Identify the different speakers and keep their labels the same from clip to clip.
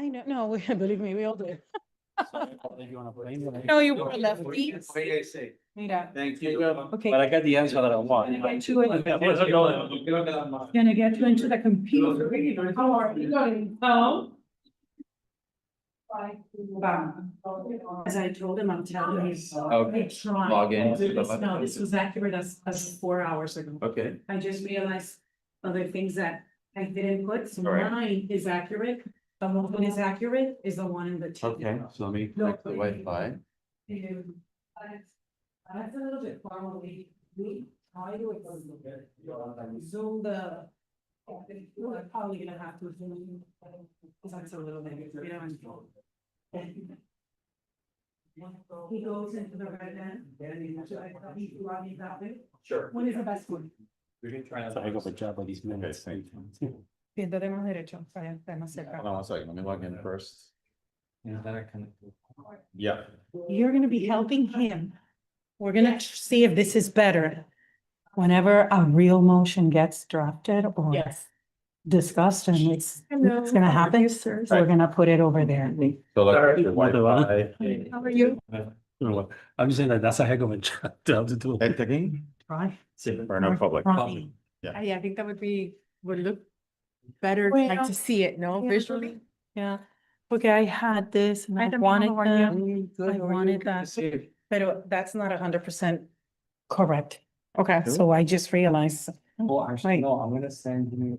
Speaker 1: I know, no, believe me, we all do.
Speaker 2: No,
Speaker 1: No, you were left feet. Mira.
Speaker 3: Thank you.
Speaker 1: Okay.
Speaker 2: But I got the answer that I want.
Speaker 1: Gonna get you into the computer. How are you going? Oh. As I told him, I'm telling you.
Speaker 2: Okay.
Speaker 1: I tried.
Speaker 2: Log in.
Speaker 1: No, this was accurate as 4 hours ago.
Speaker 2: Okay.
Speaker 1: I just realized other things that I didn't put, so
Speaker 2: All right.
Speaker 1: mine is accurate. The one that is accurate is the one in the.
Speaker 2: Okay, so let me connect the Wi-Fi.
Speaker 1: That's a little bit far away. How do it go? Zoom the. We're probably gonna have to zoom. Cause that's a little bit, you know. He goes into the right hand. He's running that way.
Speaker 2: Sure.
Speaker 1: When is the best one?
Speaker 2: We can try. So I go for job with these minutes.
Speaker 1: Siéntate más derecho, para estar más cerca.
Speaker 2: Hold on one second, let me log in first. Yeah.
Speaker 1: You're gonna be helping him. We're gonna see if this is better. Whenever a real motion gets drafted or discussed and it's gonna happen, we're gonna put it over there.
Speaker 2: So like the Wi-Fi.
Speaker 1: How are you?
Speaker 4: I'm just saying that that's a heck of a job to have to do.
Speaker 2: Taking?
Speaker 1: Try.
Speaker 2: Or no public.
Speaker 1: Try.
Speaker 5: Yeah, I think that would look better,
Speaker 1: Well,
Speaker 5: like to see it, no,
Speaker 1: yeah.
Speaker 5: visually.
Speaker 1: Yeah, okay, I had this and I
Speaker 5: don't
Speaker 1: wanted
Speaker 5: know, how are
Speaker 1: that, I wanted that, but that's not 100% correct.
Speaker 5: Okay.
Speaker 1: So I just realized,
Speaker 4: Oh, actually,
Speaker 1: Right.
Speaker 4: no, I'm gonna send you.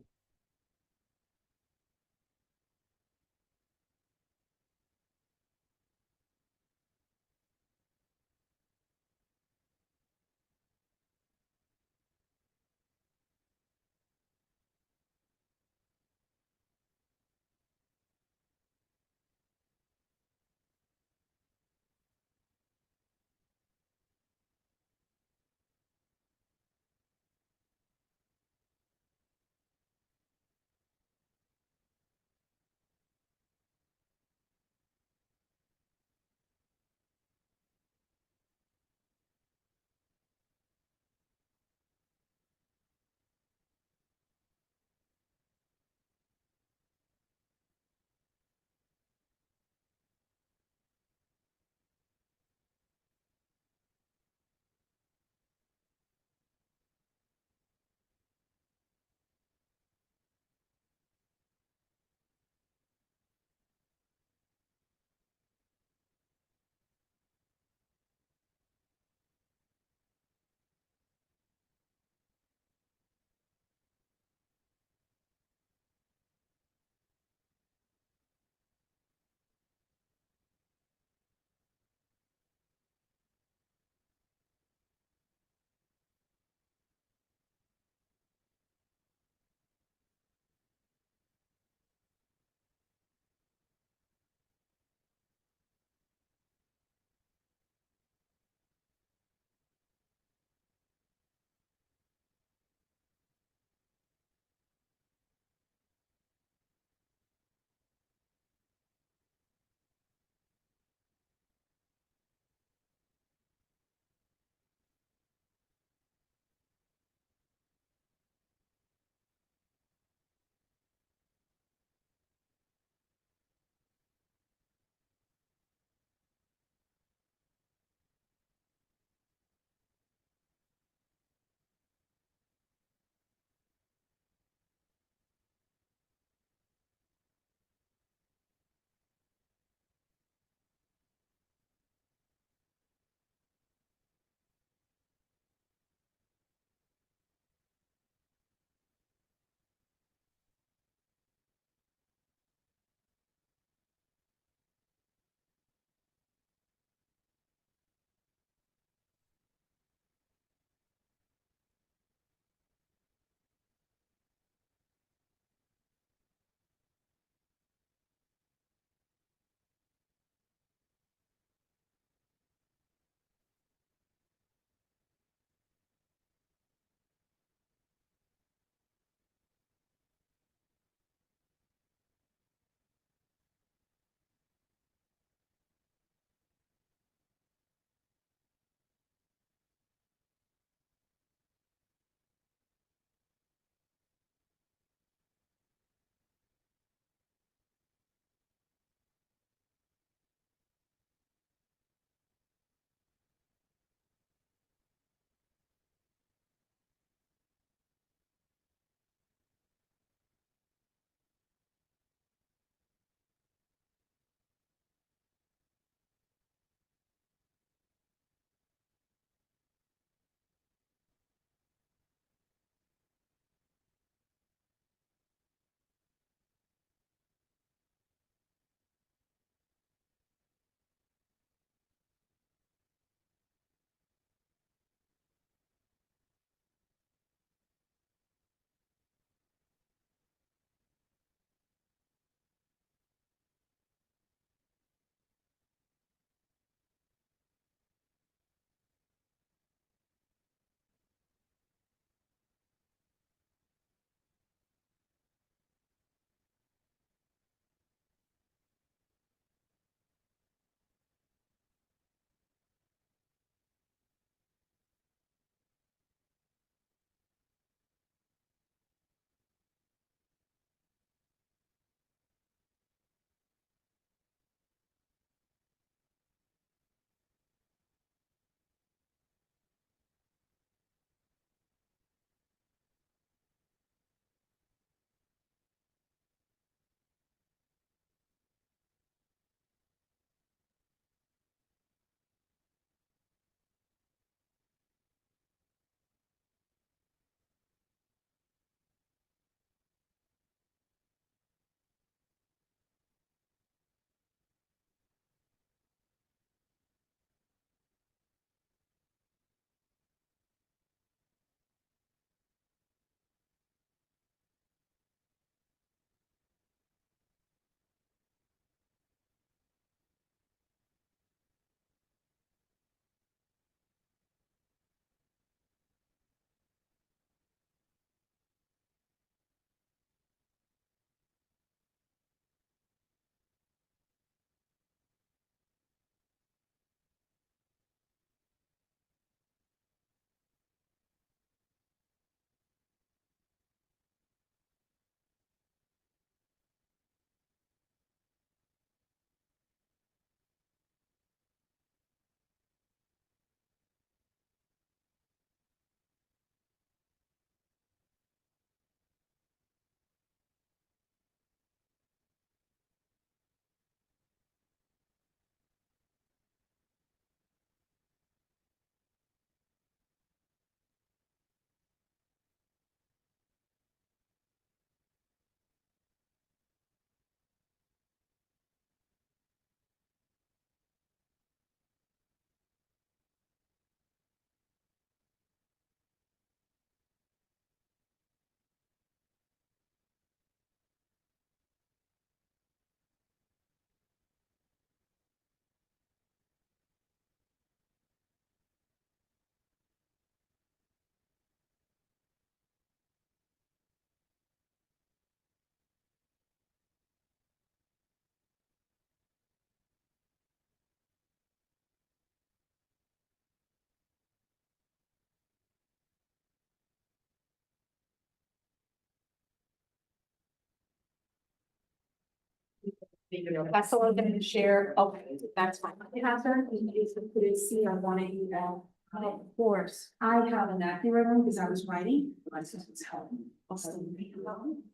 Speaker 3: That's all I'm gonna share. Okay, that's fine. It has done, is to put it C on one of you now. Of course, I have an accurate one because I was writing. My sister's helping. Also,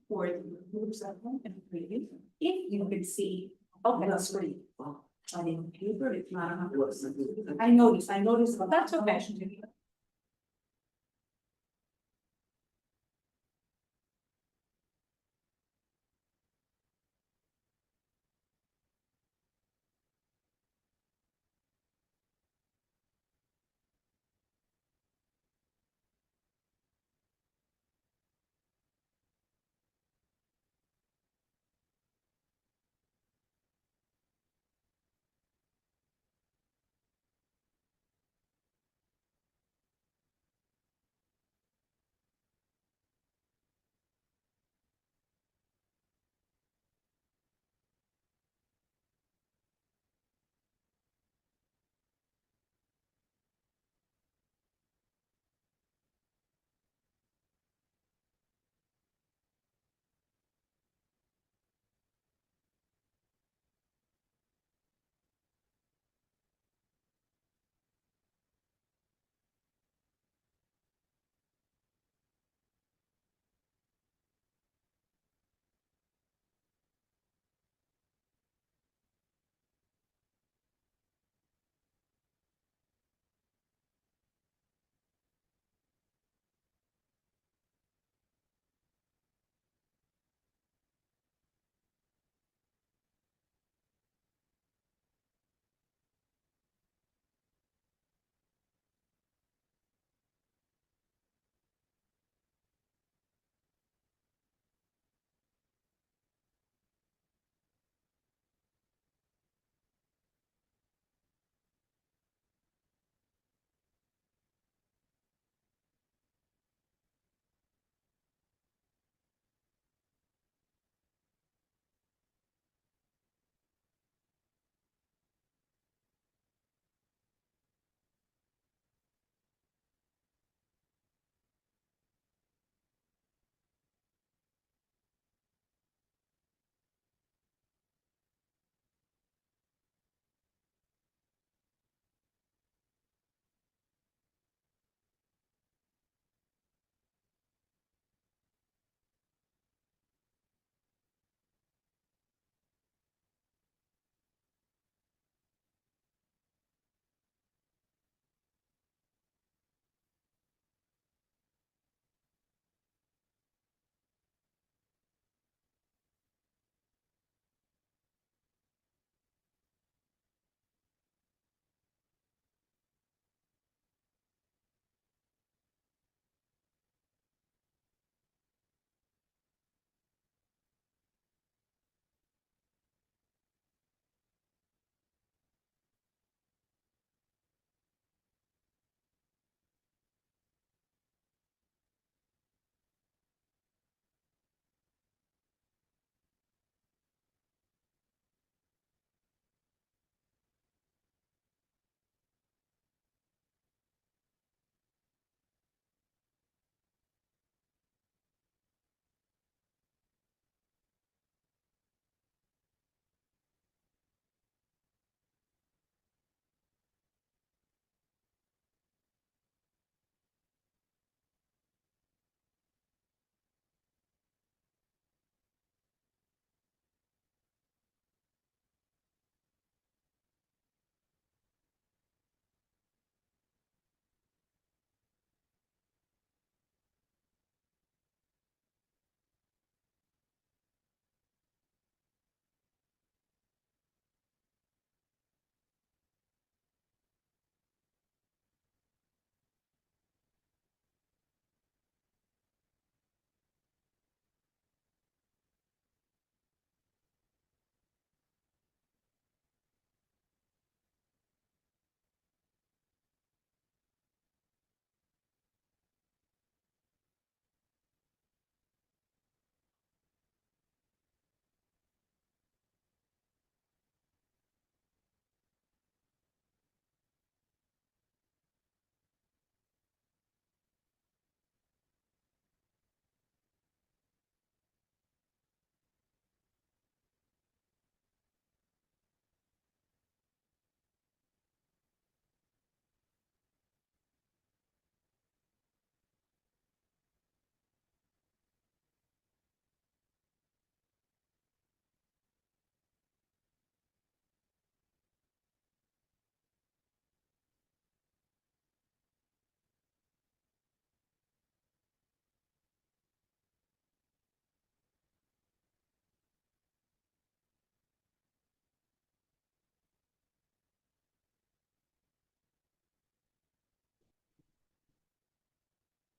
Speaker 3: for the groups that one and preview. If you could see, okay, that's great. I didn't paper, it's not 100%. I noticed, but that's okay.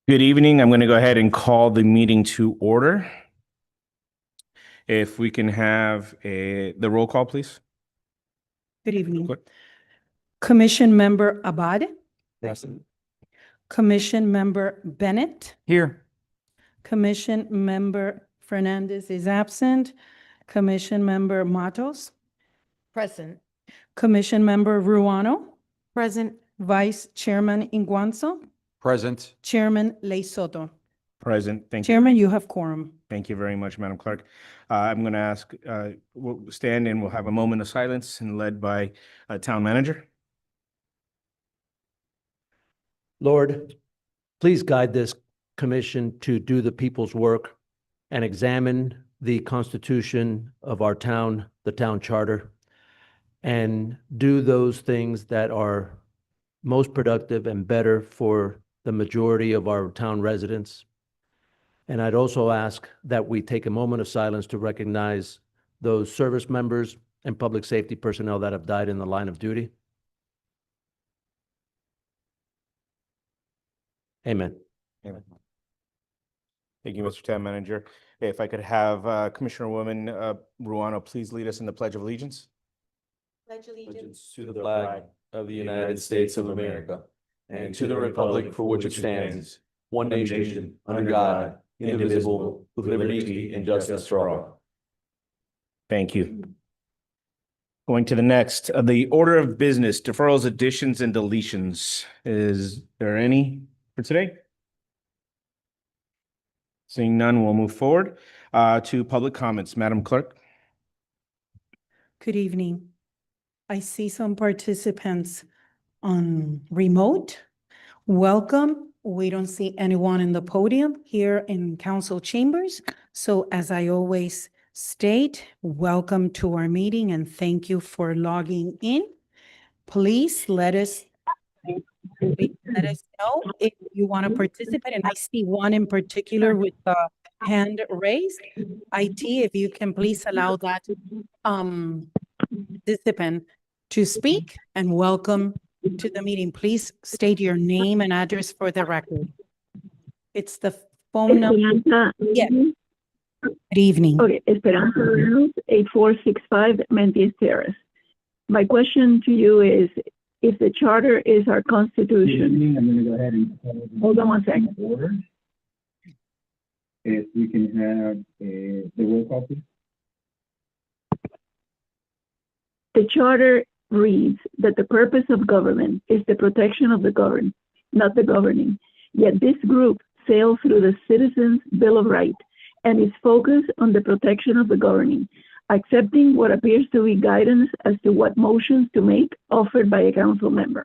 Speaker 6: Good evening. I'm going to go ahead and call the meeting to order. If we can have the roll call, please.
Speaker 1: Good evening.
Speaker 6: Clerk.
Speaker 1: Commission Member Abad,
Speaker 6: Present.
Speaker 1: Commission Member Bennett,
Speaker 6: Here.
Speaker 1: Commission Member Fernandez is absent, Commission Member Matos,
Speaker 5: Present.
Speaker 1: Commission Member Ruano,
Speaker 5: Present.
Speaker 1: Vice Chairman Inguanzo,
Speaker 2: Present.
Speaker 1: Chairman Lay Soto.
Speaker 6: Present. Thank you.
Speaker 1: Chairman, you have quorum.
Speaker 6: Thank you very much, Madam Clerk. I'm going to ask, we'll stand and we'll have a moment of silence and led by Town Manager.
Speaker 7: Lord, please guide this commission to do the people's work and examine the constitution of our town, the town charter, and do those things that are most productive and better for the majority of our town residents. And I'd also ask that we take a moment of silence to recognize those service members and public safety personnel that have died in the line of duty. Amen.
Speaker 6: Amen. Thank you, Mr. Town Manager. If I could have Commissioner Woman Ruano, please lead us in the Pledge of Allegiance.
Speaker 8: Allegiance to the flag of the United States of America and to the republic for which it stands, one nation, under God, indivisible, with liberty and justice for all.
Speaker 6: Thank you. Going to the next, the order of business, deferrals, additions, and deletions. Is there any for today? Seeing none, we'll move forward to public comments. Madam Clerk.
Speaker 1: Good evening. I see some participants on remote. Welcome. We don't see anyone in the podium here in council chambers. So as I always state, welcome to our meeting and thank you for logging in. Please let us know if you want to participate. And I see one in particular with the hand raised. IT, if you can please allow that participant to speak, and welcome to the meeting. Please state your name and address for the record. It's the phone number.
Speaker 9: Esperanza.
Speaker 1: Yeah. Good evening.
Speaker 9: Okay, Esperanza Reynolds, 8465 Mendes Terrace. My question to you is, if the charter is our constitution.
Speaker 10: I'm going to go ahead and.
Speaker 9: Hold on one second.
Speaker 10: Order. If we can have the roll call, please.
Speaker 9: The charter reads that the purpose of government is the protection of the governed, not the governing. Yet this group sails through the Citizens' Bill of Rights and is focused on the protection of the governing, accepting what appears to be guidance as to what motions to make offered by a council member.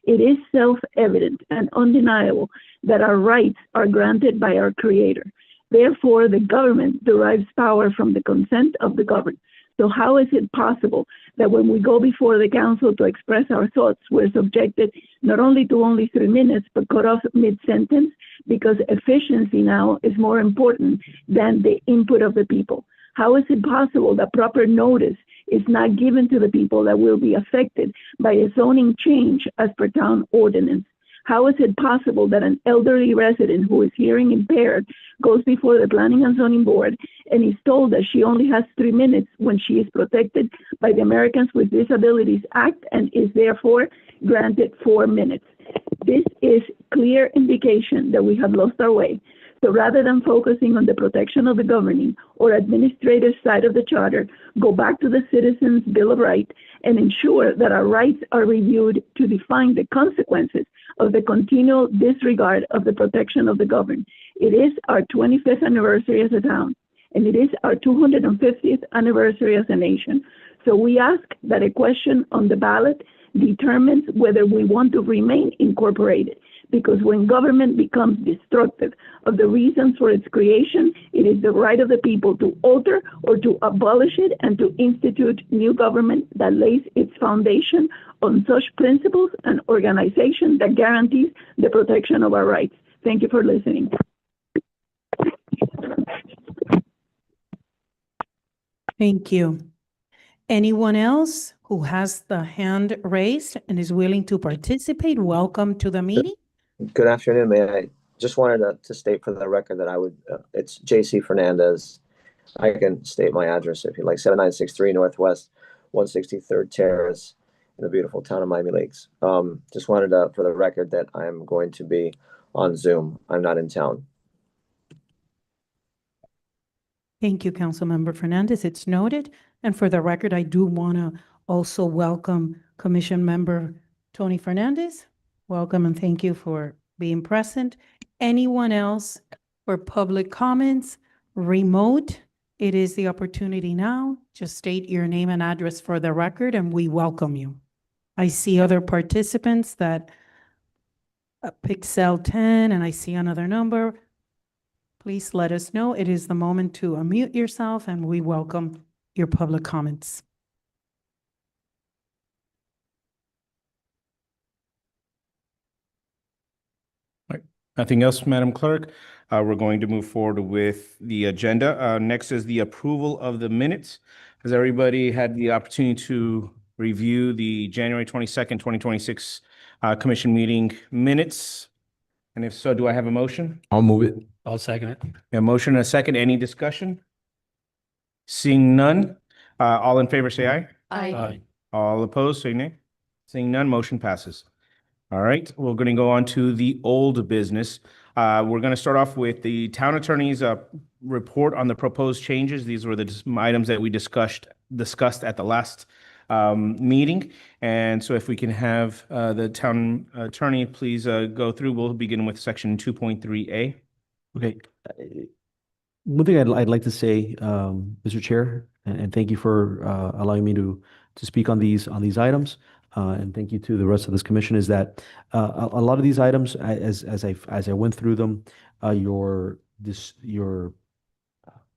Speaker 9: It is self-evident and undeniable that our rights are granted by our Creator. Therefore, the government derives power from the consent of the governed. So how is it possible that when we go before the council to express our thoughts, we're subjected not only to only 3 minutes, but cut off mid-sentence, because efficiency now is more important than the input of the people? How is it possible that proper notice is not given to the people that will be affected by a zoning change as per town ordinance? How is it possible that an elderly resident who is hearing impaired goes before the Planning and Zoning Board and is told that she only has 3 minutes when she is protected by the Americans with Disabilities Act and is therefore granted 4 minutes? This is clear indication that we have lost our way. So rather than focusing on the protection of the governing or administrative side of the charter, go back to the Citizens' Bill of Rights and ensure that our rights are reviewed to define the consequences of the continual disregard of the protection of the governed. It is our 25th anniversary as a town, and it is our 250th anniversary as a nation. So we ask that a question on the ballot determines whether we want to remain incorporated, because when government becomes destructive of the reasons for its creation, it is the right of the people to alter or to abolish it and to institute new government that lays its foundation on such principles and organization that guarantees the protection of our rights. Thank you for listening.
Speaker 1: Thank you. Anyone else who has the hand raised and is willing to participate, welcome to the meeting.
Speaker 11: Good afternoon. May I just wanted to state for the record that it's J.C. Fernandez. I can state my address if you like, 7963 Northwest 163rd Terrace in the beautiful town of Miami Lakes. Just wanted for the record that I'm going to be on Zoom. I'm not in town.
Speaker 1: Thank you, Councilmember Fernandez. It's noted. And for the record, I do want to also welcome Commission Member Tony Fernandez. Welcome and thank you for being present. Anyone else for public comments, remote? It is the opportunity now. Just state your name and address for the record and we welcome you. I see other participants that pick cell 10 and I see another number. Please let us know. It is the moment to unmute yourself and we welcome your public comments.
Speaker 6: Nothing else, Madam Clerk. We're going to move forward with the agenda. Next is the approval of the minutes. Has everybody had the opportunity to review the January 22nd, 2026 commission meeting minutes? And if so, do I have a motion?
Speaker 8: I'll move it.
Speaker 4: I'll second it.
Speaker 6: A motion and a second. Any discussion? Seeing none, all in favor say aye.
Speaker 5: I,
Speaker 6: All opposed, say nay. Seeing none, motion passes. All right, we're going to go on to the old business. We're going to start off with the town attorney's report on the proposed changes. These were the items that we discussed at the last meeting. And so if we can have the town attorney please go through, we'll begin with section 2.3A.
Speaker 7: Okay. One thing I'd like to say, Mr. Chair, and thank you for allowing me to speak on these items. And thank you to the rest of this commission, is that a lot of these items, as I went through them, your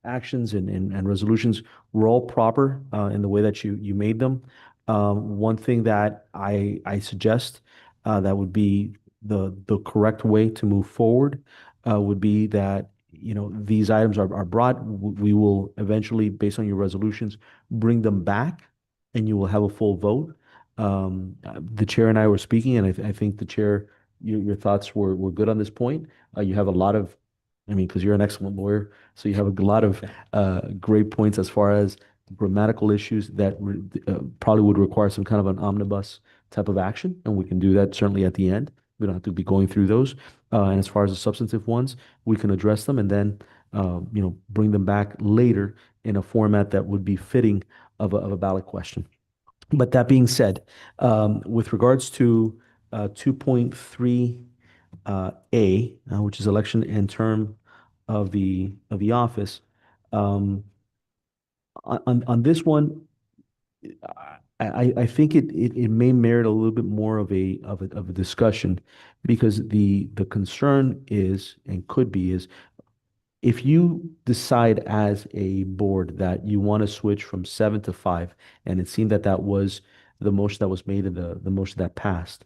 Speaker 7: actions and resolutions were all proper in the way that you made them. One thing that I suggest that would be the correct way to move forward would be that, you know, these items are brought. We will eventually, based on your resolutions, bring them back, and you will have a full vote. The chair and I were speaking, and I think the chair, your thoughts were good on this point. You have a lot of, because you're an excellent lawyer, so you have a lot of great points as far as grammatical issues that probably would require some kind of an omnibus type of action, and we can do that certainly at the end. We don't have to be going through those. And as far as the substantive ones, we can address them and then, bring them back later in a format that would be fitting of a ballot question. But that being said, with regards to 2.3 A, which is election and term of the office, on this one, I think it may merit a little bit more of a discussion, because the concern is, and could be, is if you decide as a board that you want to switch from 7 to 5, and it seemed that was the motion that was made and the motion that passed,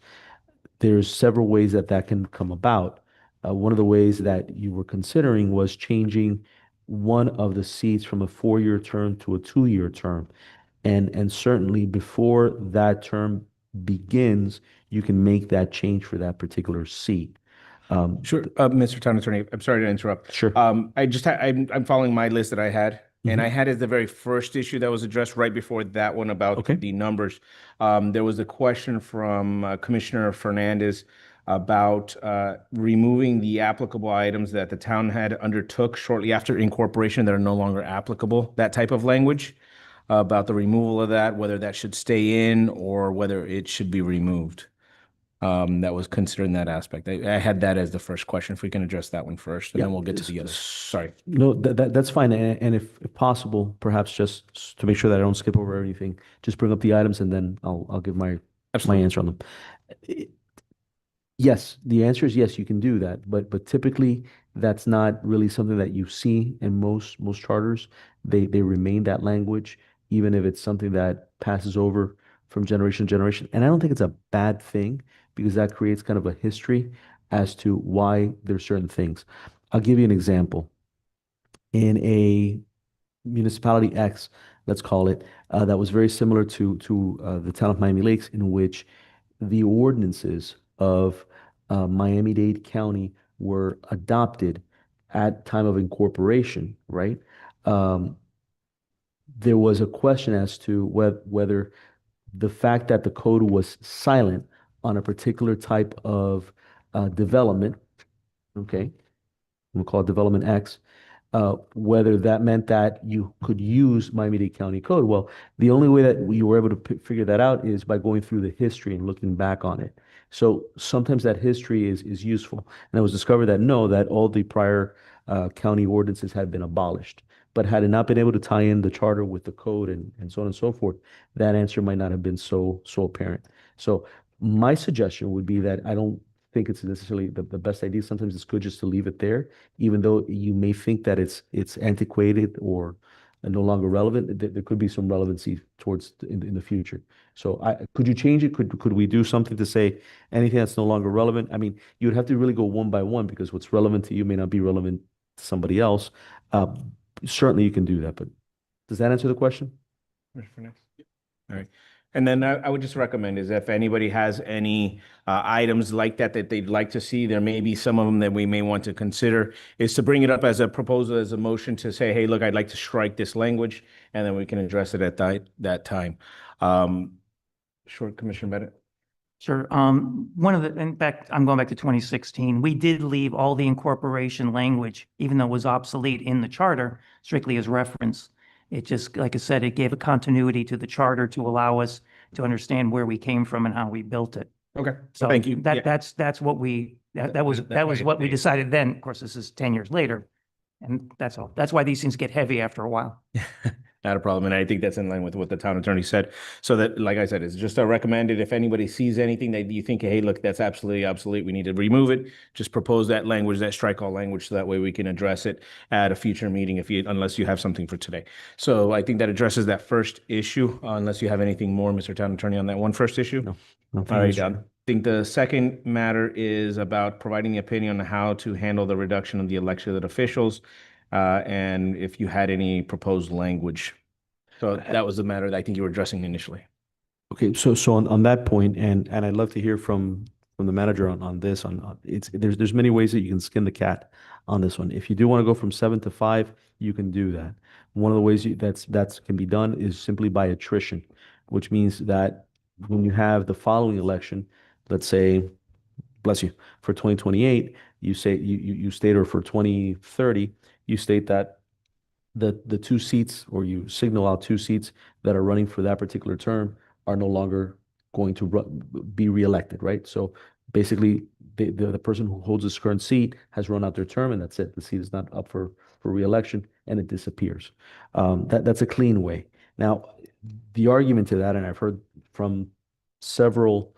Speaker 7: there's several ways that can come about. One of the ways that you were considering was changing one of the seats from a 4-year term to a 2-year term. And certainly before that term begins, you can make that change for that particular seat.
Speaker 6: Sure, Mr. Town Attorney, I'm sorry to interrupt.
Speaker 7: Sure.
Speaker 6: I'm following my list that I had, and I had as the very first issue that was addressed right before that one about the numbers. There was a question from Commissioner Fernandez about removing the applicable items that the town had undertook shortly after incorporation that are no longer applicable, that type of language, about the removal of that, whether that should stay in or whether it should be removed. That was considering that aspect. I had that as the first question. If we can address that one first, and then we'll get to the others. Sorry.
Speaker 7: No, that's fine. And if possible, perhaps just to make sure that I don't skip over anything, just bring up the items and then I'll give my answer on them. Yes, the answer is yes, you can do that. But typically that's not really something that you see in most charters. They remain that language, even if it's something that passes over from generation to generation. And I don't think it's a bad thing, because that creates kind of a history as to why there's certain things. I'll give you an example. In a municipality X, let's call it, that was very similar to the town of Miami Lakes, in which the ordinances of Miami-Dade County were adopted at time of incorporation, right? There was a question as to whether the fact that the code was silent on a particular type of development, okay, we'll call it development X, whether that meant that you could use Miami-Dade County Code. Well, the only way that we were able to figure that out is by going through the history and looking back on it. So sometimes that history is useful. And it was discovered that no, that all the prior county ordinances had been abolished. But had it not been able to tie in the charter with the code and so on and so forth, that answer might not have been so apparent. So my suggestion would be that I don't think it's necessarily the best idea. Sometimes it's good just to leave it there, even though you may think that it's antiquated or no longer relevant. There could be some relevancy towards in the future. So could you change it? Could we do something to say anything that's no longer relevant? I mean, you would have to really go one by one because what's relevant to you may not be relevant to somebody else. Certainly you can do that, but does that answer the question?
Speaker 6: All right. And then I would just recommend is if anybody has any items like that they'd like to see, there may be some of them that we may want to consider, is to bring it up as a proposal, as a motion to say, hey, look, I'd like to strike this language, and then we can address it at that time. Sure, Commissioner Bennett.
Speaker 12: Sure. In fact, I'm going back to 2016. We did leave all the incorporation language, even though it was obsolete in the charter, strictly as reference. It just, like I said, it gave a continuity to the charter to allow us to understand where we came from and how we built it.
Speaker 6: Okay,
Speaker 12: So
Speaker 6: thank you.
Speaker 12: That's what that was what we decided then. Of course, this is 10 years later. And that's all. That's why these things get heavy after a while.
Speaker 6: Not a problem. And I think that's in line with what the town attorney said. So that, like I said, it's just a recommended, if anybody sees anything that you think, hey, look, that's absolutely obsolete, we need to remove it, just propose that language, that strike all language, so that way we can address it at a future meeting unless you have something for today. So I think that addresses that first issue, unless you have anything more, Mr. Town Attorney, on that one first issue?
Speaker 7: No.
Speaker 6: All right, John. I think the second matter is about providing the opinion on how to handle the reduction of the elected officials, and if you had any proposed language. So that was the matter that I think you were addressing initially.
Speaker 7: Okay, so on that point, and I'd love to hear from the manager on this. There's many ways that you can skin the cat on this one. If you do want to go from 7 to 5, you can do that. One of the ways that can be done is simply by attrition, which means that when you have the following election, let's say, bless you, for 2028, you say you state, or for 2030, you state that the 2 seats, or you signal out 2 seats that are running for that particular term are no longer going to be reelected, right? So basically, the person who holds this current seat has run out their term, and that's it. The seat is not up for reelection, and it disappears. That's a clean way. Now, the argument to that, and I've heard from several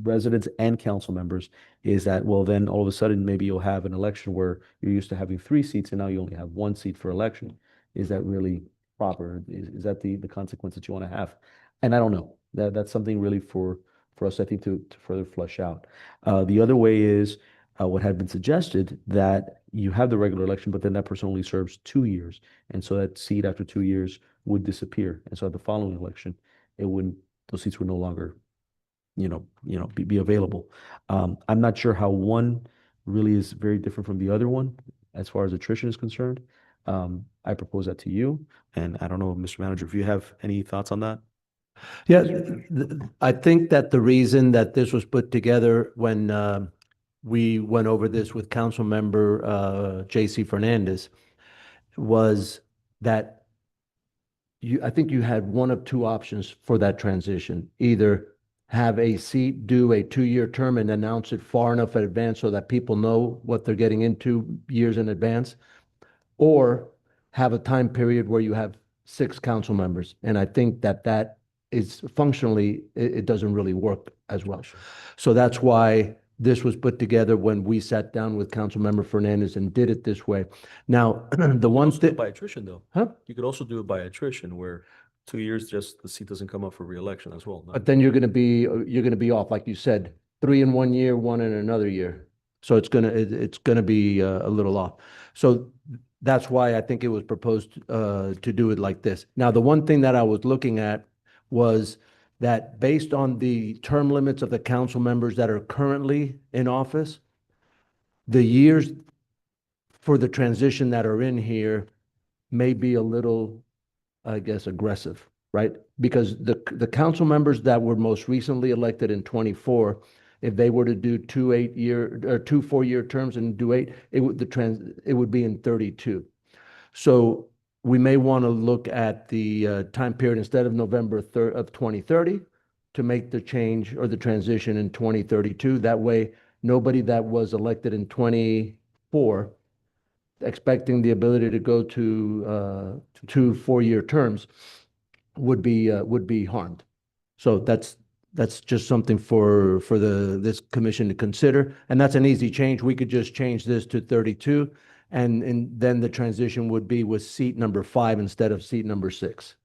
Speaker 7: residents and council members, is that, well, then all of a sudden, maybe you'll have an election where you're used to having 3 seats and now you only have 1 seat for election. Is that really proper? Is that the consequence that you want to have? And I don't know. That's something really for us, I think, to further flush out. The other way is what had been suggested, that you have the regular election, but then that person only serves 2 years. And so that seat after 2 years would disappear. And so at the following election, those seats would no longer be available. I'm not sure how one really is very different from the other one as far as attrition is concerned. I propose that to you, and I don't know, Mr. Manager, if you have any thoughts on that. Yeah, I think that the reason that this was put together when we went over this with Council Member J.C. Fernandez was that I think you had one of 2 options for that transition. Either have a seat do a 2-year term and announce it far enough in advance so that people know what they're getting into years in advance, or have a time period where you have 6 council members. And I think that is functionally, it doesn't really work as well. So that's why this was put together when we sat down with Councilmember Fernandez and did it this way. Now, the ones that...
Speaker 8: By attrition, though.
Speaker 7: Huh?
Speaker 8: You could also do it by attrition, where 2 years, just the seat doesn't come up for reelection as well.
Speaker 7: But then you're going to be off, like you said, 3 in 1 year, 1 in another year. So it's going to be a little off. So that's why I think it was proposed to do it like this. Now, the one thing that I was looking at was that based on the term limits of the council members that are currently in office, The years for the transition that are in here may be a little, I guess, aggressive, right? Because the council members that were most recently elected in 24, if they were to do 2 8-year or 2 4-year terms and do 8, it would be in 32. So we may want to look at the time period instead of November 3rd of 2030 to make the change or the transition in 2032. That way, nobody that was elected in 24 expecting the ability to go to 2 4-year terms would be harmed. So that's just something for this commission to consider, and that's an easy change. We could just change this to 32, and then the transition would be with seat number 5 instead of seat number 6.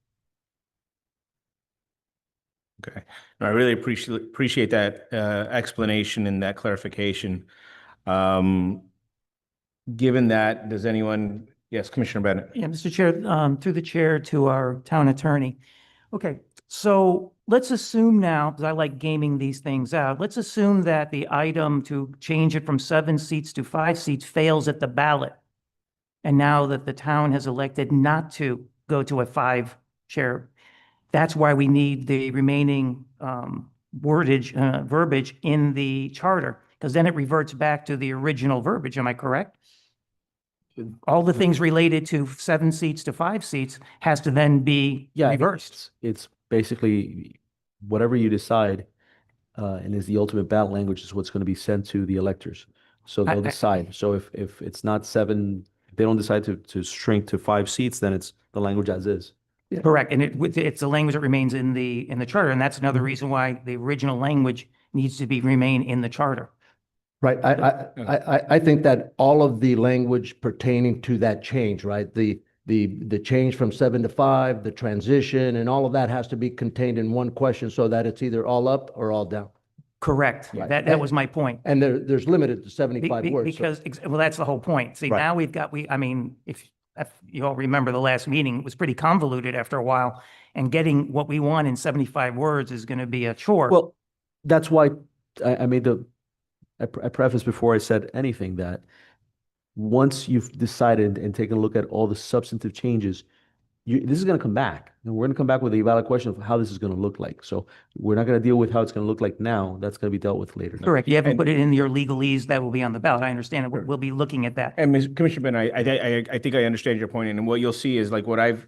Speaker 6: Okay, I really appreciate that explanation and that clarification. Given that, does anyone, yes, Commissioner Bennett?
Speaker 12: Yeah, Mr. Chair, through the chair to our town attorney. Okay, so let's assume now, because I like gaming these things out, let's assume that the item to change it from 7 seats to 5 seats fails at the ballot. And now that the town has elected not to go to a 5-chair, that's why we need the remaining verbiage in the charter, because then it reverts back to the original verbiage. Am I correct? All the things related to 7 seats to 5 seats has to then be reversed.
Speaker 8: It's basically whatever you decide, and is the ultimate ballot language is what's going to be sent to the electors. So they'll decide. So if it's not 7, if they don't decide to shrink to 5 seats, then it's the language as is.
Speaker 12: Correct, and it's the language that remains in the charter, and that's another reason why the original language needs to remain in the charter.
Speaker 7: Right. I think that all of the language pertaining to that change, right? The change from 7 to 5, the transition, and all of that has to be contained in one question so that it's either all up or all down.
Speaker 12: Correct.
Speaker 7: Right.
Speaker 12: That was my point.
Speaker 7: And there's limited to 75 words. so-
Speaker 12: Because, well, that's the whole point. See,
Speaker 7: Right.
Speaker 12: now I mean, if you all remember the last meeting, it was pretty convoluted after a while, and getting what we want in 75 words is going to be a chore.
Speaker 8: Well, that's why I made I prefaced before I said anything that once you've decided and taken a look at all the substantive changes, this is going to come back. And we're going to come back with a valid question of how this is going to look like. So we're not going to deal with how it's going to look like now. That's going to be dealt with later.
Speaker 12: Correct. You haven't put it in your legalese that will be on the ballot. I understand it. We'll be looking at that.
Speaker 6: And Commissioner Bennett, I think I understand your point, and what you'll see is like what I've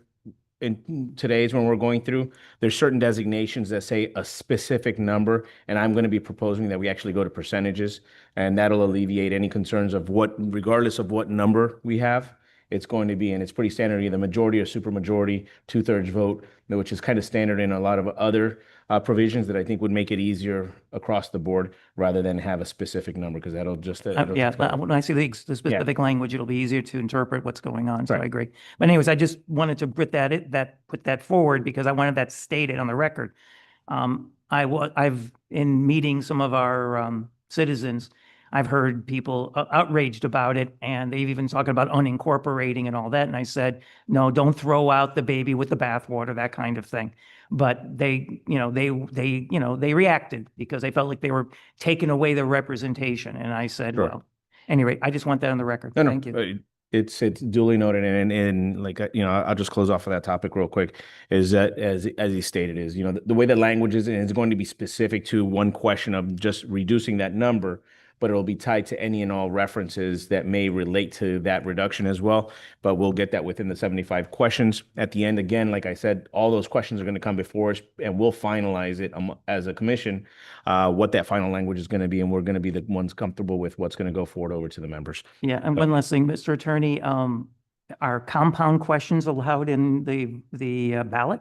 Speaker 6: in today's when we're going through, there's certain designations that say a specific number, and I'm going to be proposing that we actually go to percentages, and that'll alleviate any concerns of regardless of what number we have, it's going to be, and it's pretty standard, either majority or supermajority, 2/3 vote, which is kind of standard in a lot of other provisions that I think would make it easier across the board rather than have a specific number, because that'll just.
Speaker 12: When I see the specific language, it'll be easier to interpret what's going on. So I agree. But anyways, I just wanted to put that forward because I wanted that stated on the record. I've in meeting some of our citizens, I've heard people outraged about it, and they've even talking about unincorporating and all that. And I said, no, don't throw out the baby with the bathwater, that kind of thing. But they reacted because they felt like they were taking away their representation. And I said, well, anyway, I just want that on the record. Thank you.
Speaker 6: It's duly noted, and like, I'll just close off of that topic real quick, is that as he stated is, the way that language is going to be specific to one question of just reducing that number, but it'll be tied to any and all references that may relate to that reduction as well. But we'll get that within the 75 questions. At the end, again, like I said, all those questions are going to come before us, and we'll finalize it as a commission, what that final language is going to be, and we're going to be the ones comfortable with what's going to go forward over to the members.
Speaker 12: Yeah, and one last thing, Mr. Attorney, are compound questions allowed in the ballot?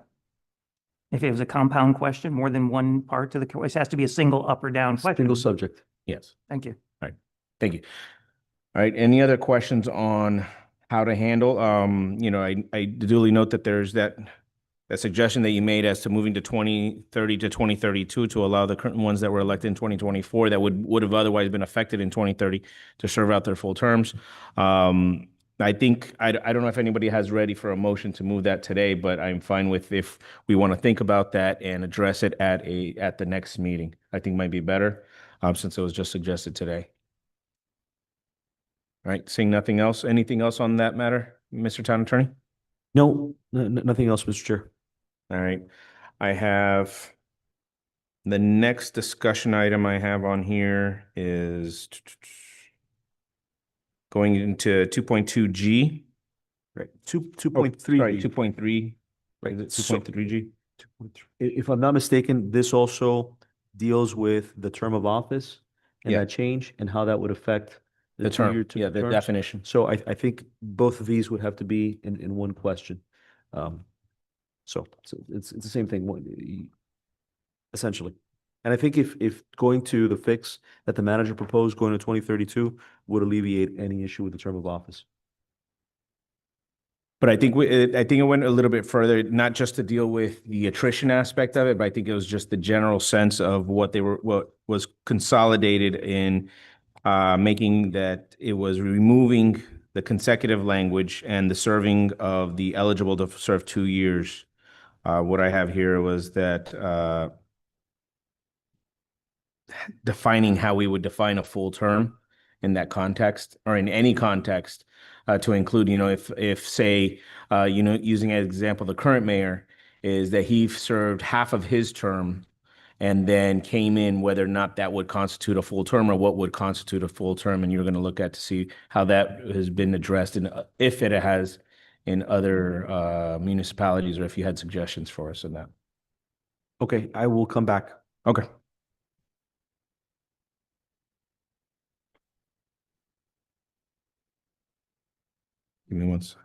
Speaker 12: If it was a compound question, more than one part to the question, it has to be a single up or down question.
Speaker 8: Single subject.
Speaker 6: Yes.
Speaker 12: Thank you.
Speaker 6: All right. Thank you. All right. Any other questions on how to handle? I duly note that there's that suggestion that you made as to moving to 2030 to 2032 to allow the current ones that were elected in 2024 that would have otherwise been affected in 2030 to serve out their full terms. I think, I don't know if anybody has ready for a motion to move that today, but I'm fine with if we want to think about that and address it at the next meeting. I think might be better since it was just suggested today. All right, seeing nothing else, anything else on that matter, Mr. Town Attorney?
Speaker 8: No, nothing else, Mr. Chair.
Speaker 6: All right, I have the next discussion item I have on here is going into 2.2G.
Speaker 8: Right, 2.3.
Speaker 6: Sorry, 2.3.
Speaker 8: Right,
Speaker 6: Is it
Speaker 8: so-
Speaker 6: 2.3G?
Speaker 8: If I'm not mistaken, this also deals with the term of office and
Speaker 6: Yeah.
Speaker 8: that change and how that would affect
Speaker 6: The term,
Speaker 8: two-year
Speaker 6: yeah, the
Speaker 8: terms.
Speaker 6: definition.
Speaker 8: So I think both of these would have to be in one question. So it's the same thing, essentially. And I think if going to the fix that the manager proposed, going to 2032, would alleviate any issue with the term of office.
Speaker 6: But I think it went a little bit further, not just to deal with the attrition aspect of it, but I think it was just the general sense of what was consolidated in making that it was removing the consecutive language and the serving of the eligible to serve 2 years. What I have here was that defining how we would define a full term in that context or in any context. To include, if say, using as example, the current mayor is that he served half of his term and then came in, whether or not that would constitute a full term or what would constitute a full term. And you're going to look at to see how that has been addressed and if it has in other municipalities or if you had suggestions for us in that.
Speaker 8: Okay, I will come back.
Speaker 6: Okay. Give me one second.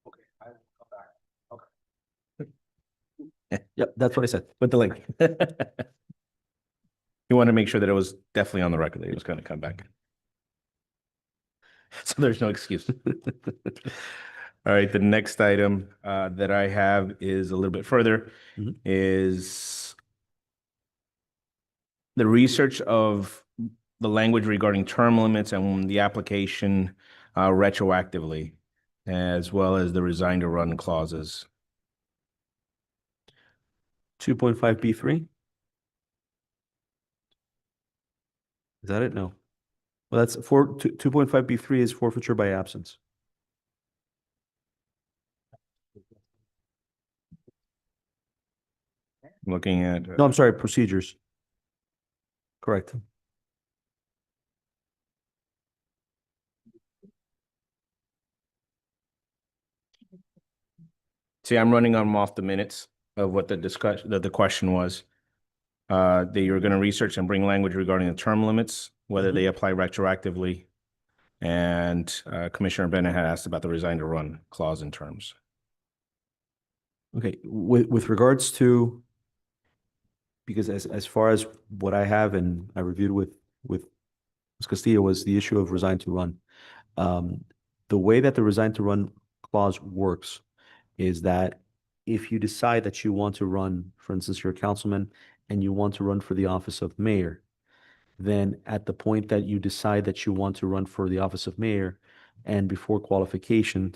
Speaker 8: Okay, I will come back. Okay. Yep, that's what I said.
Speaker 6: With the link. You want to make sure that it was definitely on the record that he was going to come back. So there's no excuse. All right, the next item that I have is a little bit further, is the research of the language regarding term limits and the application retroactively, as well as the resign to run clauses.
Speaker 8: 2.5B3? Is that it? No. Well, that's 2.5B3 is forfeiture by absence.
Speaker 6: Looking at
Speaker 8: No, I'm sorry, procedures. Correct.
Speaker 6: See, I'm running them off the minutes of what the discussion, that the question was. That you're going to research and bring language regarding the term limits, whether they apply retroactively. And Commissioner Bennett had asked about the resign to run clause in terms.
Speaker 8: Okay, with regards to, because as far as what I have and I reviewed with Ms. Castillo was the issue of resign to run. The way that the resign to run clause works is that if you decide that you want to run, for instance, you're a councilman and you want to run for the office of mayor, then at the point that you decide that you want to run for the office of mayor and before qualification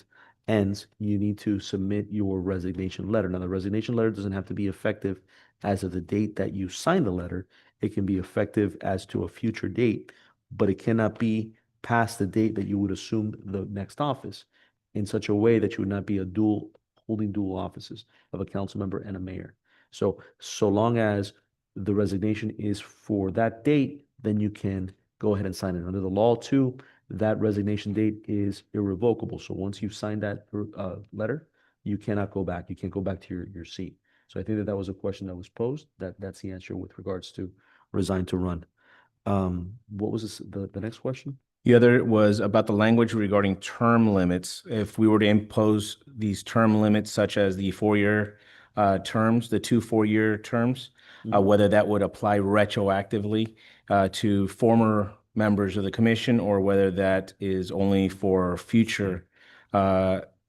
Speaker 8: ends, you need to submit your resignation letter. Now, the resignation letter doesn't have to be effective as of the date that you sign the letter. It can be effective as to a future date, but it cannot be past the date that you would assume the next office in such a way that you would not be holding dual offices of a council member and a mayor. So long as the resignation is for that date, then you can go ahead and sign it. Under the law too, that resignation date is irrevocable. So once you've signed that letter, you cannot go back. You can't go back to your seat. So I think that was a question that was posed. That's the answer with regards to resign to run. What was the next question?
Speaker 6: The other was about the language regarding term limits. If we were to impose these term limits, such as the 4-year terms, the 2 4-year terms, whether that would apply retroactively to former members of the commission or whether that is only for future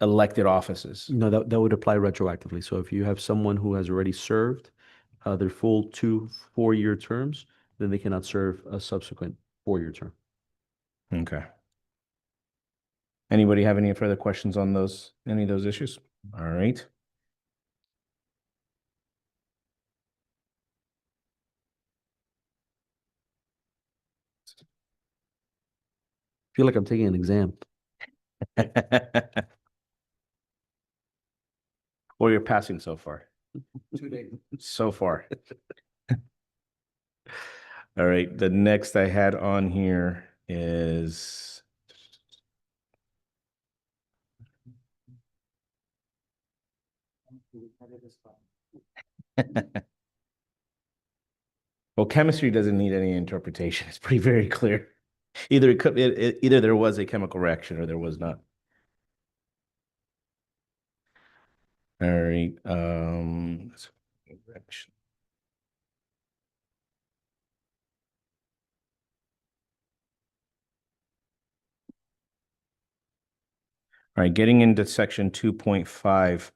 Speaker 6: elected offices.
Speaker 8: No, that would apply retroactively. So if you have someone who has already served their full 2 4-year terms, then they cannot serve a subsequent 4-year term.
Speaker 6: Okay. Anybody have any further questions on any of those issues? All right.
Speaker 7: feel like I'm taking an exam.
Speaker 6: Well, you're passing so far.
Speaker 7: 2 days.
Speaker 6: So far. All right, the next I had on here is well, chemistry doesn't need any interpretation. It's pretty very clear. Either it could either there was a chemical reaction or there was not. All right, reaction. All right, getting into section 2.5,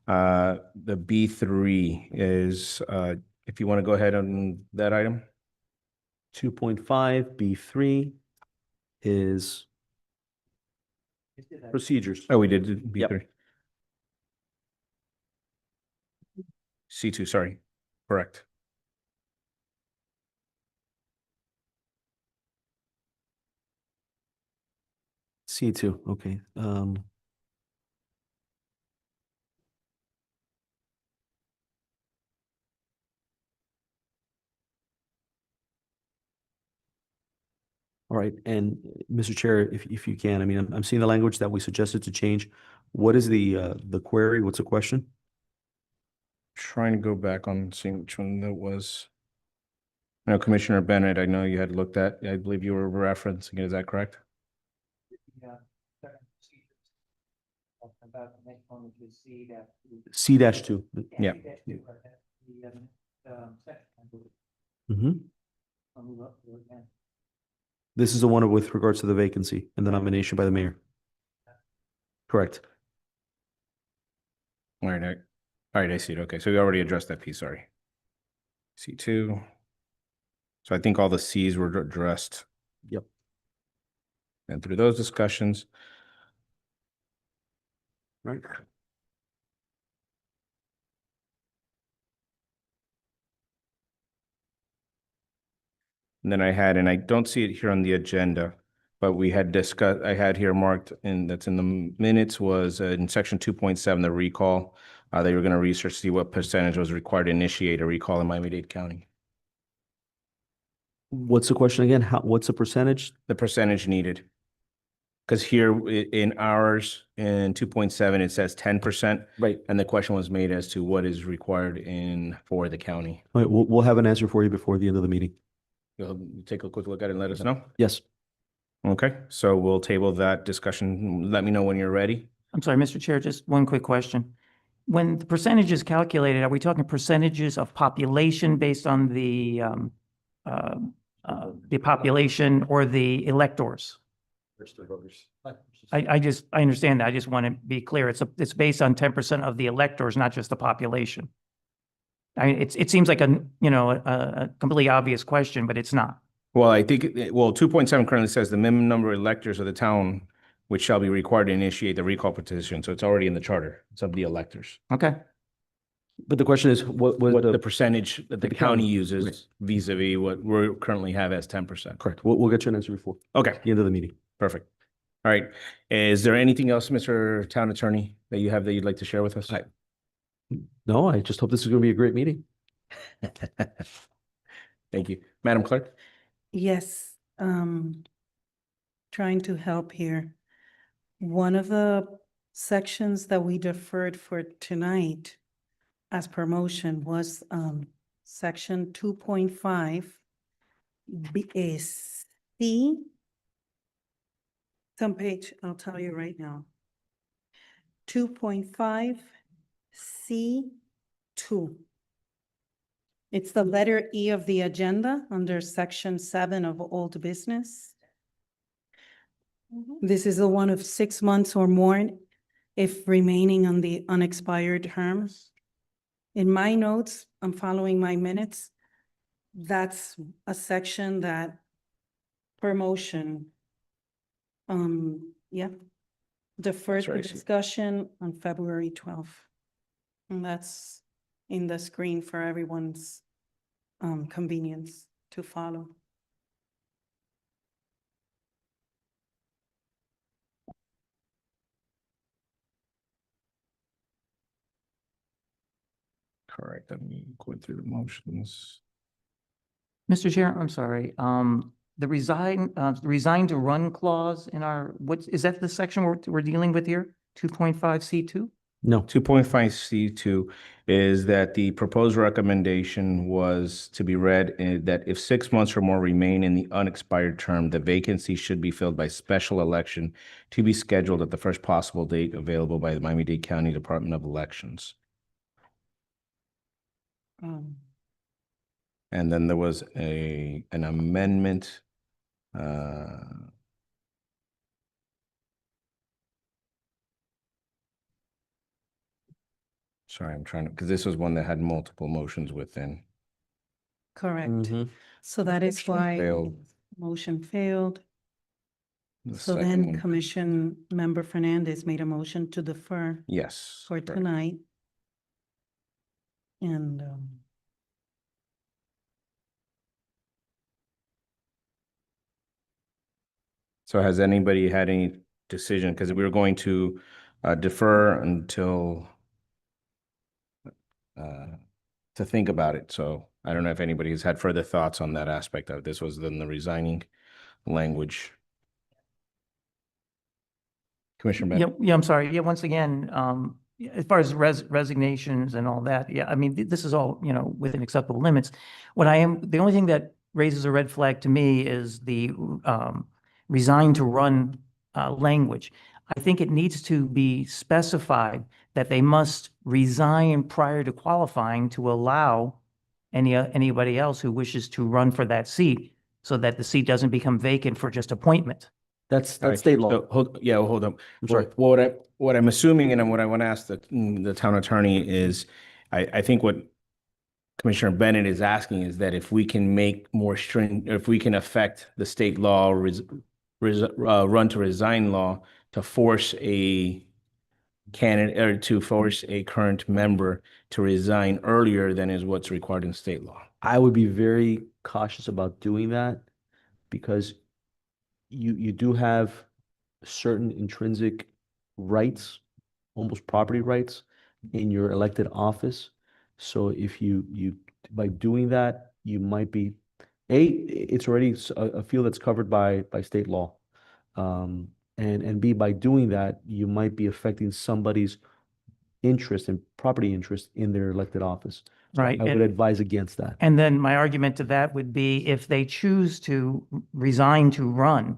Speaker 6: the B3 is, if you want to go ahead on that item.
Speaker 7: 2.5 B3 is procedures.
Speaker 6: Oh, we did B3.
Speaker 7: Yep.
Speaker 6: C2, sorry. Correct.
Speaker 7: C2, okay. All right, and Mr. Chair, if you can, I mean, I'm seeing the language that we suggested to change. What is the query? What's the question?
Speaker 6: Trying to go back on seeing which one that was. No, Commissioner Bennett, I know you had looked at, I believe you were referencing it, is that correct?
Speaker 7: C-2.
Speaker 6: Yeah.
Speaker 7: Mm-hmm. This is the one with regards to the vacancy and the nomination by the mayor. Correct.
Speaker 6: All right, I see it. Okay, so we already addressed that piece, sorry. C2. So I think all the Cs were addressed.
Speaker 7: Yep.
Speaker 6: And through those discussions.
Speaker 7: Right.
Speaker 6: And then I had, and I don't see it here on the agenda, but we had discussed, I had here marked, and that's in the minutes, was in section 2.7, the recall. They were going to research, see what percentage was required to initiate a recall in Miami-Dade County.
Speaker 7: What's the question again? What's the percentage?
Speaker 6: The percentage needed. Because here in ours, in 2.7, it says 10%.
Speaker 7: Right.
Speaker 6: And the question was made as to what is required for the county.
Speaker 7: All right, we'll have an answer for you before the end of the meeting.
Speaker 6: You'll take a quick look at it and let us know?
Speaker 7: Yes.
Speaker 6: Okay, so we'll table that discussion. Let me know when you're ready.
Speaker 12: I'm sorry, Mr. Chair, just one quick question. When the percentage is calculated, are we talking percentages of population based on the population or the electors? I understand that. I just want to be clear. It's based on 10% of the electors, not just the population. I mean, it seems like a completely obvious question, but it's not.
Speaker 6: Well, I think, 2.7 currently says the minimum number of electors of the town which shall be required to initiate the recall petition. So it's already in the charter. It's of the electors.
Speaker 12: Okay.
Speaker 7: But the question is, what
Speaker 6: The percentage that the
Speaker 7: the
Speaker 6: county
Speaker 7: county,
Speaker 6: uses
Speaker 7: right.
Speaker 6: vis-a-vis what we currently have as 10%.
Speaker 7: Correct. We'll get you an answer before
Speaker 6: Okay,
Speaker 7: the end of the meeting.
Speaker 6: perfect. All right. Is there anything else, Mr. Town Attorney, that you have that you'd like to share with us?
Speaker 7: No, I just hope this is going to be a great meeting.
Speaker 6: Thank you. Madam Clerk?
Speaker 1: Yes, trying to help here. One of the sections that we deferred for tonight as promotion was section 2.5 is C. Some page, I'll tell you right now. 2.5 C2. It's the letter E of the agenda under section 7 of old business. This is the one of 6 months or more if remaining on the unexpired terms. In my notes, I'm following my minutes. That's a section that promotion, deferred
Speaker 6: That's right, I
Speaker 1: the
Speaker 6: see.
Speaker 1: discussion on February 12th. And that's in the screen for everyone's convenience to follow.
Speaker 6: All right, I'm going through the motions.
Speaker 12: Mr. Chair, I'm sorry, the resign to run clause in our, what, is that the section we're dealing with here? 2.5C2?
Speaker 7: No.
Speaker 6: 2.5C2 is that the proposed recommendation was to be read that if 6 months or more remain in the unexpired term, the vacancy should be filled by special election to be scheduled at the first possible date available by the Miami-Dade County Department of Elections. And then there was an amendment. Sorry, I'm trying to, because this was one that had multiple motions within.
Speaker 1: Correct.
Speaker 7: Mhm.
Speaker 1: So that is why
Speaker 6: Failed.
Speaker 1: motion failed.
Speaker 6: The
Speaker 1: So
Speaker 6: second
Speaker 1: then
Speaker 6: one-
Speaker 1: Commission Member Fernandez made a motion to defer
Speaker 6: Yes.
Speaker 1: for
Speaker 6: correct.
Speaker 1: tonight. And
Speaker 6: So has anybody had any decision? Because we were going to defer until to think about it. So I don't know if anybody has had further thoughts on that aspect of this. Was then the resigning language. Commissioner Bennett?
Speaker 12: Yeah, I'm sorry. Yeah, once again, as far as resignations and all that, yeah, I mean, this is all, within acceptable limits. The only thing that raises a red flag to me is the resign to run language. I think it needs to be specified that they must resign prior to qualifying to allow anybody else who wishes to run for that seat, so that the seat doesn't become vacant for just appointment.
Speaker 7: That's
Speaker 6: All right,
Speaker 7: state law.
Speaker 6: so hold up.
Speaker 7: I'm sorry.
Speaker 6: What I'm assuming and what I want to ask the town attorney is, I think what Commissioner Bennett is asking is that if we can make more stringent, if we can affect the state law, run to resign law to force a candidate or to force a current member to resign earlier than is what's required in state law.
Speaker 7: I would be very cautious about doing that because you do have certain intrinsic rights, almost property rights in your elected office. So if you by doing that, you might be, it's already a field that's covered by state law. And B, by doing that, you might be affecting somebody's interest and property interest in their elected office. So
Speaker 12: Right.
Speaker 7: I would advise against that.
Speaker 12: And then my argument to that would be if they choose to resign to run,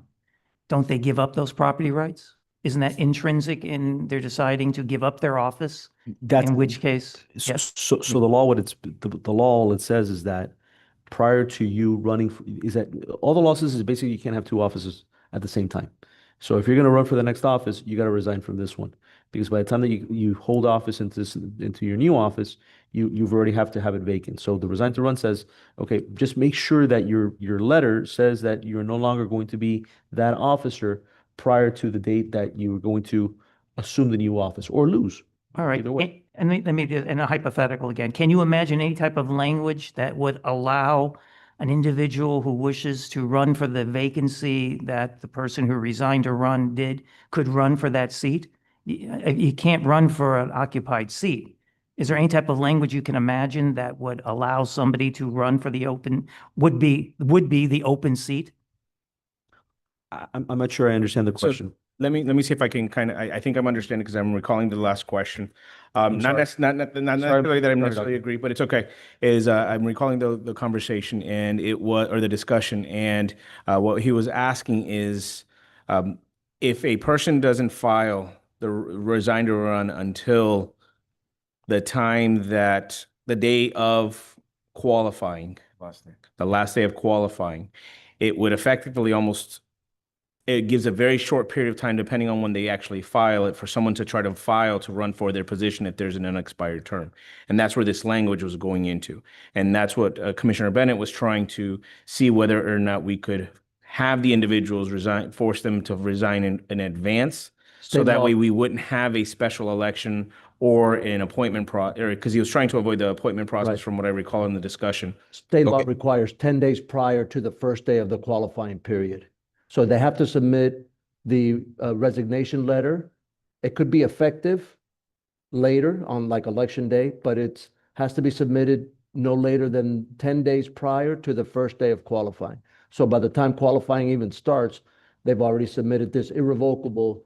Speaker 12: don't they give up those property rights? Isn't that intrinsic in their deciding to give up their office?
Speaker 7: That's
Speaker 12: In which case, yes.
Speaker 7: So the law, the law, all it says is that prior to you running, is that all the law says is basically you can't have two offices at the same time. So if you're going to run for the next office, you got to resign from this one, because by the time that you hold office into your new office, you've already have to have it vacant. So the resign to run says, okay, just make sure that your letter says that you're no longer going to be that officer prior to the date that you were going to assume the new office or lose.
Speaker 12: All right.
Speaker 7: Either way.
Speaker 12: And let me do in a hypothetical again. Can you imagine any type of language that would allow an individual who wishes to run for the vacancy that the person who resigned to run could run for that seat? You can't run for an occupied seat. Is there any type of language you can imagine that would allow somebody to run for the would be the open seat?
Speaker 7: I'm not sure I understand the question.
Speaker 6: Let me see if I can kind of, I think I'm understanding because I'm recalling the last question. Not
Speaker 7: sorry.
Speaker 6: necessarily that I
Speaker 7: Sorry,
Speaker 6: necessarily
Speaker 7: Doctor.
Speaker 6: agree, but it's okay. I'm recalling the conversation and or the discussion, and what he was asking is, if a person doesn't file the resign to run until the time that the day of qualifying, the last day of qualifying, it would effectively it gives a very short period of time, depending on when they actually file it, for someone to try to file to run for their position if there's an unexpired term. And that's where this language was going into. And that's what Commissioner Bennett was trying to see whether or not we could have the individuals force them to resign in advance. So that way we wouldn't have a special election or an appointment because he was trying to avoid the appointment process
Speaker 7: Right.
Speaker 6: from what I recall in the discussion.
Speaker 7: State law
Speaker 6: Okay.
Speaker 7: requires 10 days prior to the first day of the qualifying period. So they have to submit the resignation letter. It could be effective later on like election day, but it's has to be submitted no later than 10 days prior to the first day of qualifying. So by the time qualifying even starts, they've already submitted this irrevocable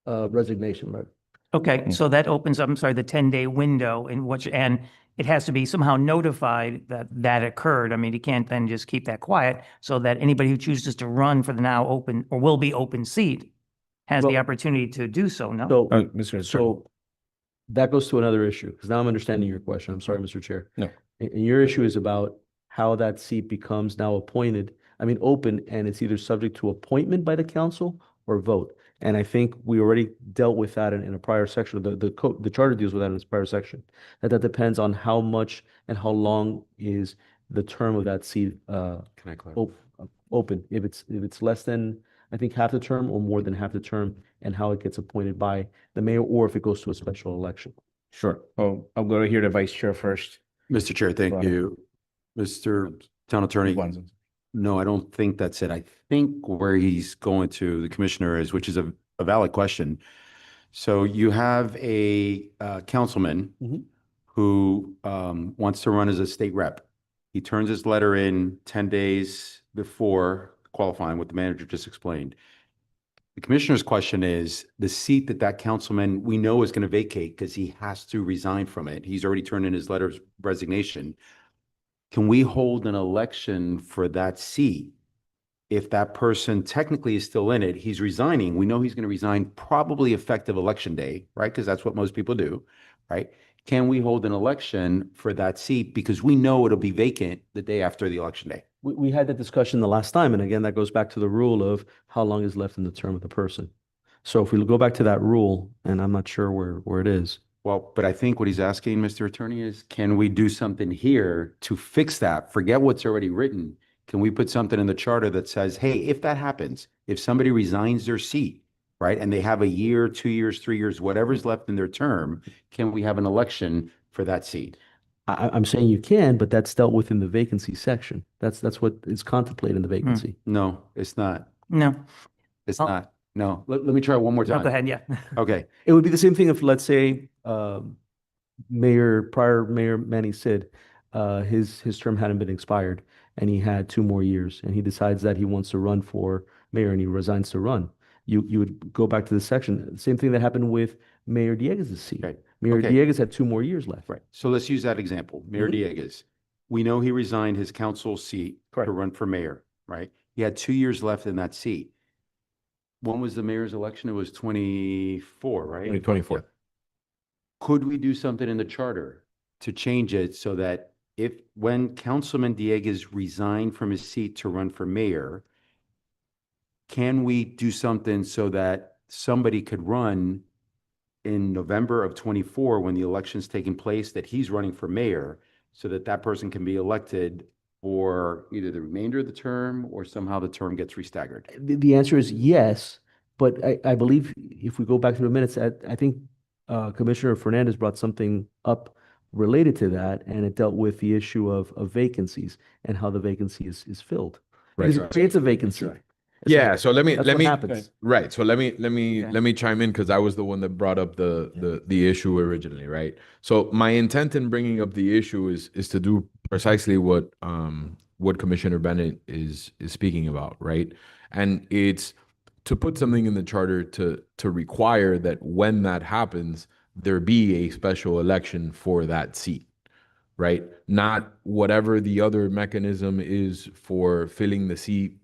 Speaker 7: resignation letter.
Speaker 12: Okay, so that opens up, I'm sorry, the 10-day window in which, and it has to be somehow notified that that occurred. I mean, you can't then just keep that quiet so that anybody who chooses to run for the now open or will be open seat has the
Speaker 7: Well-
Speaker 12: opportunity to do so, no?
Speaker 7: So,
Speaker 6: Mr.
Speaker 7: so that goes to another issue, because now I'm understanding your question. I'm sorry, Mr. Chair.
Speaker 6: No.
Speaker 7: And your issue is about how that seat becomes now open, and it's either subject to appointment by the council or vote. And I think we already dealt with that in a prior section. The charter deals with that in its prior section. That depends on how much and how long is the term of that seat
Speaker 2: Can I clarify?
Speaker 7: open. If it's less than, I think, half the term or more than half the term, and how it gets appointed by the mayor, or if it goes to a special election.
Speaker 6: Sure. Oh, I'll go to hear the vice chair first.
Speaker 13: Mr. Chair, thank
Speaker 6: Right.
Speaker 13: you. Mr. Town Attorney, no, I don't think that's it. I think where he's going to, the commissioner is, which is a valid question. So you have a councilman
Speaker 7: Mhm.
Speaker 13: who wants to run as a state rep. He turns his letter in 10 days before qualifying, what the manager just explained. The commissioner's question is, the seat that councilman we know is going to vacate because he has to resign from it. He's already turned in his letter of resignation. Can we hold an election for that seat? If that person technically is still in it, he's resigning. We know he's going to resign probably effective election day, right? Because that's what most people do, right? Can we hold an election for that seat? Because we know it'll be vacant the day after the election day.
Speaker 7: We had that discussion the last time, and again, that goes back to the rule of how long is left in the term of the person. So if we go back to that rule, and I'm not sure where it is.
Speaker 13: Well, but I think what he's asking, Mr. Attorney, is can we do something here to fix that? Forget what's already written. Can we put something in the charter that says, hey, if that happens, if somebody resigns their seat, right, and they have a year, 2 years, 3 years, whatever's left in their term, can we have an election for that seat?
Speaker 7: I'm saying you can, but that's dealt with in the vacancy section. That's what is contemplated in the vacancy.
Speaker 13: No, it's not.
Speaker 12: No.
Speaker 13: It's
Speaker 12: Oh.
Speaker 13: not. No, let me try one more
Speaker 12: No,
Speaker 13: time.
Speaker 12: go ahead, yeah.
Speaker 13: Okay,
Speaker 7: It would be the same thing if, let's say, prior Mayor Manny Sid, his term hadn't been expired, and he had 2 more years, and he decides that he wants to run for mayor and he resigns to run. You would go back to the section. Same thing that happened with Mayor Diegues' seat.
Speaker 13: Right.
Speaker 7: Mayor
Speaker 13: Okay.
Speaker 7: Diegues had 2 more years left.
Speaker 13: right. So let's use that example. Mayor
Speaker 7: Mhm.
Speaker 13: Diegues. We know he resigned his council seat
Speaker 7: Correct.
Speaker 13: to run for mayor, right? He had 2 years left in that seat. When was the mayor's election? It was 24, right?
Speaker 6: 2024.
Speaker 13: Could we do something in the charter to change it so that when Councilman Diegues resigned from his seat to run for mayor, can we do something so that somebody could run in November of 24 when the election's taking place, that he's running for mayor, so that that person can be elected for either the remainder of the term or somehow the term gets restaggered?
Speaker 7: The answer is yes, but I believe if we go back to the minutes, I think Commissioner Fernandez brought something up related to that, and it dealt with the issue of vacancies and how the vacancy is filled.
Speaker 10: Right.
Speaker 7: Because it creates a vacancy.
Speaker 10: Yeah, so let me
Speaker 7: That's
Speaker 10: let
Speaker 7: what
Speaker 10: me
Speaker 7: happens.
Speaker 10: right. So let me
Speaker 12: Yeah.
Speaker 10: let me chime in because I was the one that brought up the issue originally, right? So my intent in bringing up the issue is to do precisely what Commissioner Bennett is speaking about, right? And it's to put something in the charter to require that when that happens, there be a special election for that seat, right? Not whatever the other mechanism is for filling the seat,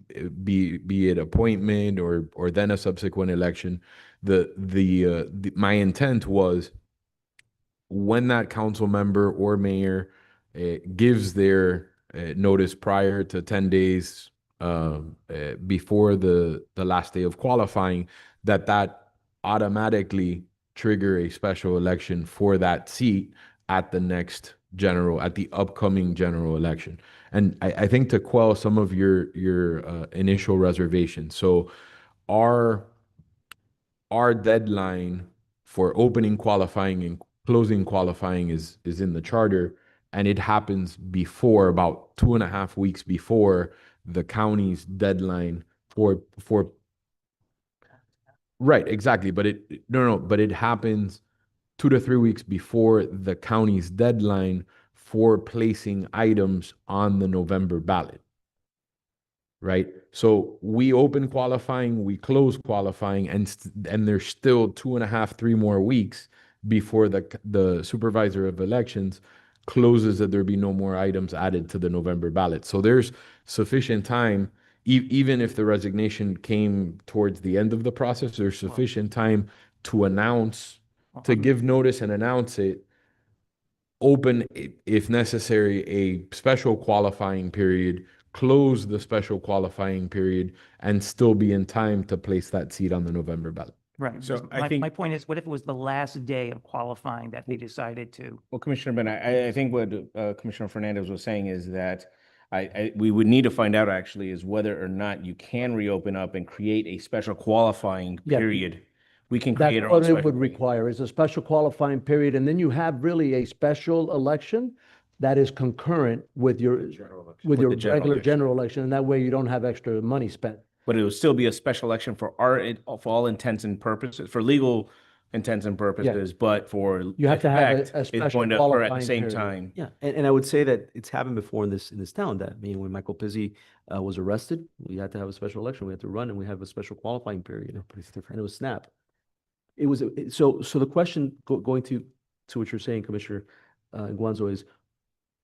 Speaker 10: be it appointment or then a subsequent election. My intent was when that council member or mayor gives their notice prior to 10 days before the last day of qualifying, that automatically trigger a special election for that seat at the upcoming general election. And I think to quell some of your initial reservations. So our deadline for opening qualifying and closing qualifying is in the charter, and it happens before, about 2.5 weeks before the county's deadline for right, exactly. But it happens 2 to 3 weeks before the county's deadline for placing items on the November ballot. Right? So we open qualifying, we close qualifying, and there's still 2.5, 3 more weeks before the supervisor of elections closes that there be no more items added to the November ballot. So there's sufficient time, even if the resignation came towards the end of the process, there's sufficient time to announce, to give notice and announce it, open, if necessary, a special qualifying period, close the special qualifying period, and still be in time to place that seat on the November ballot.
Speaker 12: Right.
Speaker 6: So I
Speaker 12: My
Speaker 6: think-
Speaker 12: point is, what if it was the last day of qualifying that they decided to?
Speaker 6: Well, Commissioner Ben, I think what Commissioner Fernandez was saying is that we would need to find out actually is whether or not you can reopen up and create a special qualifying
Speaker 7: Yeah.
Speaker 6: period. We can
Speaker 7: That's
Speaker 6: create our own
Speaker 7: what it
Speaker 6: special.
Speaker 7: would require, is a special qualifying period, and then you have really a special election that is concurrent with your, with your
Speaker 6: the general
Speaker 7: regular
Speaker 6: election.
Speaker 7: general election, and that way you don't have extra money spent.
Speaker 6: But it would still be a special election for all intents and purposes, for legal intents and purposes, but for
Speaker 7: You have to have
Speaker 6: effect,
Speaker 7: a
Speaker 6: it's
Speaker 7: special
Speaker 6: going to occur at the
Speaker 7: qualifying
Speaker 6: same
Speaker 7: period.
Speaker 6: time.
Speaker 8: Yeah, and I would say that it's happened before in this town, that, I mean, when Michael Pizzi was arrested, we had to have a special election, we had to run, and we have a special qualifying period, and it was snap. It was, so the question going to what you're saying, Commissioner Guanzo, is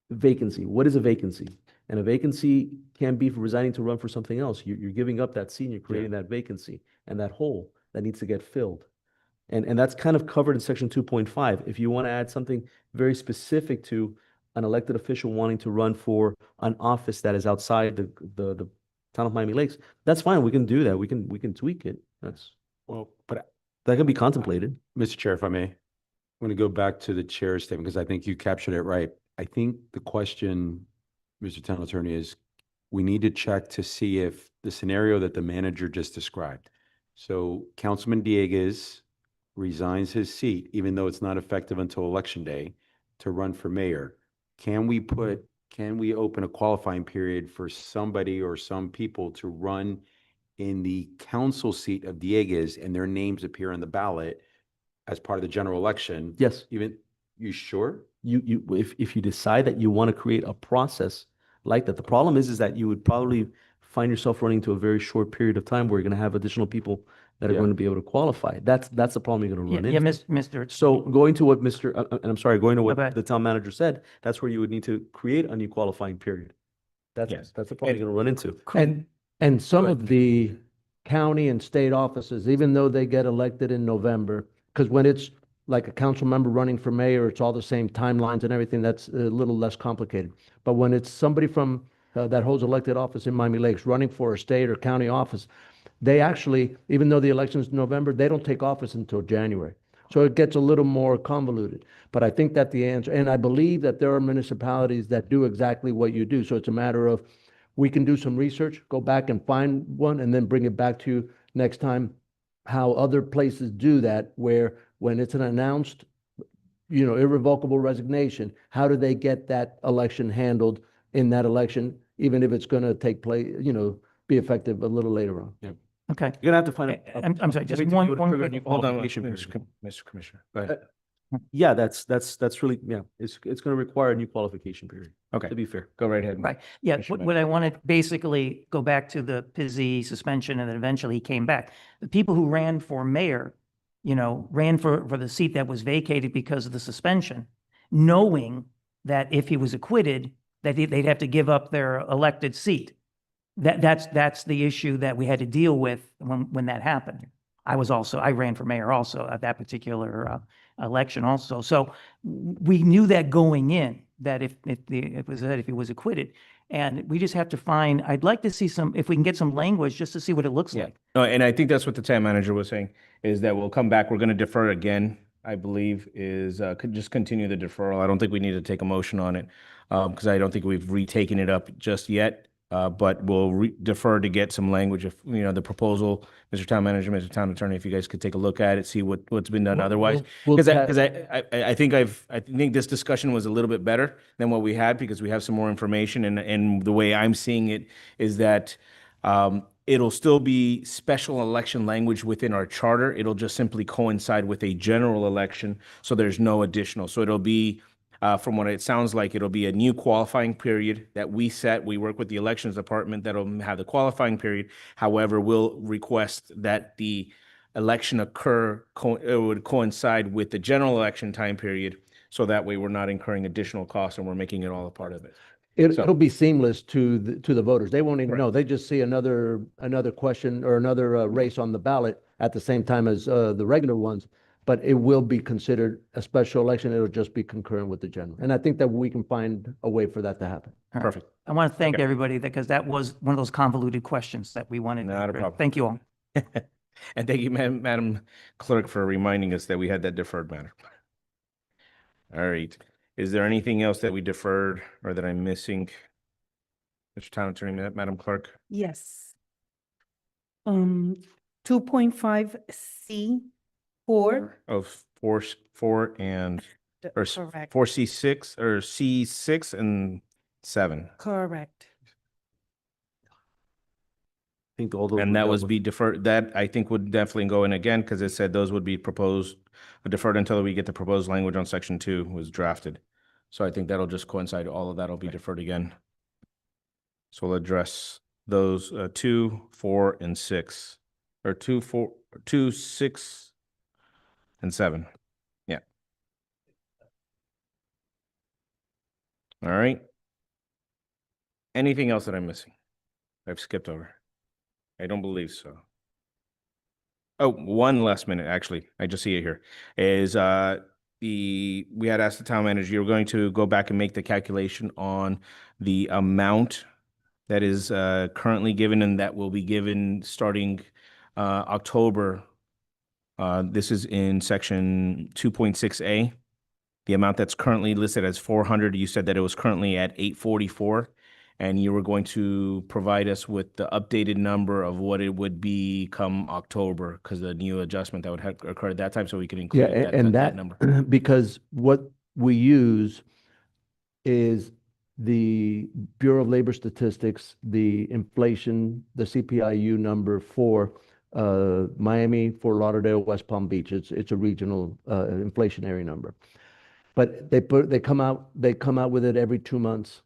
Speaker 8: vacancy. What is a vacancy? And a vacancy can be for resigning to run for something else. You're giving up that seat, and you're creating that vacancy and that hole that needs to get filled. And that's kind of covered in section 2.5. If you want to add something very specific to an elected official wanting to run for an office that is outside the town of Miami Lakes, that's fine. We can do that. We can tweak it.
Speaker 13: Well, but
Speaker 8: That can be contemplated.
Speaker 13: Mr. Chair, if I may, I'm going to go back to the chair's statement because I think you captured it right. I think the question, Mr. Town Attorney, is we need to check to see if the scenario that the manager just described. So Councilman Dieguez resigns his seat, even though it's not effective until Election Day, to run for mayor. Can we open a qualifying period for somebody or some people to run in the council seat of Dieguez and their names appear on the ballot as part of the general election?
Speaker 8: Yes.
Speaker 13: You sure?
Speaker 8: If you decide that you want to create a process like that, the problem is that you would probably find yourself running to a very short period of time where you're going to have additional people that are
Speaker 13: Yeah.
Speaker 8: going to be able to qualify. That's the problem you're going to run
Speaker 12: Yeah,
Speaker 8: into.
Speaker 12: Mr.
Speaker 8: So going to what and I'm sorry, going to what
Speaker 12: Okay.
Speaker 8: the town manager said, that's where you would need to create a new qualifying period.
Speaker 6: Yes.
Speaker 8: That's the problem you're going to run into.
Speaker 7: And some of the county and state offices, even though they get elected in November, because when it's like a council member running for mayor, it's all the same timelines and everything, that's a little less complicated. But when it's somebody from, that holds elected office in Miami Lakes running for a state or county office, they actually, even though the election's in November, they don't take office until January. So it gets a little more convoluted. But I think that the answer, and I believe that there are municipalities that do exactly what you do. So it's a matter of, we can do some research, go back and find one, and then bring it back to you next time, how other places do that, where when it's an announced, irrevocable resignation, how do they get that election handled in that election, even if it's going to take place, be effective a little later on.
Speaker 12: Okay.
Speaker 8: You're going to have to find
Speaker 12: I'm sorry, just
Speaker 8: Maybe to
Speaker 12: one
Speaker 8: do it for a new
Speaker 6: Hold on,
Speaker 8: qualification period.
Speaker 6: Mr. Commissioner, go ahead.
Speaker 8: Yeah, that's really, it's going to require a new qualification period,
Speaker 6: Okay,
Speaker 8: to be fair.
Speaker 6: go right ahead.
Speaker 12: Right, yeah,
Speaker 6: Commissioner
Speaker 12: what I want to basically go back to the Pizzi suspension, and then eventually he came back. The people who ran for mayor, ran for the seat that was vacated because of the suspension, knowing that if he was acquitted, that they'd have to give up their elected seat. That's the issue that we had to deal with when that happened. I ran for mayor also at that particular election also. So we knew that going in, that if he was acquitted. And we just have to find, I'd like to see if we can get some language just to see what it looks like.
Speaker 6: No, and I think that's what the town manager was saying, is that we'll come back, we're going to defer again, I believe, could just continue the deferral. I don't think we need to take a motion on it, because I don't think we've retaken it up just yet. But we'll defer to get some language of, the proposal, Mr. Town Manager, Mr. Town Attorney, if you guys could take a look at it, see what's been done otherwise. Because I think this discussion was a little bit better than what we had, because we have some more information, and the way I'm seeing it is that it'll still be special election language within our charter. It'll just simply coincide with a general election, so there's no additional. So it'll be From what it sounds like, it'll be a new qualifying period that we set. We work with the elections department that'll have the qualifying period. However, we'll request that the election it would coincide with the general election time period. So that way we're not incurring additional costs and we're making it all a part of it.
Speaker 7: It'll be seamless to the voters. They won't even
Speaker 6: Correct.
Speaker 7: know. They just see another question or another race on the ballot at the same time as the regular ones. But it will be considered a special election. It'll just be concurrent with the general. And I think that we can find a way for that to happen.
Speaker 12: All right.
Speaker 6: Perfect.
Speaker 12: I want to thank
Speaker 6: Okay.
Speaker 12: everybody because that was one of those convoluted questions that we wanted.
Speaker 6: Not a problem.
Speaker 12: Thank you all.
Speaker 6: And thank you, Madam Clerk, for reminding us that we had that deferred matter. All right. Is there anything else that we deferred or that I'm missing? Mr. Town Attorney, Madam Clerk?
Speaker 1: Yes. 2.5C4.
Speaker 6: Of four and, or
Speaker 1: Correct.
Speaker 6: 4C6 or C6 and 7.
Speaker 1: Correct.
Speaker 13: I think all those.
Speaker 6: And
Speaker 13: were
Speaker 6: that
Speaker 13: dealt
Speaker 6: was
Speaker 13: with.
Speaker 6: be deferred, that I think would definitely go in again, because it said those would be proposed, deferred until we get the proposed language on section 2 was drafted. So I think that'll just coincide, all of that'll be deferred again. So we'll address those 2, 4, and 6, or 2, 4, 2, 6, and 7. Yeah. All right. Anything else that I'm missing? I've skipped over. I don't believe so. Oh, one last minute, actually. I just see it here. Is we had asked the town manager, you're going to go back and make the calculation on the amount that is currently given and that will be given starting October. This is in section 2.6A. The amount that's currently listed as 400, you said that it was currently at 844. And you were going to provide us with the updated number of what it would be come October, because the new adjustment that would have occurred at that time, so we can include
Speaker 7: Yeah,
Speaker 6: that,
Speaker 7: and
Speaker 6: that
Speaker 7: that,
Speaker 6: number.
Speaker 7: because what we use is the Bureau of Labor Statistics, the inflation, the CPIU number for Miami, Fort Lauderdale, West Palm Beach. It's a regional inflationary number. But they come out with it every 2 months.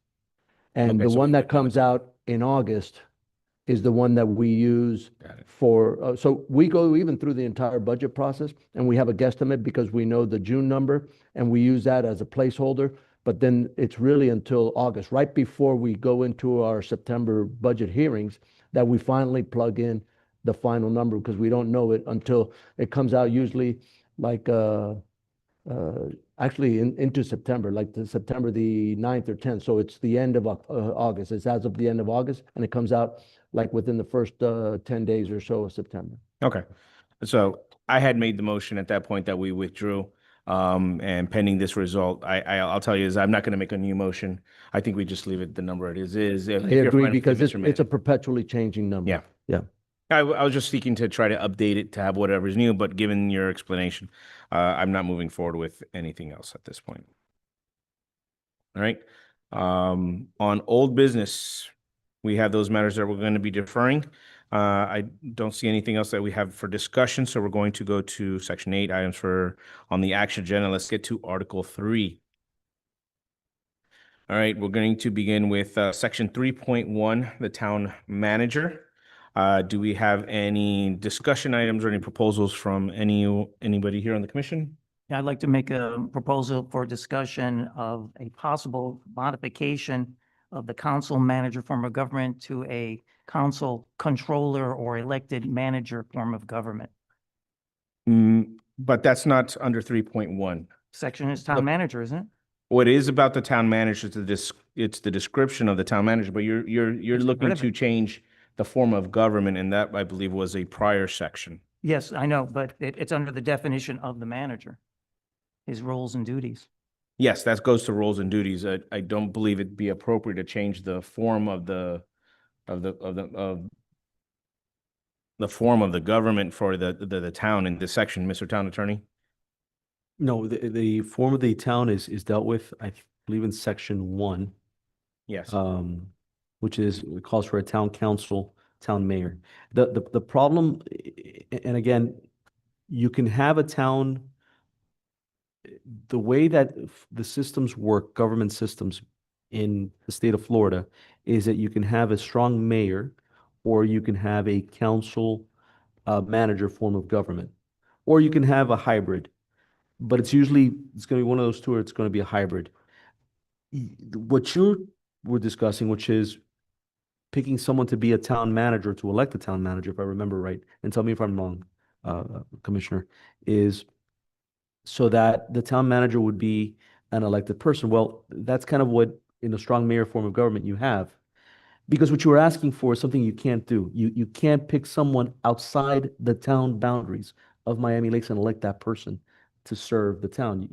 Speaker 7: And
Speaker 6: Okay,
Speaker 7: the
Speaker 6: so
Speaker 7: one
Speaker 6: we
Speaker 7: that
Speaker 6: get
Speaker 7: comes out in August is the one that we use
Speaker 6: Got it.
Speaker 7: for, so we go even through the entire budget process and we have a guesstimate because we know the June number and we use that as a placeholder. But then it's really until August, right before we go into our September budget hearings, that we finally plug in the final number because we don't know it until it comes out usually like, actually into September, like September the 9th or 10th. So it's the end of August. It's as of the end of August and it comes out like within the first 10 days or so of September.
Speaker 6: Okay. So I had made the motion at that point that we withdrew. And pending this result, I'll tell you is I'm not going to make a new motion. I think we just leave it the number it is. If
Speaker 7: I
Speaker 6: you're
Speaker 7: agree
Speaker 6: fine with it,
Speaker 7: because
Speaker 6: Mr.
Speaker 7: it's a
Speaker 6: Mayor.
Speaker 7: perpetually changing number.
Speaker 6: Yeah.
Speaker 7: Yeah.
Speaker 6: I was just seeking to try to update it to have whatever's new, but given your explanation, I'm not moving forward with anything else at this point. All right. On old business, we have those matters that we're going to be deferring. I don't see anything else that we have for discussion, so we're going to go to section 8 items on the action agenda. Let's get to Article 3. All right, we're going to begin with section 3.1, the town manager. Do we have any discussion items or any proposals from anybody here on the commission?
Speaker 12: Yeah, I'd like to make a proposal for discussion of a possible modification of the council manager form of government to a council controller or elected manager form of government.
Speaker 6: But that's not under 3.1.
Speaker 12: Section is town
Speaker 6: Look.
Speaker 12: manager, isn't it?
Speaker 6: What is about the town manager, it's the description of the town manager, but you're looking
Speaker 12: rid of
Speaker 6: to
Speaker 12: it.
Speaker 6: change the form of government, and that, I believe, was a prior section.
Speaker 12: Yes, I know, but it's under the definition of the manager, his roles and duties.
Speaker 6: Yes, that goes to roles and duties. I don't believe it'd be appropriate to change the form of the form of the government for the town in this section, Mr. Town Attorney.
Speaker 4: No, the form of the town is dealt with, I believe in section 1,
Speaker 6: Yes.
Speaker 4: which is, it calls for a town council, town mayor. The problem, and again, you can have a town, the way that the systems work, government systems in the state of Florida, is that you can have a strong mayor or you can have a council manager form of government, or you can have a hybrid. But it's going to be one of those two, or it's going to be a hybrid. What we're discussing, which is picking someone to be a town manager, to elect a town manager, if I remember right, and tell me if I'm wrong, Commissioner, is so that the town manager would be an elected person. Well, that's kind of what in a strong mayor form of government you have. Because what you were asking for is something you can't do. You can't pick someone outside the town boundaries of Miami Lakes and elect that person to serve the town.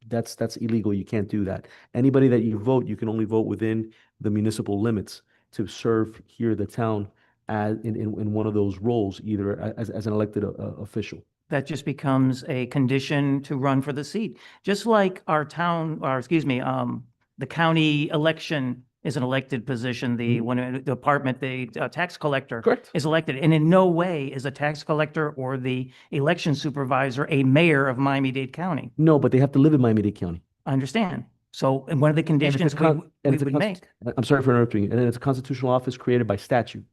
Speaker 4: That's illegal. You can't do that. Anybody that you vote, you can only vote within the municipal limits to serve here the town as in one of those roles, either as an elected official.
Speaker 12: That just becomes a condition to run for the seat. Just like our town, or excuse me, the county election is an elected position. The department, the tax collector
Speaker 4: Correct.
Speaker 12: is elected. And in no way is a tax collector or the election supervisor a mayor of Miami-Dade County.
Speaker 4: No, but they have to live in Miami-Dade County.
Speaker 12: I understand. So, and one of the conditions we would make.
Speaker 4: I'm sorry for interrupting you. And then it's a constitutional office created by statute.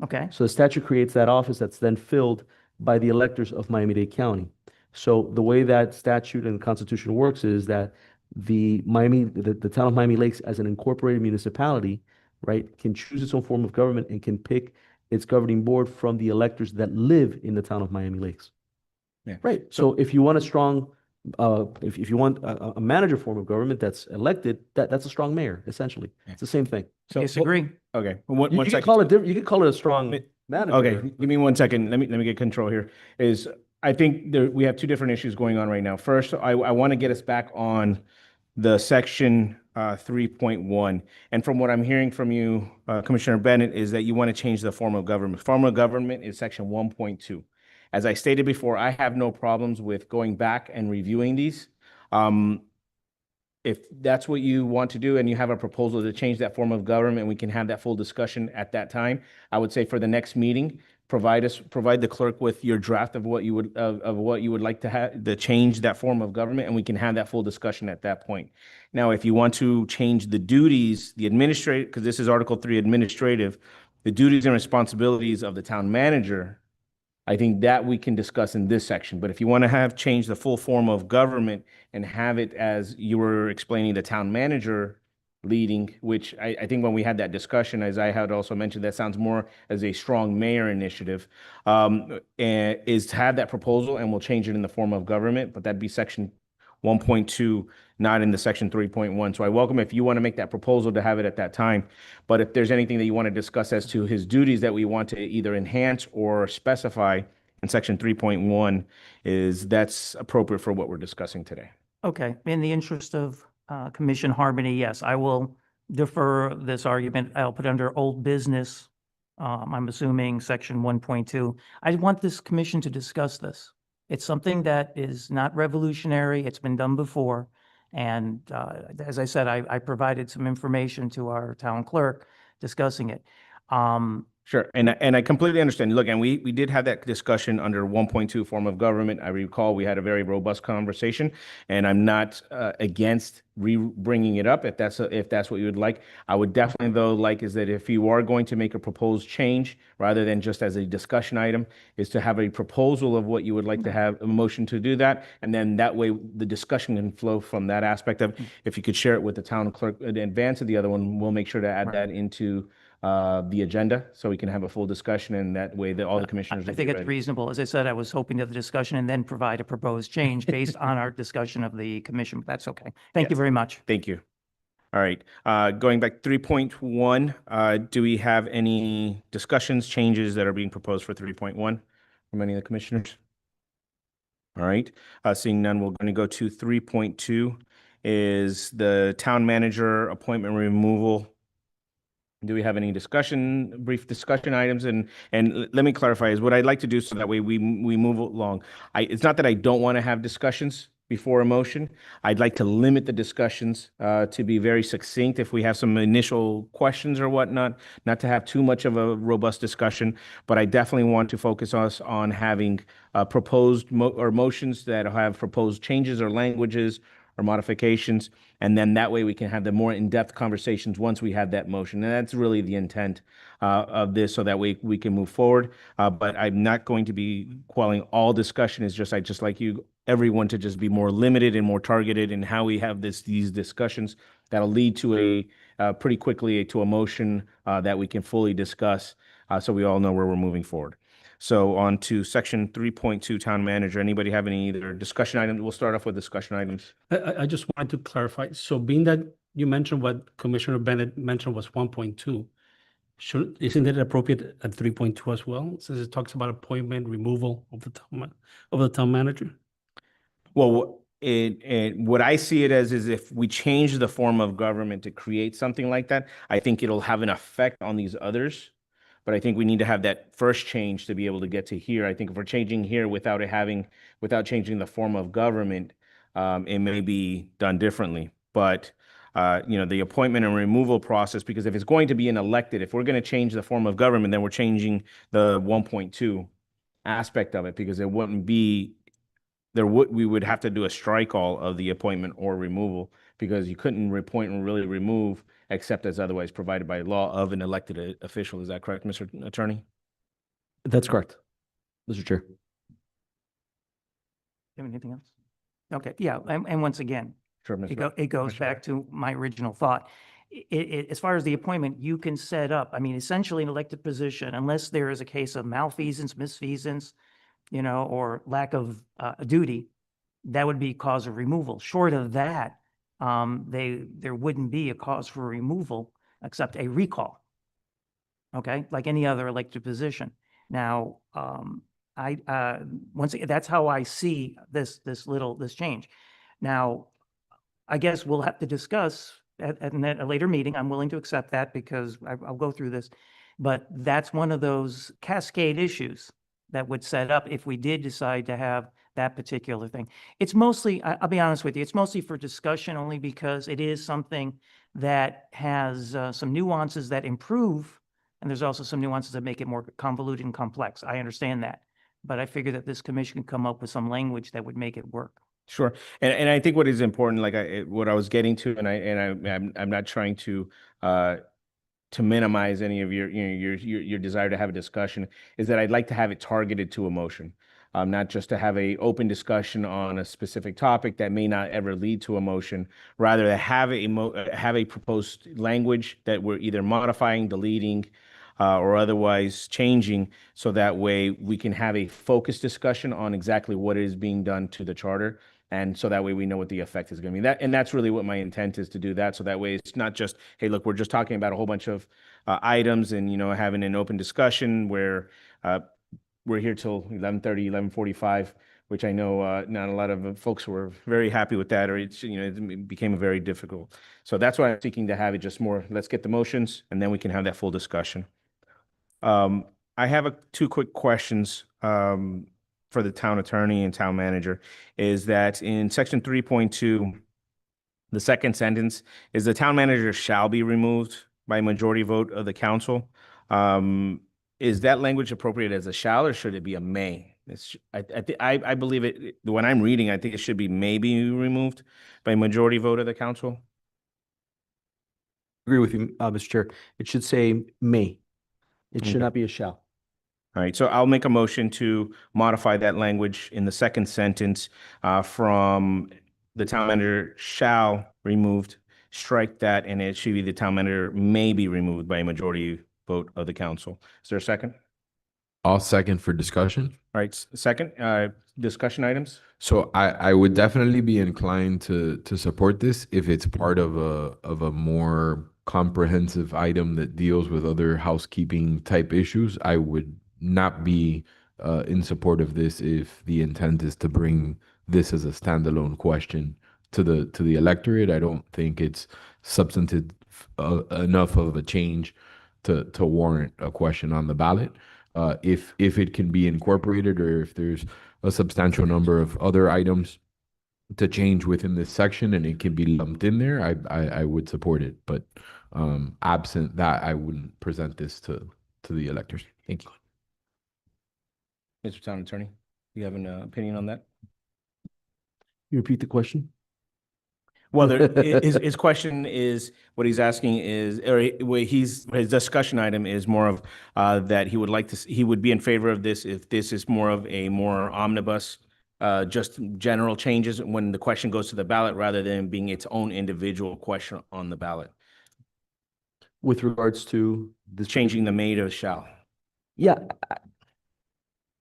Speaker 12: Okay.
Speaker 4: So the statute creates that office that's then filled by the electors of Miami-Dade County. So the way that statute and the Constitution works is that the town of Miami Lakes as an incorporated municipality, right, can choose its own form of government and can pick its governing board from the electors that live in the town of Miami Lakes.
Speaker 6: Yeah.
Speaker 4: Right. So if you want a strong, if you want a manager form of government that's elected, that's a strong mayor, essentially. It's the same thing.
Speaker 6: So
Speaker 12: Disagree.
Speaker 6: Okay.
Speaker 4: You
Speaker 6: One
Speaker 4: can
Speaker 6: second.
Speaker 4: call it different. You can call it a strong manager.
Speaker 6: Okay, give me 1 second. Let me get control here. I think we have two different issues going on right now. First, I want to get us back on the section 3.1. And from what I'm hearing from you, Commissioner Bennett, is that you want to change the form of government. Form of government is section 1.2. As I stated before, I have no problems with going back and reviewing these. If that's what you want to do and you have a proposal to change that form of government, we can have that full discussion at that time. I would say for the next meeting, provide the clerk with your draft of what you would like to have to change that form of government, and we can have that full discussion at that point. Now, if you want to change the duties, the administrative, because this is Article 3 administrative, the duties and responsibilities of the town manager, I think that we can discuss in this section. But if you want to change the full form of government and have it as you were explaining, the town manager leading, which I think when we had that discussion, as I had also mentioned, that sounds more as a strong mayor initiative, and is to have that proposal, and we'll change it in the form of government, but that'd be section 1.2, not in the section 3.1. So I welcome if you want to make that proposal to have it at that time. But if there's anything that you want to discuss as to his duties that we want to either enhance or specify in section 3.1, that's appropriate for what we're discussing today.
Speaker 12: Okay. In the interest of commission harmony, yes, I will defer this argument. I'll put under old business. I'm assuming section 1.2. I want this commission to discuss this. It's something that is not revolutionary. It's been done before. And as I said, I provided some information to our town clerk discussing it.
Speaker 6: Sure, and I completely understand. Look, and we did have that discussion under 1.2 form of government. I recall we had a very robust conversation, and I'm not against bringing it up if that's what you would like. I would definitely though like is that if you are going to make a proposed change rather than just as a discussion item, is to have a proposal of what you would like to have, a motion to do that, and then that way the discussion can flow from that aspect of. If you could share it with the town clerk in advance of the other one, we'll make sure to add that into the agenda so we can have a full discussion, and that way that all the commissioners.
Speaker 12: I think it's reasonable. As I said, I was hoping to have the discussion and then provide a proposed change based on our discussion of the commission, but that's okay. Thank you very much.
Speaker 6: Thank you. All right, going back 3.1, do we have any discussions, changes that are being proposed for 3.1 from any of the commissioners? All right, seeing none, we're going to go to 3.2 is the town manager appointment removal. Do we have any brief discussion items? And let me clarify is what I'd like to do so that way we move along. It's not that I don't want to have discussions, before a motion. I'd like to limit the discussions to be very succinct if we have some initial questions or whatnot, not to have too much of a robust discussion, but I definitely want to focus us on having proposed motions that have proposed changes or languages or modifications, and then that way we can have the more in-depth conversations once we have that motion. And that's really the intent of this, so that way we can move forward. But I'm not going to be quelling all discussion. I'd just like everyone to just be more limited and more targeted in how we have these discussions that'll lead to pretty quickly to a motion that we can fully discuss, so we all know where we're moving forward. So on to section 3.2, town manager. Anybody have any either discussion items? We'll start off with discussion items.
Speaker 14: I just wanted to clarify. So being that you mentioned what Commissioner Bennett mentioned was 1.2, isn't it appropriate at 3.2 as well, since it talks about appointment, removal of the town manager?
Speaker 6: Well, what I see it as is if we change the form of government to create something like that, I think it'll have an effect on these others. But I think we need to have that first change to be able to get to here. I think if we're changing here without changing the form of government, it may be done differently. But the appointment and removal process, because if it's going to be an elected, if we're going to change the form of government, then we're changing the 1.2 aspect of it, because it wouldn't be we would have to do a strike all of the appointment or removal, because you couldn't appoint and really remove except as otherwise provided by law of an elected official. Is that correct, Mr. Attorney?
Speaker 4: That's correct, Mr. Chair.
Speaker 12: Have anything else? Okay, yeah, and once again,
Speaker 6: Sure,
Speaker 12: it goes back to my original thought. As far as the appointment, you can set up, I mean, essentially an elected position, unless there is a case of malfeasance, misfeasance, or lack of duty, that would be cause of removal. Short of that, there wouldn't be a cause for removal except a recall. Okay, like any other elected position. Now, once again, that's how I see this change. Now, I guess we'll have to discuss at a later meeting. I'm willing to accept that because I'll go through this, but that's one of those cascade issues that would set up if we did decide to have that particular thing. It's mostly, I'll be honest with you, it's mostly for discussion, only because it is something that has some nuances that improve, and there's also some nuances that make it more convoluted and complex. I understand that, but I figure that this commission can come up with some language that would make it work.
Speaker 6: Sure, and I think what is important, like what I was getting to, and I'm not trying to minimize any of your desire to have a discussion, is that I'd like to have it targeted to a motion, not just to have a open discussion on a specific topic that may not ever lead to a motion. Rather, to have a proposed language that we're either modifying, deleting, or otherwise changing, so that way we can have a focused discussion on exactly what is being done to the charter. And so that way we know what the effect is going to be. And that's really what my intent is, to do that. So that way it's not just, hey, look, we're just talking about a whole bunch of items and, having an open discussion where we're here till 11:30, 11:45, which I know not a lot of folks were very happy with that, or it became very difficult. So that's why I'm seeking to have it just more, let's get the motions and then we can have that full discussion. I have two quick questions for the town attorney and town manager. Is that in section 3.2, the second sentence is the town manager shall be removed by majority vote of the council. Is that language appropriate as a shall, or should it be a may? I believe it, when I'm reading, I think it should be may be removed by majority vote of the council.
Speaker 4: Agree with you, Mr. Chair. It should say may. It should
Speaker 6: Okay.
Speaker 4: not be a shall.
Speaker 6: All right, so I'll make a motion to modify that language in the second sentence from the town manager shall removed, strike that, and it should be the town manager may be removed by a majority vote of the council. Is there a second?
Speaker 10: I'll second for discussion.
Speaker 6: All right, second, discussion items?
Speaker 10: So I would definitely be inclined to support this if it's part of a more comprehensive item that deals with other housekeeping type issues. I would not be in support of this if the intent is to bring this as a standalone question to the electorate. I don't think it's substantive enough of a change to warrant a question on the ballot. If it can be incorporated, or if there's a substantial number of other items to change within this section and it can be lumped in there, I would support it. But absent that, I wouldn't present this to the electors. Thank you.
Speaker 6: Mr. Town Attorney, you have an opinion on that?
Speaker 4: You repeat the question?
Speaker 6: Well, his question is, what he's asking is, his discussion item is more of that he would like to, he would be in favor of this if this is more of a more omnibus, just general changes when the question goes to the ballot rather than being its own individual question on the ballot.
Speaker 4: With regards to this.
Speaker 6: Changing the may to shall.
Speaker 7: Yeah.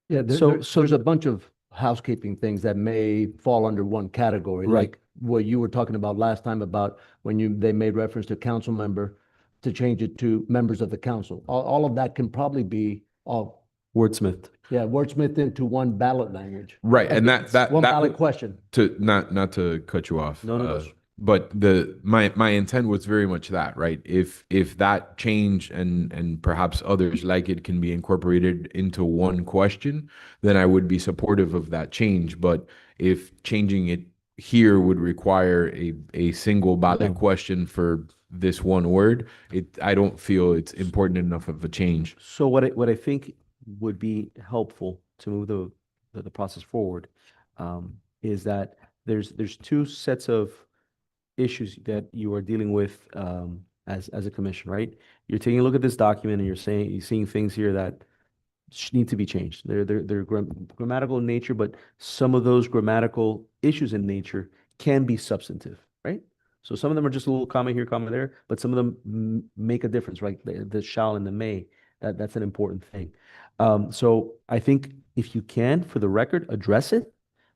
Speaker 7: Yeah,
Speaker 4: So-
Speaker 7: there's a bunch of housekeeping things that may fall under one category,
Speaker 4: Right.
Speaker 7: like what you were talking about last time about when they made reference to council member to change it to members of the council. All of that can probably be all,
Speaker 4: Wordsmith.
Speaker 7: yeah, wordsmithed into one ballot language.
Speaker 10: Right, and that
Speaker 7: One
Speaker 10: that
Speaker 7: ballot
Speaker 10: would-
Speaker 7: question.
Speaker 10: to not to cut you off.
Speaker 7: No, no.
Speaker 10: But my intent was very much that, right? If that change and perhaps others like it can be incorporated into one question, then I would be supportive of that change. But if changing it here would require a single ballot question for this one word, I don't feel it's important enough of a change.
Speaker 4: So what I think would be helpful to move the process forward is that there's two sets of issues that you are dealing with as a commission, right? You're taking a look at this document and you're seeing things here that need to be changed. They're grammatical in nature, but some of those grammatical issues in nature can be substantive, right? So some of them are just a little comma here, comma there, but some of them make a difference, right? The shall and the may, that's an important thing. So I think if you can, for the record, address it,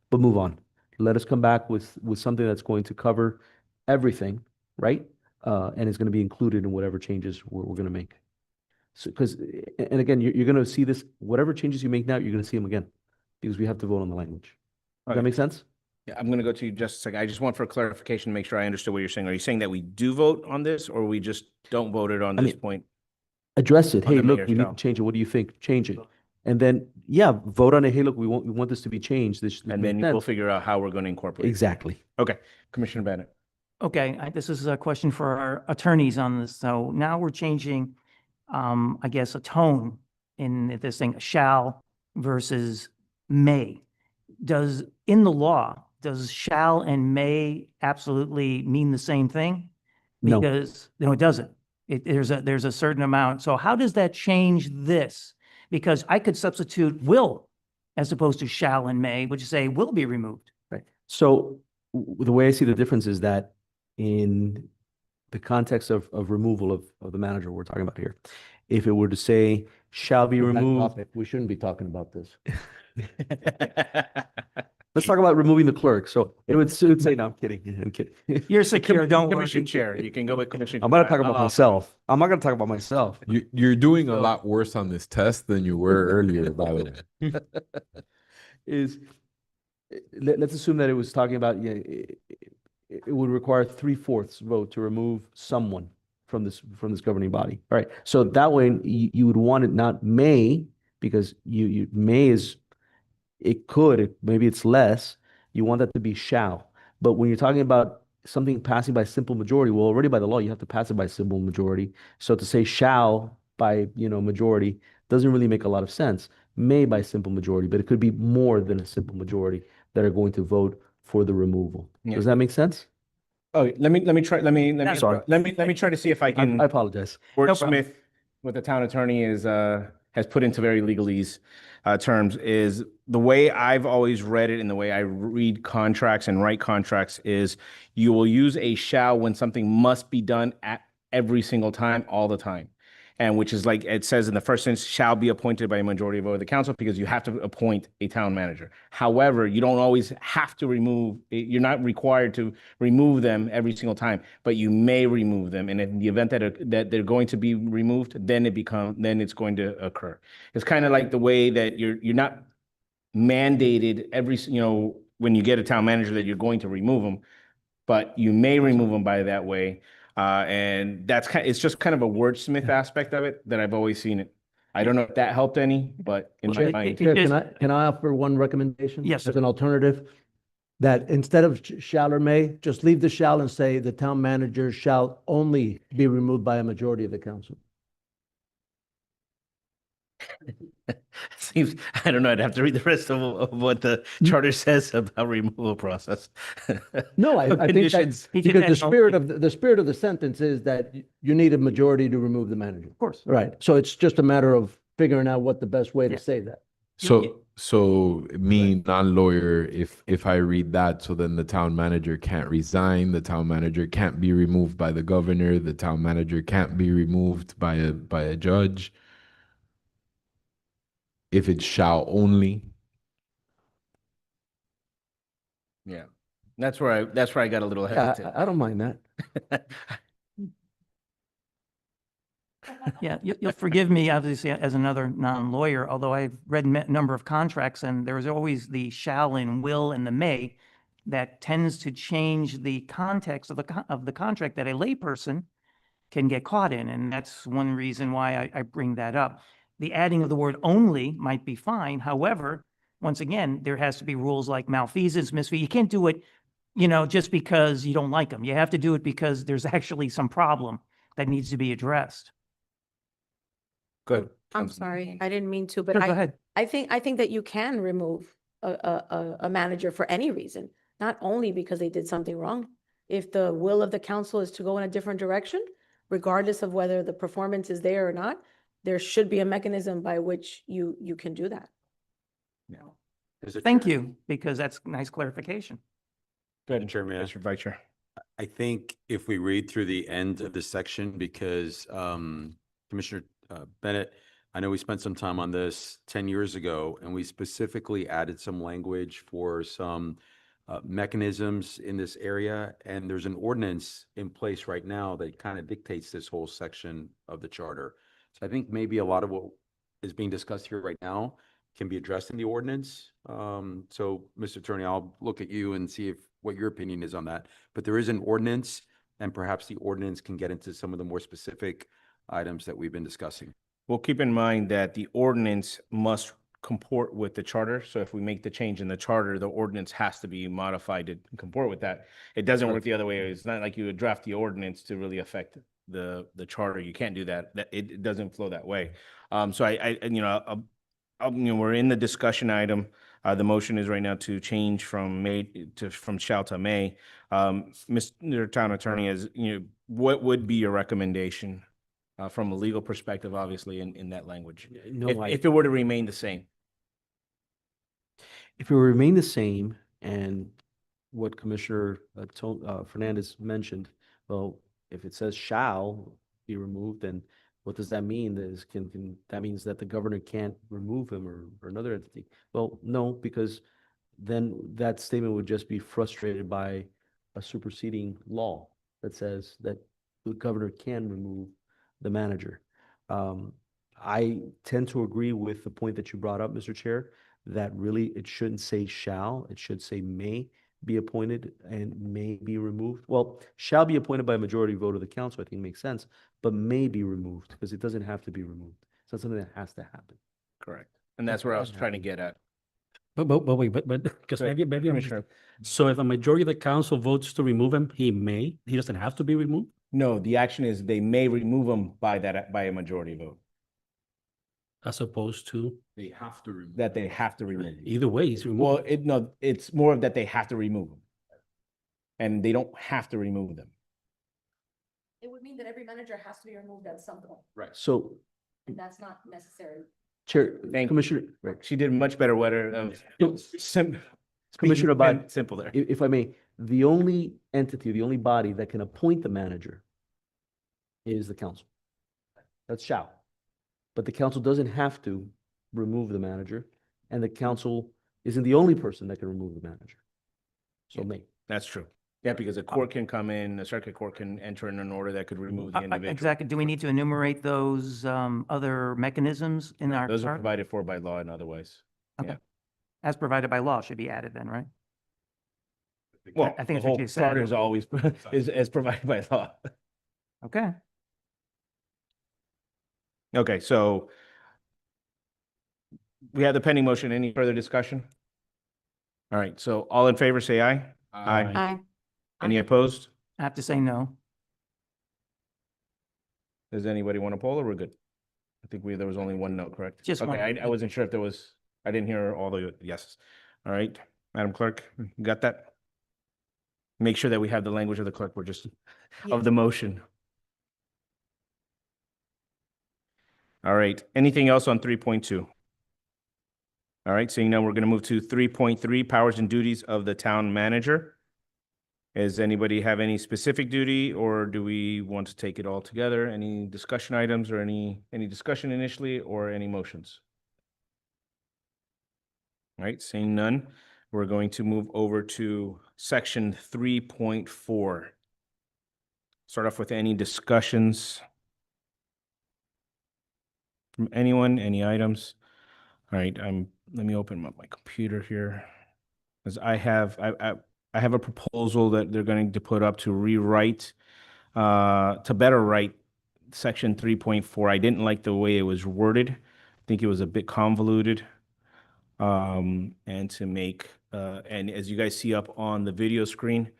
Speaker 4: but move on. Let us come back with something that's going to cover everything, right? And it's going to be included in whatever changes we're going to make. So, and again, you're going to see this, whatever changes you make now, you're going to see them again, because we have to vote on the language. Does that make sense?
Speaker 6: Yeah, I'm going to go to you just a second. I just want for clarification to make sure I understood what you're saying. Are you saying that we do vote on this or we just don't vote it on this point?
Speaker 4: Address it.
Speaker 6: On
Speaker 4: Hey,
Speaker 6: the
Speaker 4: look,
Speaker 6: mayor's
Speaker 4: we need
Speaker 6: shall.
Speaker 4: to change it. What do you think? Change it. And then, yeah, vote on it. Hey, look, we want this to be changed. This
Speaker 6: And then
Speaker 4: makes
Speaker 6: we'll
Speaker 4: sense.
Speaker 6: figure out how we're going to incorporate it.
Speaker 4: Exactly.
Speaker 6: Okay, Commissioner Bennett.
Speaker 12: Okay, this is a question for our attorneys on this. So now we're changing, I guess, a tone in this thing, shall versus may. In the law, does shall and may absolutely mean the same thing?
Speaker 4: No.
Speaker 12: Because, no, it doesn't. There's a certain amount. So how does that change this? Because I could substitute will as opposed to shall and may, which say will be removed.
Speaker 4: Right. So the way I see the difference is that in the context of removal of the manager we're talking about here, if it were to say shall be
Speaker 7: That
Speaker 4: removed,
Speaker 7: topic, we shouldn't be talking about this.
Speaker 4: let's talk about removing the clerk. So it would say, no, I'm kidding. I'm kidding.
Speaker 12: You're secure, don't worry.
Speaker 6: Commissioner Chair, you can go with Commissioner.
Speaker 4: I'm going to talk about myself. I'm not going to talk about myself.
Speaker 10: You're doing a lot worse on this test than you were earlier, by the way.
Speaker 4: Let's assume that it was talking about, it would require 3/4 vote to remove someone from this governing body. All right. So that way you would want it not may, because you may is, maybe it's less. You want that to be shall. But when you're talking about something passing by simple majority, well, already by the law, you have to pass it by simple majority. So to say shall by, majority doesn't really make a lot of sense. May by simple majority, but it could be more than a simple majority that are going to vote for the removal.
Speaker 6: Yeah.
Speaker 4: Does that make sense?
Speaker 6: Oh, let me
Speaker 4: Sorry.
Speaker 6: try to see if I can.
Speaker 4: I apologize.
Speaker 6: Wordsmith, what the town attorney has put into very legalese terms is the way I've always read it and the way I read contracts and write contracts is you will use a shall when something must be done at every single time, all the time. And which is like it says in the first instance, shall be appointed by a majority vote of the council because you have to appoint a town manager. However, you don't always have to you're not required to remove them every single time, but you may remove them. And in the event that they're going to be removed, then it's going to occur. It's kind of like the way that you're not mandated when you get a town manager that you're going to remove them, but you may remove them by that way. And it's just kind of a wordsmith aspect of it that I've always seen it. I don't know if that helped any, but in my mind.
Speaker 7: Chair, can I offer one recommendation?
Speaker 12: Yes,
Speaker 7: As
Speaker 12: sir.
Speaker 7: an alternative? That instead of shall or may, just leave the shall and say the town manager shall only be removed by a majority of the council.
Speaker 6: Seems, I don't know, I'd have to read the rest of what the charter says about removal process.
Speaker 7: No, I think that,
Speaker 6: Conditions.
Speaker 7: because the spirit of, the spirit of the sentence is that you need a majority to remove the manager.
Speaker 12: Of course.
Speaker 7: Right, so it's just a matter of figuring out what the best way to
Speaker 12: Yeah.
Speaker 7: say that.
Speaker 10: So me, non-lawyer, if I read that, so then the town manager can't resign, the town manager can't be removed by the governor, the town manager can't be removed by a judge. If it shall only.
Speaker 6: Yeah, that's where I got a little
Speaker 7: Yeah,
Speaker 6: hesitant.
Speaker 7: I don't mind that.
Speaker 12: Yeah, you'll forgive me, obviously, as another non-lawyer, although I've read a number of contracts, and there's always the shall and will and the may that tends to change the context of the contract that a layperson can get caught in, and that's one reason why I bring that up. The adding of the word only might be fine. However, once again, there has to be rules like malfeasance, misfeasance. You can't do it, just because you don't like them. You have to do it because there's actually some problem that needs to be addressed.
Speaker 6: Good.
Speaker 15: I'm sorry, I didn't mean to, but
Speaker 12: Sure, go ahead.
Speaker 15: I think that you can remove a manager for any reason, not only because they did something wrong. If the will of the council is to go in a different direction, regardless of whether the performance is there or not, there should be a mechanism by which you can do that.
Speaker 12: Thank you, because that's nice clarification.
Speaker 6: Good.
Speaker 13: Chairman.
Speaker 6: Mr. Vice Chair.
Speaker 13: I think if we read through the end of this section, because Commissioner Bennett, I know we spent some time on this 10 years ago, and we specifically added some language for some mechanisms in this area. And there's an ordinance in place right now that kind of dictates this whole section of the charter. So I think maybe a lot of what is being discussed here right now can be addressed in the ordinance. So, Mr. Attorney, I'll look at you and see what your opinion is on that. But there is an ordinance, and perhaps the ordinance can get into some of the more specific items that we've been discussing.
Speaker 6: Well, keep in mind that the ordinance must comport with the charter. So if we make the change in the charter, the ordinance has to be modified to comport with that. It doesn't work the other way. It's not like you would draft the ordinance to really affect the charter. You can't do that. It doesn't flow that way. So we're in the discussion item. The motion is right now to change from shall to may. Mr. Town Attorney, what would be your recommendation from a legal perspective, obviously, in that language? If it were to remain the same.
Speaker 4: If it remain the same, and what Commissioner Fernandez mentioned, well, if it says shall be removed, then what does that mean? That means that the governor can't remove him or another entity? Well, no, because then that statement would just be frustrated by a superseding law that says that the governor can remove the manager. I tend to agree with the point that you brought up, Mr. Chair, that really it shouldn't say shall, it should say may be appointed and may be removed. Well, shall be appointed by a majority vote of the council, I think makes sense, but may be removed because it doesn't have to be removed. It's not something that has to happen.
Speaker 6: Correct. And that's where I was trying to get at.
Speaker 14: But wait, because
Speaker 6: Go ahead,
Speaker 14: maybe I'm
Speaker 6: Commissioner.
Speaker 14: so if a majority of the council votes to remove him, he doesn't have to be removed?
Speaker 6: No, the action is they may remove them by a majority vote.
Speaker 14: As opposed to?
Speaker 10: They have to remove.
Speaker 6: That they have to remove.
Speaker 14: Either way, he's removed.
Speaker 6: Well, it's more of that they have to remove them. And they don't have to remove them.
Speaker 15: It would mean that every manager has to be removed at some point,
Speaker 10: Right.
Speaker 4: So,
Speaker 15: and that's not necessary.
Speaker 4: Chair,
Speaker 6: Thank you.
Speaker 4: Commissioner, right,
Speaker 6: She did much better
Speaker 4: Commissioner Abad,
Speaker 6: simple there.
Speaker 4: if I may, the only entity, the only body that can appoint the manager is the council. That's shall. But the council doesn't have to remove the manager, and the council isn't the only person that can remove the manager. So may.
Speaker 6: That's true. Yeah, because a court can come in, a circuit court can enter in an order that could remove the individual.
Speaker 12: Exactly. Do we need to enumerate those other mechanisms in our
Speaker 6: Those are
Speaker 12: chart?
Speaker 6: provided for by law and otherwise.
Speaker 12: Okay. As provided by law should be added then, right?
Speaker 6: Well,
Speaker 12: I think
Speaker 6: the
Speaker 12: it's what
Speaker 6: whole
Speaker 12: you said.
Speaker 6: charter is always is provided by law.
Speaker 12: Okay.
Speaker 6: Okay, so we have the pending motion. Any further discussion? All right, so all in favor, say aye.
Speaker 15: Aye.
Speaker 6: Any opposed?
Speaker 12: I have to say no.
Speaker 6: Does anybody want to poll or we're good? I think there was only one no, correct?
Speaker 12: Just one.
Speaker 6: Okay, I wasn't sure if there was, I didn't hear all the yeses. All right, Madam Clerk, you got that? Make sure that we have the language of the clerk, we're just, of the motion. All right, anything else on 3.2? All right, seeing none, we're going to move to 3.3, powers and duties of the town manager. Does anybody have any specific duty, or do we want to take it all together? Any discussion items or any discussion initially or any motions? All right, seeing none, we're going to move over to section 3.4. Start off with any discussions from anyone, any items? All right, let me open up my computer here. Because I have a proposal that they're going to put up to rewrite, to better write section 3.4. I didn't like the way it was worded. I think it was a bit convoluted. And to make, and as you guys see up on the video screen,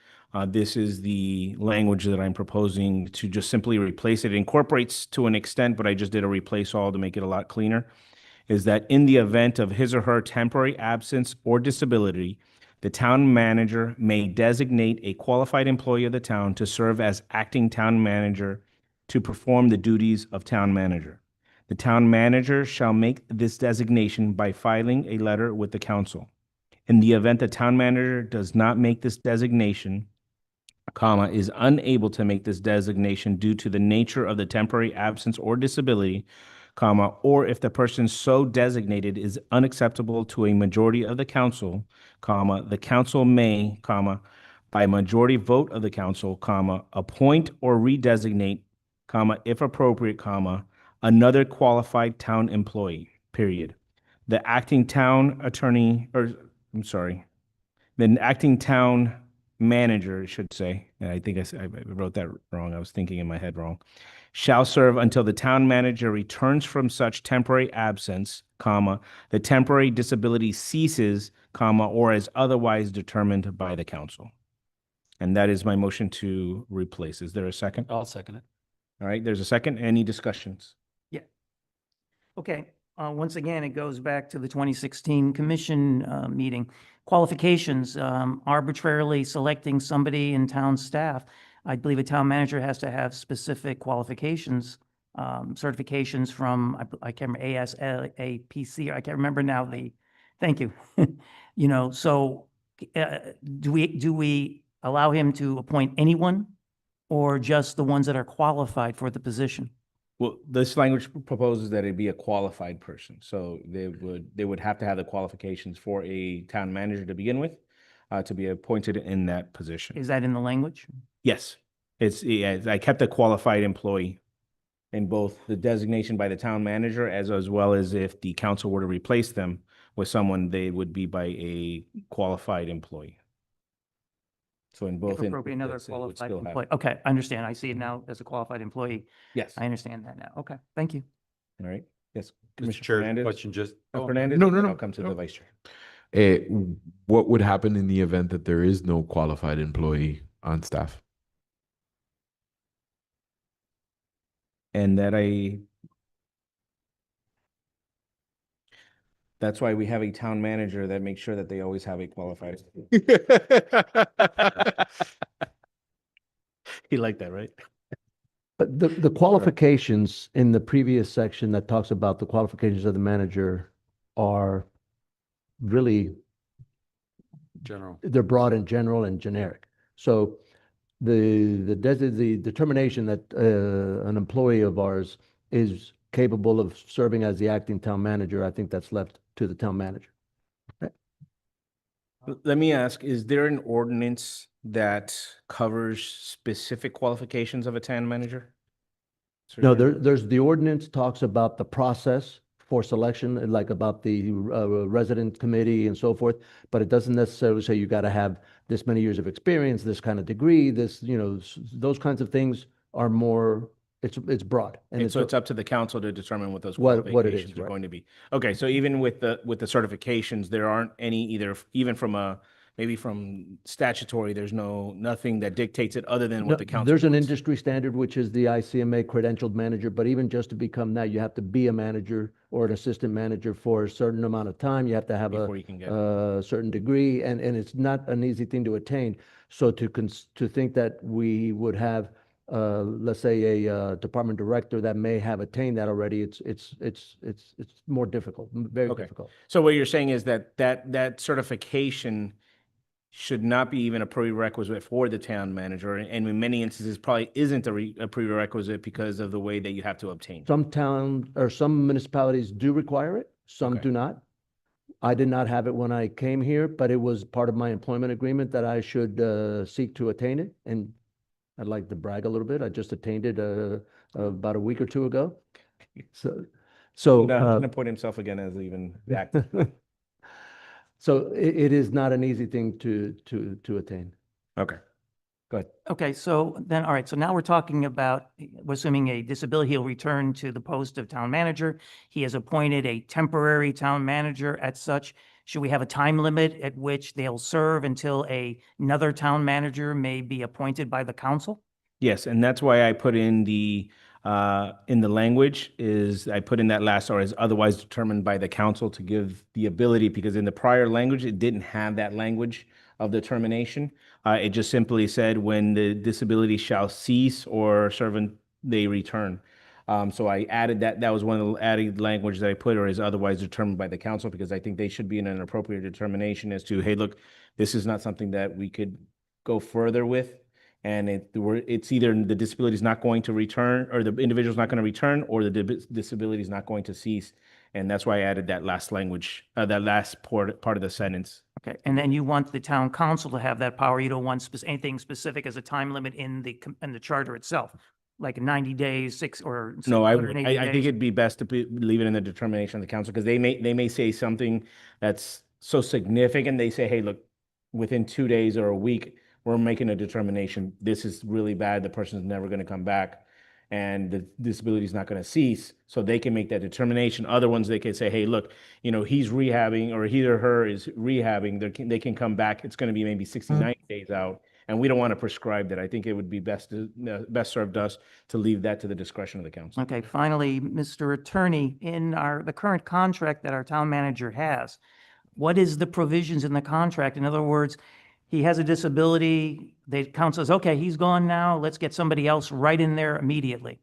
Speaker 6: this is the language that I'm proposing to just simply replace it. It incorporates to an extent, but I just did a replace all to make it a lot cleaner. Is that in the event of his or her temporary absence or disability, the town manager may designate a qualified employee of the town to serve as acting town manager to perform the duties of town manager. The town manager shall make this designation by filing a letter with the council. In the event the town manager does not make this designation, comma, is unable to make this designation due to the nature of the temporary absence or disability, comma, or if the person so designated is unacceptable to a majority of the council, comma, the council may, comma, by majority vote of the council, comma, appoint or redesignate, comma, if appropriate, comma, another qualified town employee, period. The acting town attorney, the acting town manager, should say, and I think I wrote that wrong. I was thinking in my head wrong. Shall serve until the town manager returns from such temporary absence, comma, the temporary disability ceases, comma, or is otherwise determined by the council. And that is my motion to replace. Is there a second?
Speaker 13: I'll second it.
Speaker 6: All right, there's a second. Any discussions?
Speaker 12: Yeah. Okay, once again, it goes back to the 2016 commission meeting. Qualifications, arbitrarily selecting somebody in town staff. I believe a town manager has to have specific qualifications, certifications from, I can't remember, ASAPC, I can't remember now thank you. You know, so do we allow him to appoint anyone or just the ones that are qualified for the position?
Speaker 6: Well, this language proposes that it be a qualified person. So they would have to have the qualifications for a town manager to begin with, to be appointed in that position.
Speaker 12: Is that in the language?
Speaker 6: Yes, I kept a qualified employee in both the designation by the town manager as well as if the council were to replace them with someone, they would be by a qualified employee. So in both.
Speaker 12: If appropriate, another qualified employee. Okay, I understand. I see it now as a qualified employee.
Speaker 6: Yes.
Speaker 12: I understand that now. Okay, thank you.
Speaker 6: All right. Yes.
Speaker 13: Mr.
Speaker 6: Commissioner
Speaker 13: Chair,
Speaker 6: Fernandez?
Speaker 13: question just.
Speaker 6: Fernandez?
Speaker 10: No.
Speaker 6: I'll come to the vice chair.
Speaker 10: What would happen in the event that there is no qualified employee on staff?
Speaker 6: And that's why we have a town manager that makes sure that they always have a qualified. He liked that, right?
Speaker 7: But the qualifications in the previous section that talks about the qualifications of the manager are really,
Speaker 13: General.
Speaker 7: they're broad and general and generic. So the determination that an employee of ours is capable of serving as the acting town manager, I think that's left to the town manager.
Speaker 6: Let me ask, is there an ordinance that covers specific qualifications of a town manager?
Speaker 7: No, there's the ordinance talks about the process for selection, like about the resident committee and so forth, but it doesn't necessarily say you got to have this many years of experience, this kind of degree, this, you know, those kinds of things are more it's broad.
Speaker 6: And so it's up to the council to determine what those
Speaker 7: What it is,
Speaker 6: qualifications are
Speaker 7: right.
Speaker 6: going to be. Okay, so even with the certifications, there aren't any either, even from maybe from statutory, there's nothing that dictates it other than
Speaker 7: No,
Speaker 6: what the council
Speaker 7: there's an
Speaker 6: wants.
Speaker 7: industry standard, which is the ICMA credentialed manager, but even just to become that, you have to be a manager or an assistant manager for a certain amount of time. You have to have
Speaker 6: Before you can get it.
Speaker 7: a certain degree, and it's not an easy thing to attain. So to think that we would have, let's say, a department director that may have attained that already, it's more difficult, very
Speaker 6: Okay.
Speaker 7: difficult.
Speaker 6: So what you're saying is that certification should not be even a prerequisite for the town manager, and in many instances probably isn't a prerequisite because of the way that you have to obtain.
Speaker 7: Some town or some municipalities do require it, some
Speaker 6: Okay.
Speaker 7: do not. I did not have it when I came here, but it was part of my employment agreement that I should seek to attain it. And I'd like to brag a little bit. I just attained it about a week or two ago. So
Speaker 6: Gonna put himself again as even active.
Speaker 7: so it is not an easy thing to attain.
Speaker 6: Okay, go ahead.
Speaker 12: Okay, so then, all right, so now we're talking about, we're assuming a disability, he'll return to the post of town manager. He has appointed a temporary town manager as such. Should we have a time limit at which they'll serve until another town manager may be appointed by the council?
Speaker 6: Yes, and that's why I put in the language is I put in that last or is otherwise determined by the council to give the ability, because in the prior language, it didn't have that language of the termination. It just simply said when the disability shall cease or servant they return. So I added that. That was one of the added language that I put, or is otherwise determined by the council, because I think they should be in an appropriate determination as to, hey, look, this is not something that we could go further with. And it's either the disability is not going to return, or the individual's not going to return, or the disability is not going to cease. And that's why I added that last language, that last part of the sentence.
Speaker 12: Okay, and then you want the town council to have that power. You don't want anything specific as a time limit in the charter itself, like 90 days,
Speaker 6: No, I
Speaker 12: 180
Speaker 6: think
Speaker 12: days.
Speaker 6: it'd be best to leave it in the determination of the council, because they may say something that's so significant. They say, hey, look, within 2 days or a week, we're making a determination. This is really bad. The person's never going to come back, and the disability is not going to cease. So they can make that determination. Other ones, they can say, hey, look, he's rehabbing, or he or her is rehabbing. They can come back. It's going to be maybe 60, 90 days out. And we don't want to prescribe that. I think it would be best served us to leave that to the discretion of the council.
Speaker 12: Okay, finally, Mr. Attorney, in the current contract that our town manager has, what is the provisions in the contract? In other words, he has a disability, the council says, okay, he's gone now, let's get somebody else right in there immediately.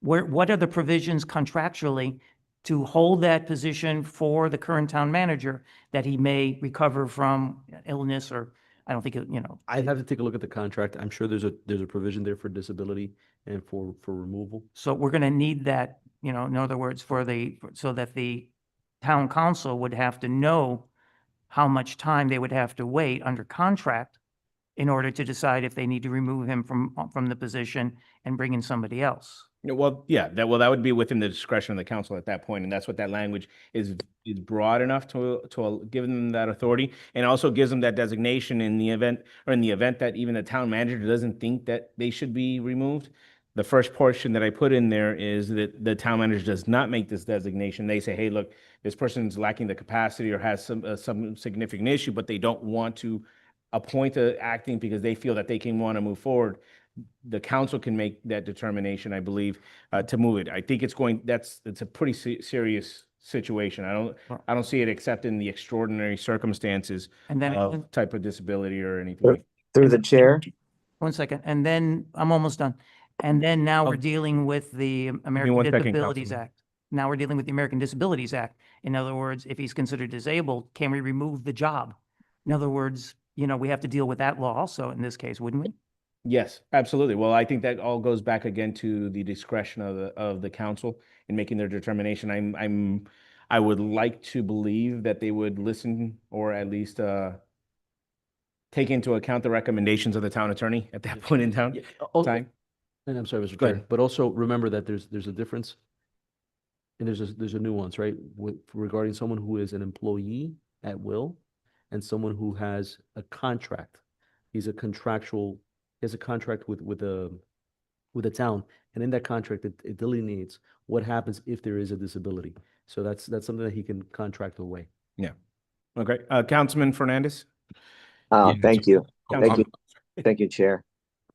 Speaker 12: What are the provisions contractually to hold that position for the current town manager that he may recover from illness, or I don't think,
Speaker 4: I'd have to take a look at the contract. I'm sure there's a provision there for disability and for removal.
Speaker 12: so we're going to need that, in other words, so that the town council would have to know how much time they would have to wait under contract in order to decide if they need to remove him from the position and bring in somebody else.
Speaker 6: Well, yeah, that would be within the discretion of the council at that point, and that's what that language is broad enough to give them that authority, and also gives them that designation in the event that even the town manager doesn't think that they should be removed. The first portion that I put in there is that the town manager does not make this designation. They say, hey, look, this person's lacking the capacity or has some significant issue, but they don't want to appoint a acting because they feel that they can want to move forward. The council can make that determination, I believe, to move it. I think it's a pretty serious situation. I don't see it except in the extraordinary circumstances
Speaker 12: And then,
Speaker 6: of type of disability or anything.
Speaker 11: Through the chair,
Speaker 12: one second, and then I'm almost done. And then now we're dealing with the American
Speaker 6: one second,
Speaker 12: Disabilities
Speaker 6: Councilman.
Speaker 12: Act. Now we're dealing with the American Disabilities Act. In other words, if he's considered disabled, can we remove the job? In other words, we have to deal with that law also in this case, wouldn't we?
Speaker 6: Yes, absolutely. Well, I think that all goes back again to the discretion of the council in making their determination. I would like to believe that they would listen, or at least take into account the recommendations of the town attorney at that point in time.
Speaker 4: And I'm sorry, Mr.
Speaker 6: Go
Speaker 4: Chair,
Speaker 6: ahead.
Speaker 4: but also remember that there's a difference, and there's a nuance, right? Regarding someone who is an employee at will and someone who has a contract. He has a contract with
Speaker 7: with the town. And in that contract, it delineates what happens if there is a disability. So that's something that he can contract away.
Speaker 6: Yeah. Okay. Councilman Fernandez?
Speaker 11: Thank you.
Speaker 6: Councilman-
Speaker 11: Thank you, Chair.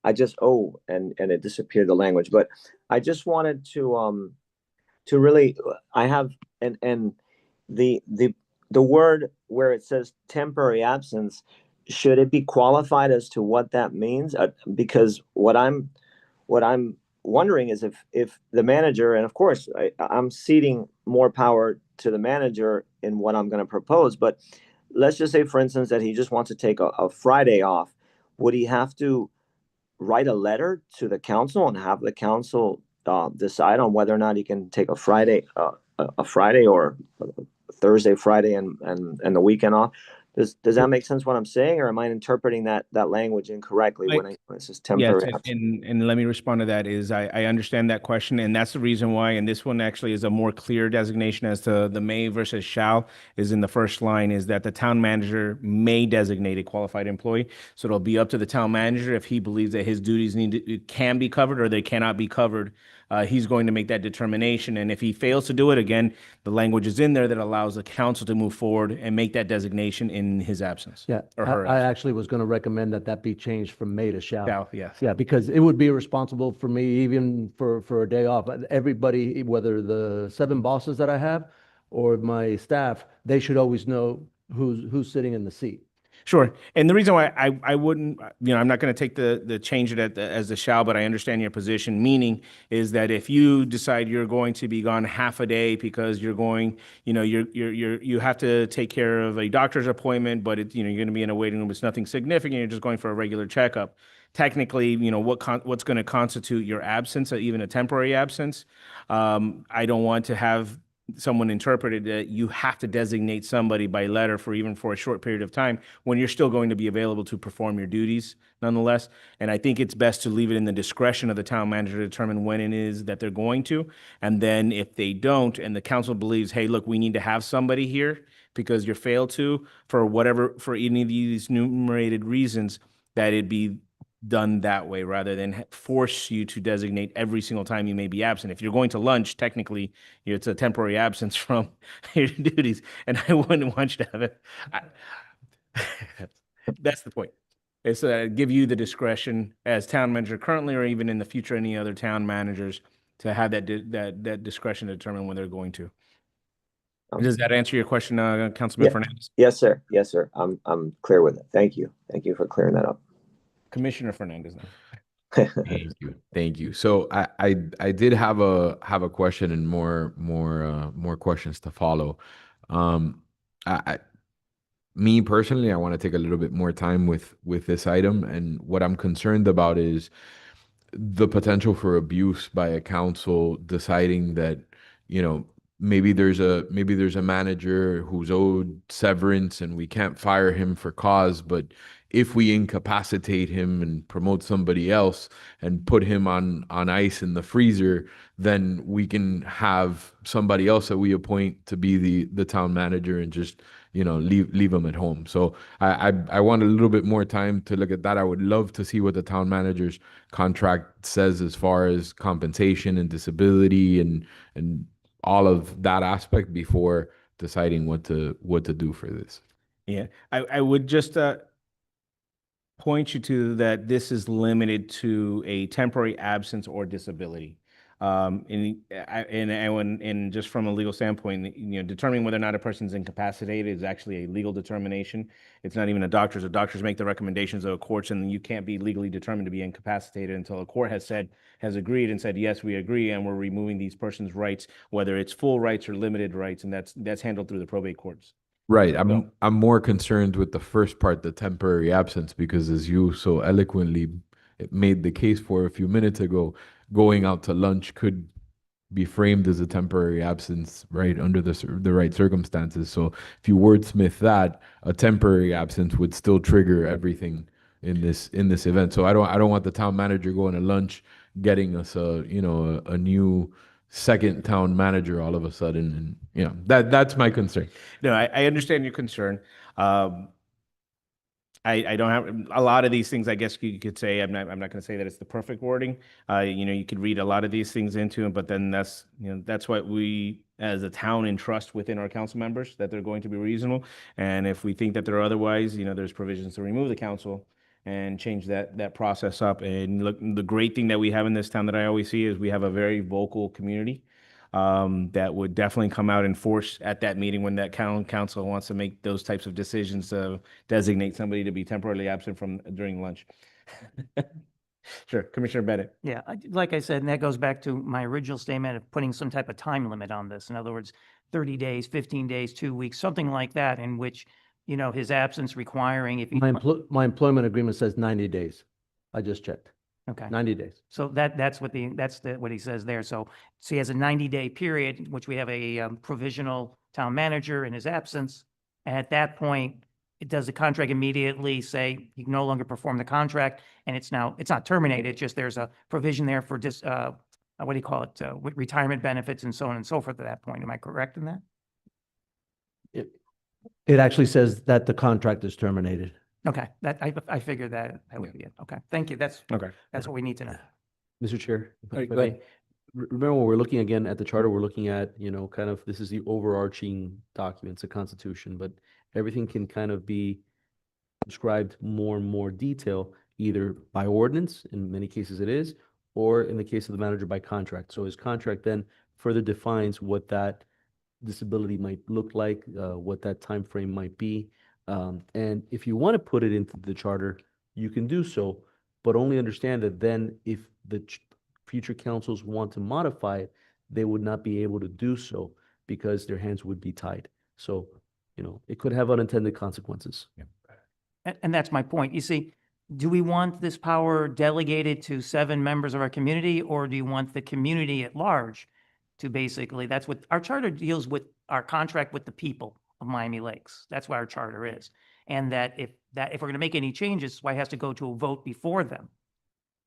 Speaker 11: I just, and it disappeared the language, but I just wanted to really, I have, and the word where it says temporary absence, should it be qualified as to what that means? Because what I'm wondering is if the manager, and of course I'm ceding more power to the manager in what I'm going to propose, but let's just say, for instance, that he just wants to take a Friday off. Would he have to write a letter to the council and have the council decide on whether or not he can take a Friday or Thursday, Friday, and the weekend off? Does that make sense what I'm saying, or am I interpreting that language incorrectly when it says temporary?
Speaker 6: Yes, and let me respond to that is I understand that question, and that's the reason why, and this one actually is a more clear designation as to the may versus shall is in the first line, is that the town manager may designate a qualified employee. So it'll be up to the town manager if he believes that his duties can be covered or they cannot be covered. He's going to make that determination. And if he fails to do it, again, the language is in there that allows the council to move forward and make that designation in his absence.
Speaker 7: Yeah,
Speaker 6: Or her
Speaker 7: I
Speaker 6: absence.
Speaker 7: actually was going to recommend that be changed from may to shall.
Speaker 6: Shall, yes.
Speaker 7: Yeah, because it would be irresponsible for me even for a day off. Everybody, whether the 7 bosses that I have or my staff, they should always know who's sitting in the seat.
Speaker 6: Sure. And the reason why I wouldn't, I'm not going to take the change it as the shall, but I understand your position, meaning is that if you decide you're going to be gone half a day because you're going, you have to take care of a doctor's appointment, but you're going to be in a waiting room. It's nothing significant. You're just going for a regular checkup. Technically, what's going to constitute your absence, even a temporary absence? I don't want to have someone interpreted that you have to designate somebody by letter for a short period of time when you're still going to be available to perform your duties nonetheless. And I think it's best to leave it in the discretion of the town manager to determine when it is that they're going to. And then if they don't, and the council believes, hey, look, we need to have somebody here because you failed to, for any of these enumerated reasons, that it be done that way rather than force you to designate every single time you may be absent. If you're going to lunch, technically, it's a temporary absence from your duties, and I wouldn't want you to have it. That's the point. It's give you the discretion as town manager currently, or even in the future, any other town managers to have that discretion to determine when they're going to. Does that answer your question, Councilman Fernandez?
Speaker 11: Yes, sir. Yes, sir. I'm clear with it. Thank you. Thank you for clearing that up.
Speaker 6: Commissioner Fernandez now.
Speaker 10: Thank you. So I did have a question and more questions to follow. Me personally, I want to take a little bit more time with this item, and what I'm concerned about is the potential for abuse by a council deciding that, maybe there's a manager who's owed severance and we can't fire him for cause, but if we incapacitate him and promote somebody else and put him on ice in the freezer, then we can have somebody else that we appoint to be the town manager and just, leave him at home. So I want a little bit more time to look at that. I would love to see what the town manager's contract says as far as compensation and disability and all of that aspect before deciding what to do for this.
Speaker 6: Yeah, I would just point you to that this is limited to a temporary absence or disability. And just from a legal standpoint, determining whether or not a person's incapacitated is actually a legal determination. It's not even a doctor's. The doctors make the recommendations of the courts, and you can't be legally determined to be incapacitated until a court has agreed and said, yes, we agree, and we're removing these person's rights, whether it's full rights or limited rights, and that's handled through the probate courts.
Speaker 10: Right. I'm more concerned with the first part, the temporary absence, because as you so eloquently made the case for a few minutes ago, going out to lunch could be framed as a temporary absence, right, under the right circumstances. So if you wordsmith that, a temporary absence would still trigger everything in this event. So I don't want the town manager going to lunch, getting us a new second town manager all of a sudden, and that's my concern.
Speaker 6: No, I understand your concern. I don't have a lot of these things. I guess you could say I'm not going to say that it's the perfect wording. You could read a lot of these things into it, but then that's what we as a town entrust within our council members, that they're going to be reasonable. And if we think that they're otherwise, there's provisions to remove the council and change that process up. And look, the great thing that we have in this town that I always see is we have a very vocal community that would definitely come out and force at that meeting when that council wants to make those types of decisions to designate somebody to be temporarily absent from during lunch. Sure, Commissioner Bennett.
Speaker 12: Yeah, like I said, and that goes back to my original statement of putting some type of time limit on this. In other words, 30 days, 15 days, 2 weeks, something like that, in which, his absence requiring if he.
Speaker 7: My employment agreement says 90 days. I just checked.
Speaker 12: Okay.
Speaker 7: 90 days.
Speaker 12: So that's what what he says there. So he has a 90-day period, which we have a provisional town manager in his absence. And at that point, it does the contract immediately say he can no longer perform the contract, and it's not terminated. It's just there's a provision there for what do you call it? Retirement benefits and so on and so forth at that point. Am I correct in that?
Speaker 7: It actually says that the contract is terminated.
Speaker 12: Okay, I figured that would be it. Okay, thank you. That's what we need to know.
Speaker 4: Mr. Chair. if I
Speaker 7: All right,
Speaker 4: may.
Speaker 7: go ahead.
Speaker 4: Remember, when we're looking again at the charter, we're looking at, kind of, this is the overarching documents, the Constitution, but everything can kind of be described more and more detail, either by ordinance, in many cases it is, or in the case of the manager by contract. So his contract then further defines what that disability might look like, what that time frame might be. And if you want to put it into the charter, you can do so, but only understand that then if the future councils want to modify it, they would not be able to do so because their hands would be tied. So, it could have unintended consequences.
Speaker 12: And that's my point. You see, do we want this power delegated to 7 members of our community, or do you want the community at large to basically, that's what our charter deals with, our contract with the people of Miami Lakes. That's what our charter is. And if we're going to make any changes, why it has to go to a vote before them.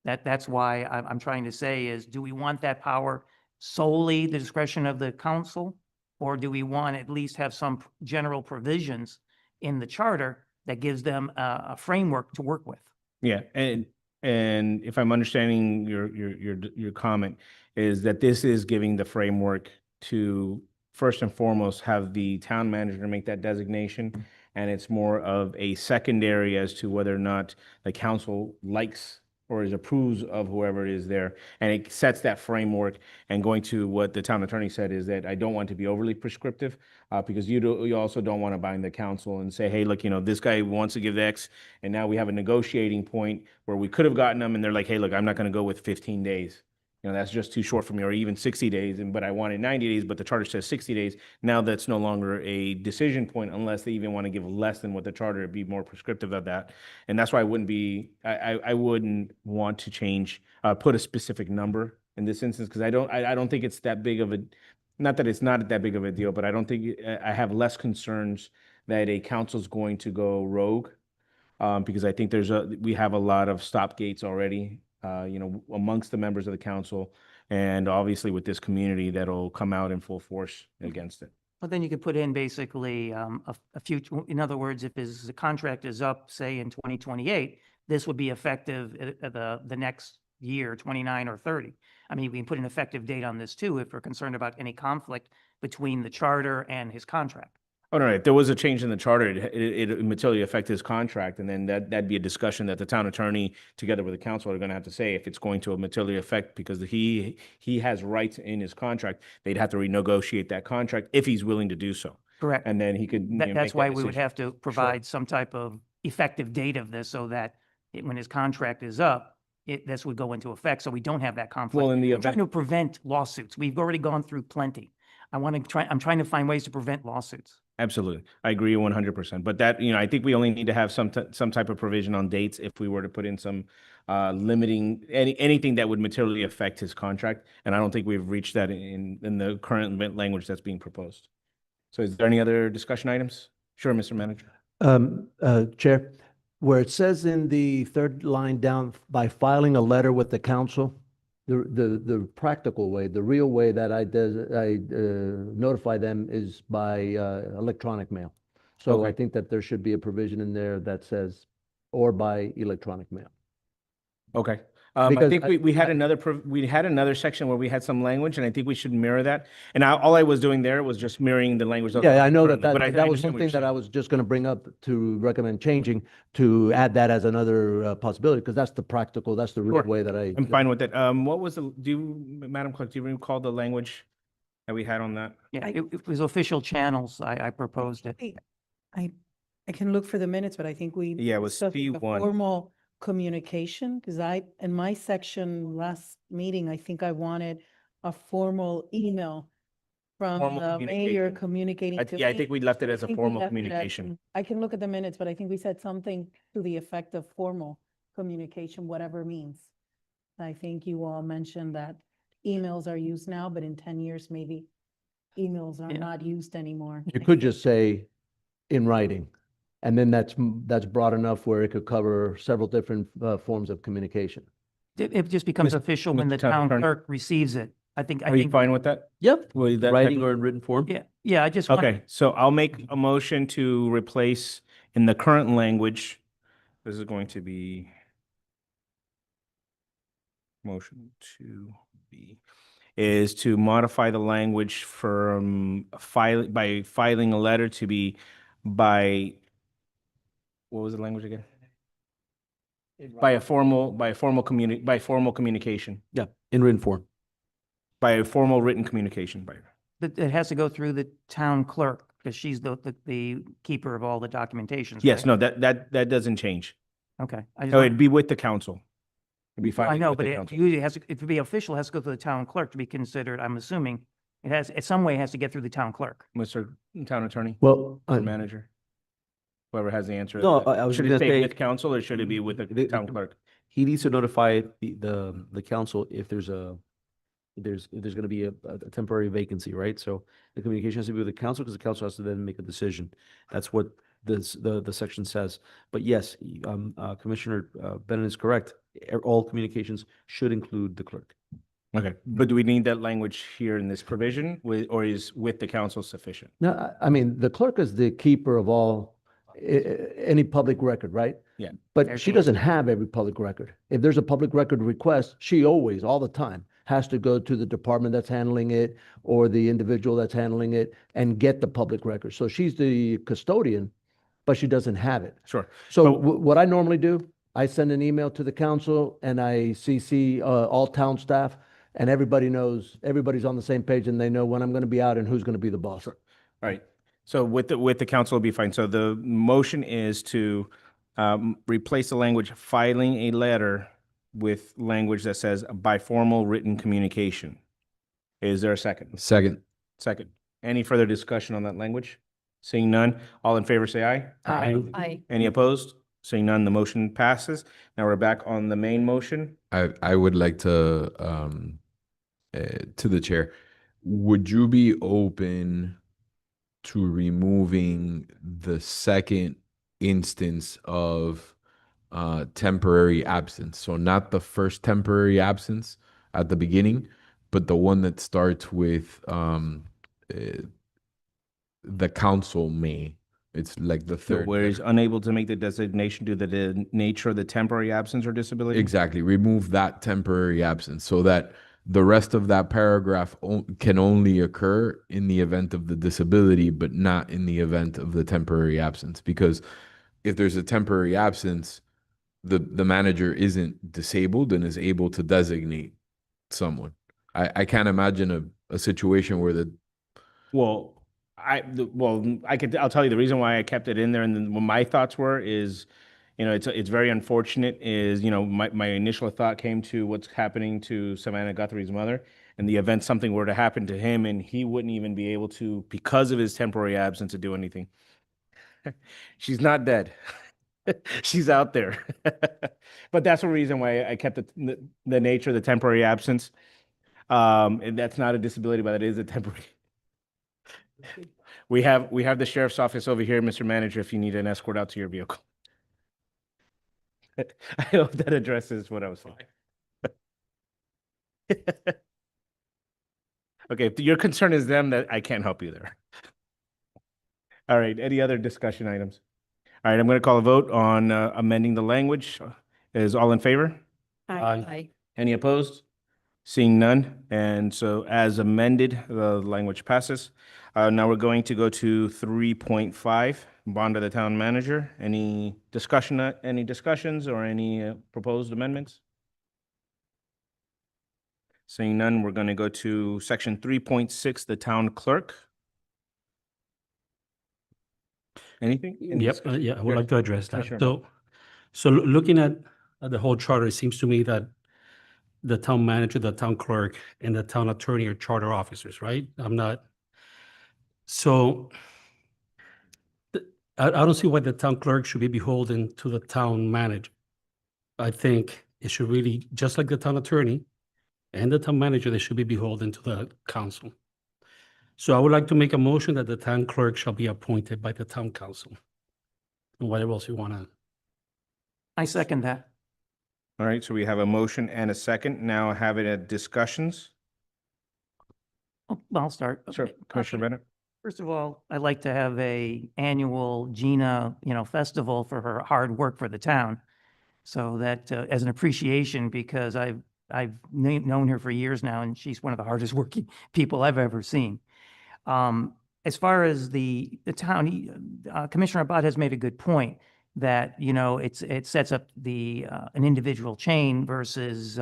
Speaker 12: That's why I'm trying to say is, do we want that power solely the discretion of the council? Or do we want to at least have some general provisions in the charter that gives them a framework to work with?
Speaker 6: Yeah, and if I'm understanding your comment, is that this is giving the framework to first and foremost have the town manager make that designation, and it's more of a secondary as to whether or not the council likes or approves of whoever is there, and it sets that framework. And going to what the town attorney said is that I don't want to be overly prescriptive, because you also don't want to bind the council and say, hey, look, this guy wants to give X, and now we have a negotiating point where we could have gotten them, and they're like, hey, look, I'm not going to go with 15 days. That's just too short for me, or even 60 days, but I wanted 90 days, but the charter says 60 days. Now that's no longer a decision point unless they even want to give less than what the charter would be more prescriptive of that. And that's why I wouldn't want to change, put a specific number in this instance, because I don't think it's that big of a, not that it's not that big of a deal, but I don't think, I have less concerns that a council's going to go rogue, because I think we have a lot of stop gates already, amongst the members of the council, and obviously with this community that'll come out in full force against it.
Speaker 12: Well, then you could put in basically a future, in other words, if the contract is up, say in 2028, this would be effective the next year, 29 or 30. I mean, we can put an effective date on this too, if we're concerned about any conflict between the charter and his contract.
Speaker 6: Oh, no, if there was a change in the charter, it materially affect his contract, and then that'd be a discussion that the town attorney, together with the council, are going to have to say if it's going to materially affect, because he has rights in his contract. They'd have to renegotiate that contract if he's willing to do so.
Speaker 12: Correct.
Speaker 6: And then he could.
Speaker 12: That's why we would have to provide some type of effective date of this, so that when his contract is up, this would go into effect, so we don't have that conflict.
Speaker 6: Well, in the
Speaker 12: I'm trying
Speaker 6: event,
Speaker 12: to prevent lawsuits. We've already gone through plenty. I'm trying to find ways to prevent lawsuits.
Speaker 6: absolutely, I agree 100%. But that, I think we only need to have some type of provision on dates if we were to put in some limiting anything that would materially affect his contract. And I don't think we've reached that in the current language that's being proposed. So is there any other discussion items? Sure, Mr. Manager.
Speaker 7: Chair, where it says in the third line down, by filing a letter with the council, the practical way, the real way that I notify them is by electronic mail. So
Speaker 6: Okay.
Speaker 7: I think that there should be a provision in there that says or by electronic mail.
Speaker 6: Okay. I
Speaker 7: Because
Speaker 6: think we had we had another section where we had some language, and I think we should mirror that. And all I was doing there was just mirroring the language.
Speaker 7: Yeah, I know that,
Speaker 6: currently, but I
Speaker 7: that was
Speaker 6: understand
Speaker 7: one
Speaker 6: what
Speaker 7: thing
Speaker 6: you're
Speaker 7: that I
Speaker 6: saying.
Speaker 7: was just going to bring up to recommend changing, to add that as another possibility, because that's the practical, that's the real
Speaker 6: Sure.
Speaker 7: way that I.
Speaker 6: I'm fine with it. What was Madam Clerk, do you recall the language that we had on that?
Speaker 12: Yeah, it was official channels. I proposed it.
Speaker 1: I can look for the minutes, but I think we.
Speaker 6: Yeah, it was
Speaker 1: discussed the
Speaker 6: P1.
Speaker 1: Formal communication, because in my section last meeting, I think I wanted a formal email from
Speaker 6: Formal
Speaker 1: the mayor
Speaker 6: communication.
Speaker 1: communicating to
Speaker 6: Yeah, I
Speaker 1: me.
Speaker 6: think we left it as a
Speaker 1: think we
Speaker 6: formal
Speaker 1: left it as-
Speaker 6: communication.
Speaker 1: I can look at the minutes, but I think we said something to the effect of formal communication, whatever it means. I think you all mentioned that emails are used now, but in 10 years, maybe emails are
Speaker 12: Yeah.
Speaker 1: not used anymore.
Speaker 7: You could just say in writing, and then that's broad enough where it could cover several different forms of communication.
Speaker 12: It just becomes
Speaker 6: Mr.
Speaker 12: official when the
Speaker 6: Town
Speaker 12: town
Speaker 6: Attorney.
Speaker 12: clerk receives it. I think.
Speaker 6: Are you fine with that?
Speaker 7: Yep.
Speaker 6: Will that-
Speaker 4: Writing or in written form?
Speaker 12: Yeah, I just. want-
Speaker 6: Okay, so I'll make a motion to replace in the current language. This is going to be motion to be, is to modify the language from filing a letter to be by, what was the language again? By formal communication,
Speaker 4: Yeah, in written form.
Speaker 6: by a formal written communication by.
Speaker 12: But it has to go through the town clerk because she's the keeper of all the documentations.
Speaker 6: Yes,
Speaker 12: right?
Speaker 6: no, that doesn't change.
Speaker 12: Okay. I just
Speaker 6: No,
Speaker 12: want-
Speaker 6: it'd be with the council. It'd be
Speaker 12: I
Speaker 6: filed
Speaker 12: know,
Speaker 6: with
Speaker 12: but
Speaker 6: the
Speaker 12: it
Speaker 6: council.
Speaker 12: usually has, if to be official, it has to go to the town clerk to be considered, I'm assuming. It has, in some way, it has to get through the town clerk.
Speaker 6: Mr. Town Attorney,
Speaker 7: Well,
Speaker 6: or Manager? Whoever has the answer.
Speaker 4: No, I was
Speaker 6: Should
Speaker 4: gonna
Speaker 6: it stay
Speaker 4: say-
Speaker 6: with council or should it be with the town clerk?
Speaker 4: He needs to notify the council if there's going to be a temporary vacancy, right? So the communication has to be with the council because the council has to then make a decision. That's what the section says. But yes, Commissioner Bennett is correct. All communications should include the clerk.
Speaker 6: Okay, but do we need that language here in this provision or is with the council sufficient?
Speaker 7: No, I mean, the clerk is the keeper of all, any public record, right?
Speaker 6: Yeah.
Speaker 7: But she doesn't have every public record. If there's a public record request, she always, all the time, has to go to the department that's handling it or the individual that's handling it and get the public record. So she's the custodian, but she doesn't have it.
Speaker 6: Sure.
Speaker 7: So
Speaker 6: But-
Speaker 7: what I normally do, I send an email to the council and I CC all town staff, and everybody knows, everybody's on the same page and they know when I'm going to be out and who's going to be the boss.
Speaker 6: All right. So with the council will be fine. So the motion is to replace the language filing a letter with language that says by formal written communication. Is there a second?
Speaker 10: Second.
Speaker 6: Second. Any further discussion on that language? Seeing none, all in favor say aye.
Speaker 15: Aye.
Speaker 6: Any opposed? Seeing none, the motion passes. Now we're back on the main motion.
Speaker 10: I would like to the chair, would you be open to removing the second instance of temporary absence? So not the first temporary absence at the beginning, but the one that starts with the council may. It's like the third.
Speaker 6: Where he's unable to make the designation due to the nature of the temporary absence or disability?
Speaker 10: Exactly. Remove that temporary absence so that the rest of that paragraph can only occur in the event of the disability, but not in the event of the temporary absence. Because if there's a temporary absence, the manager isn't disabled and is able to designate someone. I can't imagine a situation where
Speaker 6: I'll tell you the reason why I kept it in there, and then what my thoughts were is, it's very unfortunate is, my initial thought came to what's happening to Savannah Guthrie's mother, and the event something were to happen to him and he wouldn't even be able to, because of his temporary absence, to do anything. She's not dead. She's out there. But that's the reason why I kept the nature of the temporary absence. And that's not a disability, but it is a temporary. We have the sheriff's office over here, Mr. Manager, if you need an escort out to your vehicle. I hope that addresses what I was saying. Okay, if your concern is them, that I can't help you there. All right, any other discussion items? All right, I'm going to call a vote on amending the language. Is all in favor?
Speaker 14: Aye.
Speaker 6: Any opposed? Seeing none, and so as amended, the language passes. Now we're going to go to 3.5, bond of the town manager. Any discussions or any proposed amendments? Seeing none, we're going to go to section 3.6, the town clerk. Anything? Any
Speaker 14: Yep,
Speaker 6: discussion?
Speaker 14: yeah, I would
Speaker 6: Yes.
Speaker 14: like to address that.
Speaker 6: Commissioner
Speaker 14: So looking at the whole charter, it seems to me that the town manager, the town clerk, and the town attorney are charter officers, right? I'm not. So I don't see why the town clerk should be beholden to the town manager. I think it should really, just like the town attorney and the town manager, they should be beholden to the council. So I would like to make a motion that the town clerk shall be appointed by the town council. And whatever else you want to.
Speaker 12: I second that.
Speaker 6: All right, so we have a motion and a second. Now having a discussions.
Speaker 12: Oh, I'll start.
Speaker 6: Sure, Commissioner Bennett.
Speaker 12: First of all, I'd like to have a annual Gina, festival for her hard work for the town. So that, as an appreciation, because I've known her for years now, and she's one of the hardest working people I've ever seen. As far as the town, Commissioner Abad has made a good point that, it sets up an individual chain versus,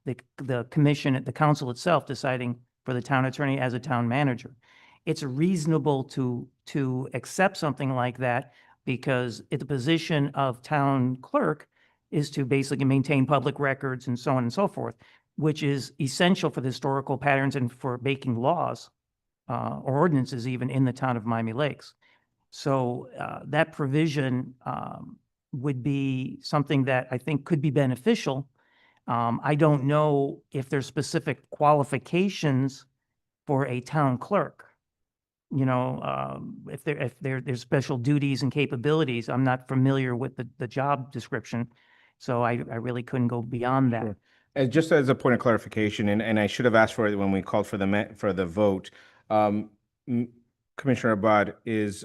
Speaker 12: the commission, the council itself deciding for the town attorney as a town manager. It's reasonable to accept something like that because the position of town clerk is to basically maintain public records and so on and so forth, which is essential for the historical patterns and for making laws or ordinances even in the town of Miami Lakes. So that provision would be something that I think could be beneficial. I don't know if there's specific qualifications for a town clerk. If there's special duties and capabilities. I'm not familiar with the job description, so I really couldn't go beyond that.
Speaker 6: Sure. And just as a point of clarification, and I should have asked for it when we called for the vote, Commissioner Abad,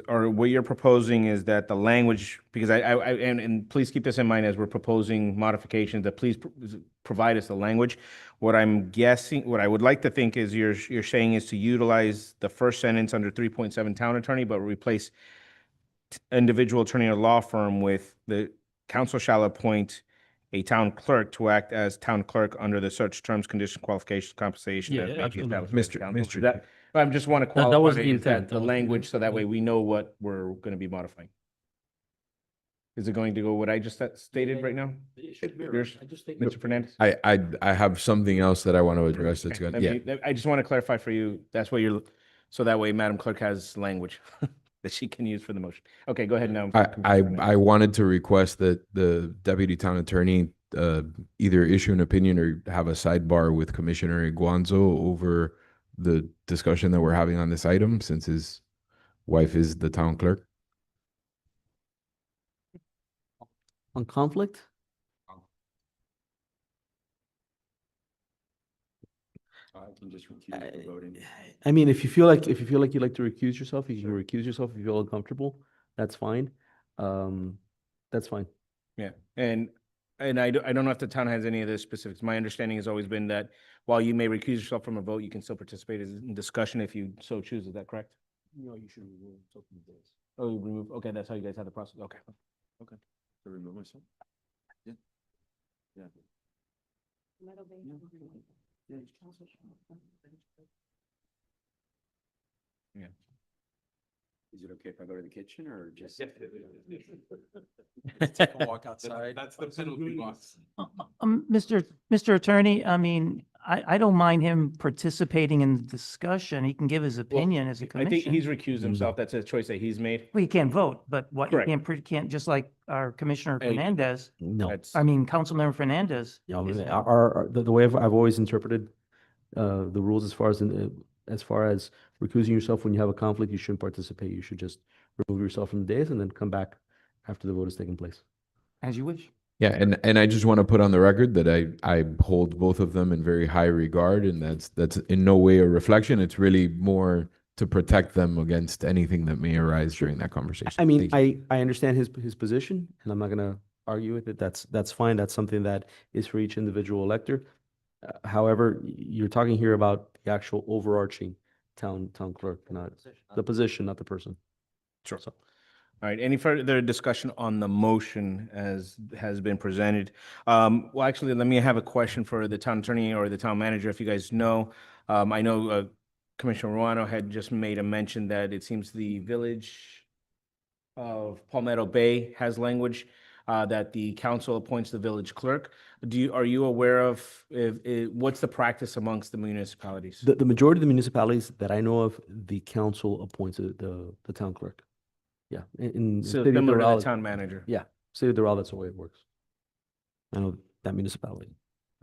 Speaker 6: what you're proposing is that the language, because and please keep this in mind as we're proposing modifications, that please provide us the language. What I'm guessing, what I would like to think is you're saying is to utilize the first sentence under 3.7 town attorney, but replace individual attorney or law firm with the council shall appoint a town clerk to act as town clerk under the such terms, conditions, qualifications, compensation.
Speaker 14: Yeah,
Speaker 6: that may be
Speaker 14: absolutely.
Speaker 6: established by the council.
Speaker 10: Mr.
Speaker 6: That- I just want to
Speaker 14: That
Speaker 6: qualify
Speaker 14: was the
Speaker 6: is that
Speaker 14: intent.
Speaker 6: the language, so that way we know what we're going to be modifying. Is it going to go what I just stated right now? Yours, Mr. Fernandez?
Speaker 10: I have something else that I want to address that's
Speaker 6: Okay,
Speaker 10: good. Yeah.
Speaker 6: I just want to clarify for you, that's what you're, so that way Madam Clerk has language that she can use for the motion. Okay, go ahead now.
Speaker 10: I wanted to request that the deputy town attorney either issue an opinion or have a sidebar with Commissioner Iguanzo over the discussion that we're having on this item, since his wife is the town clerk.
Speaker 4: On conflict?
Speaker 13: I can just recuse from voting.
Speaker 4: I mean, if you feel like you'd like to recuse yourself, you can recuse yourself if you feel uncomfortable. That's fine. That's fine.
Speaker 6: Yeah, and I don't know if the town has any of the specifics. My understanding has always been that while you may recuse yourself from a vote, you can still participate in discussion if you so choose. Is that correct?
Speaker 13: No, you should remove something from this.
Speaker 6: Oh, you remove, okay, that's how you guys have the process. Okay. Okay.
Speaker 13: To remove myself? Yeah. Yeah.
Speaker 6: Yeah.
Speaker 13: Is it okay if I go to the kitchen or just? Take a walk outside. That's the penalty box.
Speaker 12: Mr. Attorney, I mean, I don't mind him participating in the discussion. He can give his opinion as a
Speaker 6: I think he's
Speaker 12: commission.
Speaker 6: recused himself. That's a choice that he's made.
Speaker 12: Well, he can't vote, but what,
Speaker 6: Correct.
Speaker 12: he can't, just like our Commissioner
Speaker 6: Hey,
Speaker 12: Fernandez,
Speaker 4: No.
Speaker 6: That's-
Speaker 12: Councilmember Fernandez.
Speaker 4: Yeah,
Speaker 12: is-
Speaker 4: the way I've always interpreted the rules as far as recusing yourself when you have a conflict, you shouldn't participate. You should just remove yourself from the dais and then come back after the vote has taken place.
Speaker 12: As you wish.
Speaker 10: Yeah, and I just want to put on the record that I hold both of them in very high regard, and that's in no way a reflection. It's really more to protect them against anything that may arise during that conversation.
Speaker 4: I mean,
Speaker 10: Thank you.
Speaker 4: I understand his position, and I'm not gonna argue with it. That's fine. That's something that is for each individual elector. However, you're talking here about the actual overarching town clerk, not the position, not the person.
Speaker 6: Sure.
Speaker 4: So,
Speaker 6: All right, any further discussion on the motion as has been presented? Well, actually, let me have a question for the town attorney or the town manager, if you guys know. I know Commissioner Ruano had just made a mention that it seems the village of Palmetto Bay has language that the council appoints the village clerk. Are you aware of what's the practice amongst the municipalities?
Speaker 4: the majority of the municipalities that I know of, the council appoints the town clerk. Yeah, in
Speaker 6: So
Speaker 4: City of
Speaker 6: similar to
Speaker 4: Doral,
Speaker 6: the town manager?
Speaker 4: yeah, City of Doral, that's the way it works. I know that municipality.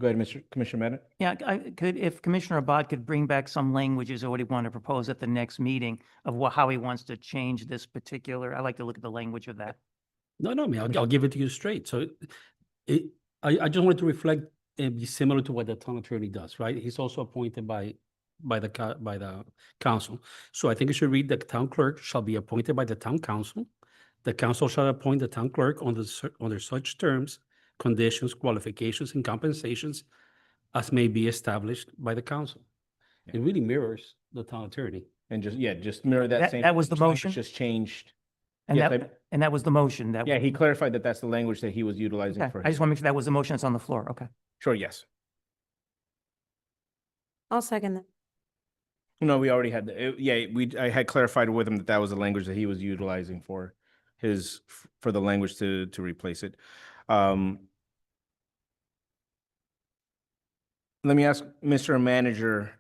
Speaker 6: Go ahead, Commissioner Meta.
Speaker 12: Yeah, if Commissioner Abad could bring back some languages or what he wanted to propose at the next meeting of how he wants to change this particular, I'd like to look at the language of that.
Speaker 14: No, I mean, I'll give it to you straight. So I just wanted to reflect and be similar to what the town attorney does, right? He's also appointed by the council. So I think it should read the town clerk shall be appointed by the town council. The council shall appoint the town clerk under such terms, conditions, qualifications, and compensations as may be established by the council. It really mirrors the town attorney.
Speaker 6: And just mirror that same.
Speaker 12: That was the
Speaker 6: language,
Speaker 12: motion?
Speaker 6: Just changed.
Speaker 12: And
Speaker 6: Yes,
Speaker 12: that was the motion that.
Speaker 6: Yeah, he clarified that that's the language that he was utilizing
Speaker 12: Okay,
Speaker 6: for.
Speaker 12: I just want to make sure that was the motion that's on the floor. Okay.
Speaker 6: Sure, yes.
Speaker 15: I'll second that.
Speaker 6: No, we already had, I had clarified with him that that was the language that he was utilizing for the language to replace it. Let me ask Mr. Manager,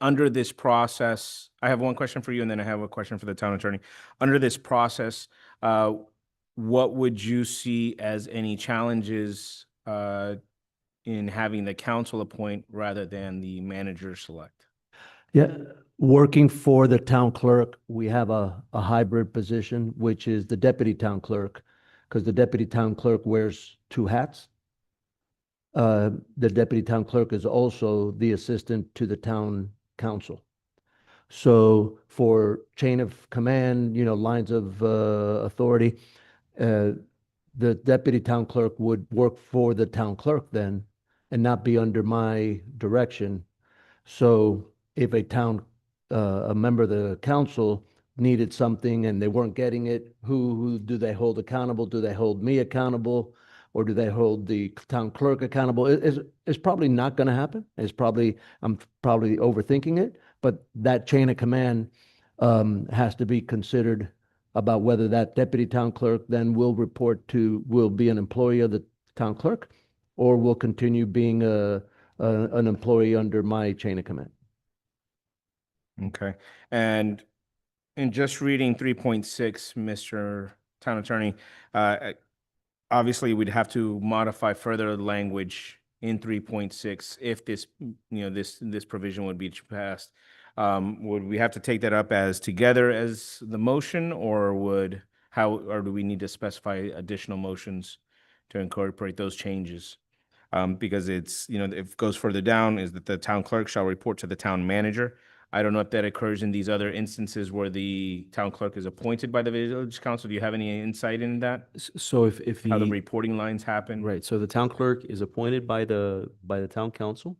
Speaker 6: under this process, I have one question for you and then I have a question for the town attorney. Under this process, what would you see as any challenges in having the council appoint rather than the manager select?
Speaker 7: Yeah, working for the town clerk, we have a hybrid position, which is the deputy town clerk, because the deputy town clerk wears two hats. The deputy town clerk is also the assistant to the town council. So for chain of command, lines of authority, the deputy town clerk would work for the town clerk then and not be under my direction. So if a member of the council needed something and they weren't getting it, who do they hold accountable? Do they hold me accountable? Or do they hold the town clerk accountable? It's probably not going to happen. I'm probably overthinking it, but that chain of command has to be considered about whether that deputy town clerk then will be an employee of the town clerk or will continue being an employee under my chain of command.
Speaker 6: Okay, and in just reading 3.6, Mr. Town Attorney, obviously we'd have to modify further language in 3.6 if this, this provision would be passed. Would we have to take that up as together as the motion, or do we need to specify additional motions to incorporate those changes? Because it's, if it goes further down, is that the town clerk shall report to the town manager. I don't know if that occurs in these other instances where the town clerk is appointed by the village council. Do you have any insight in that?
Speaker 4: So if
Speaker 6: How the reporting lines happen?
Speaker 4: right, so the town clerk is appointed by the town council.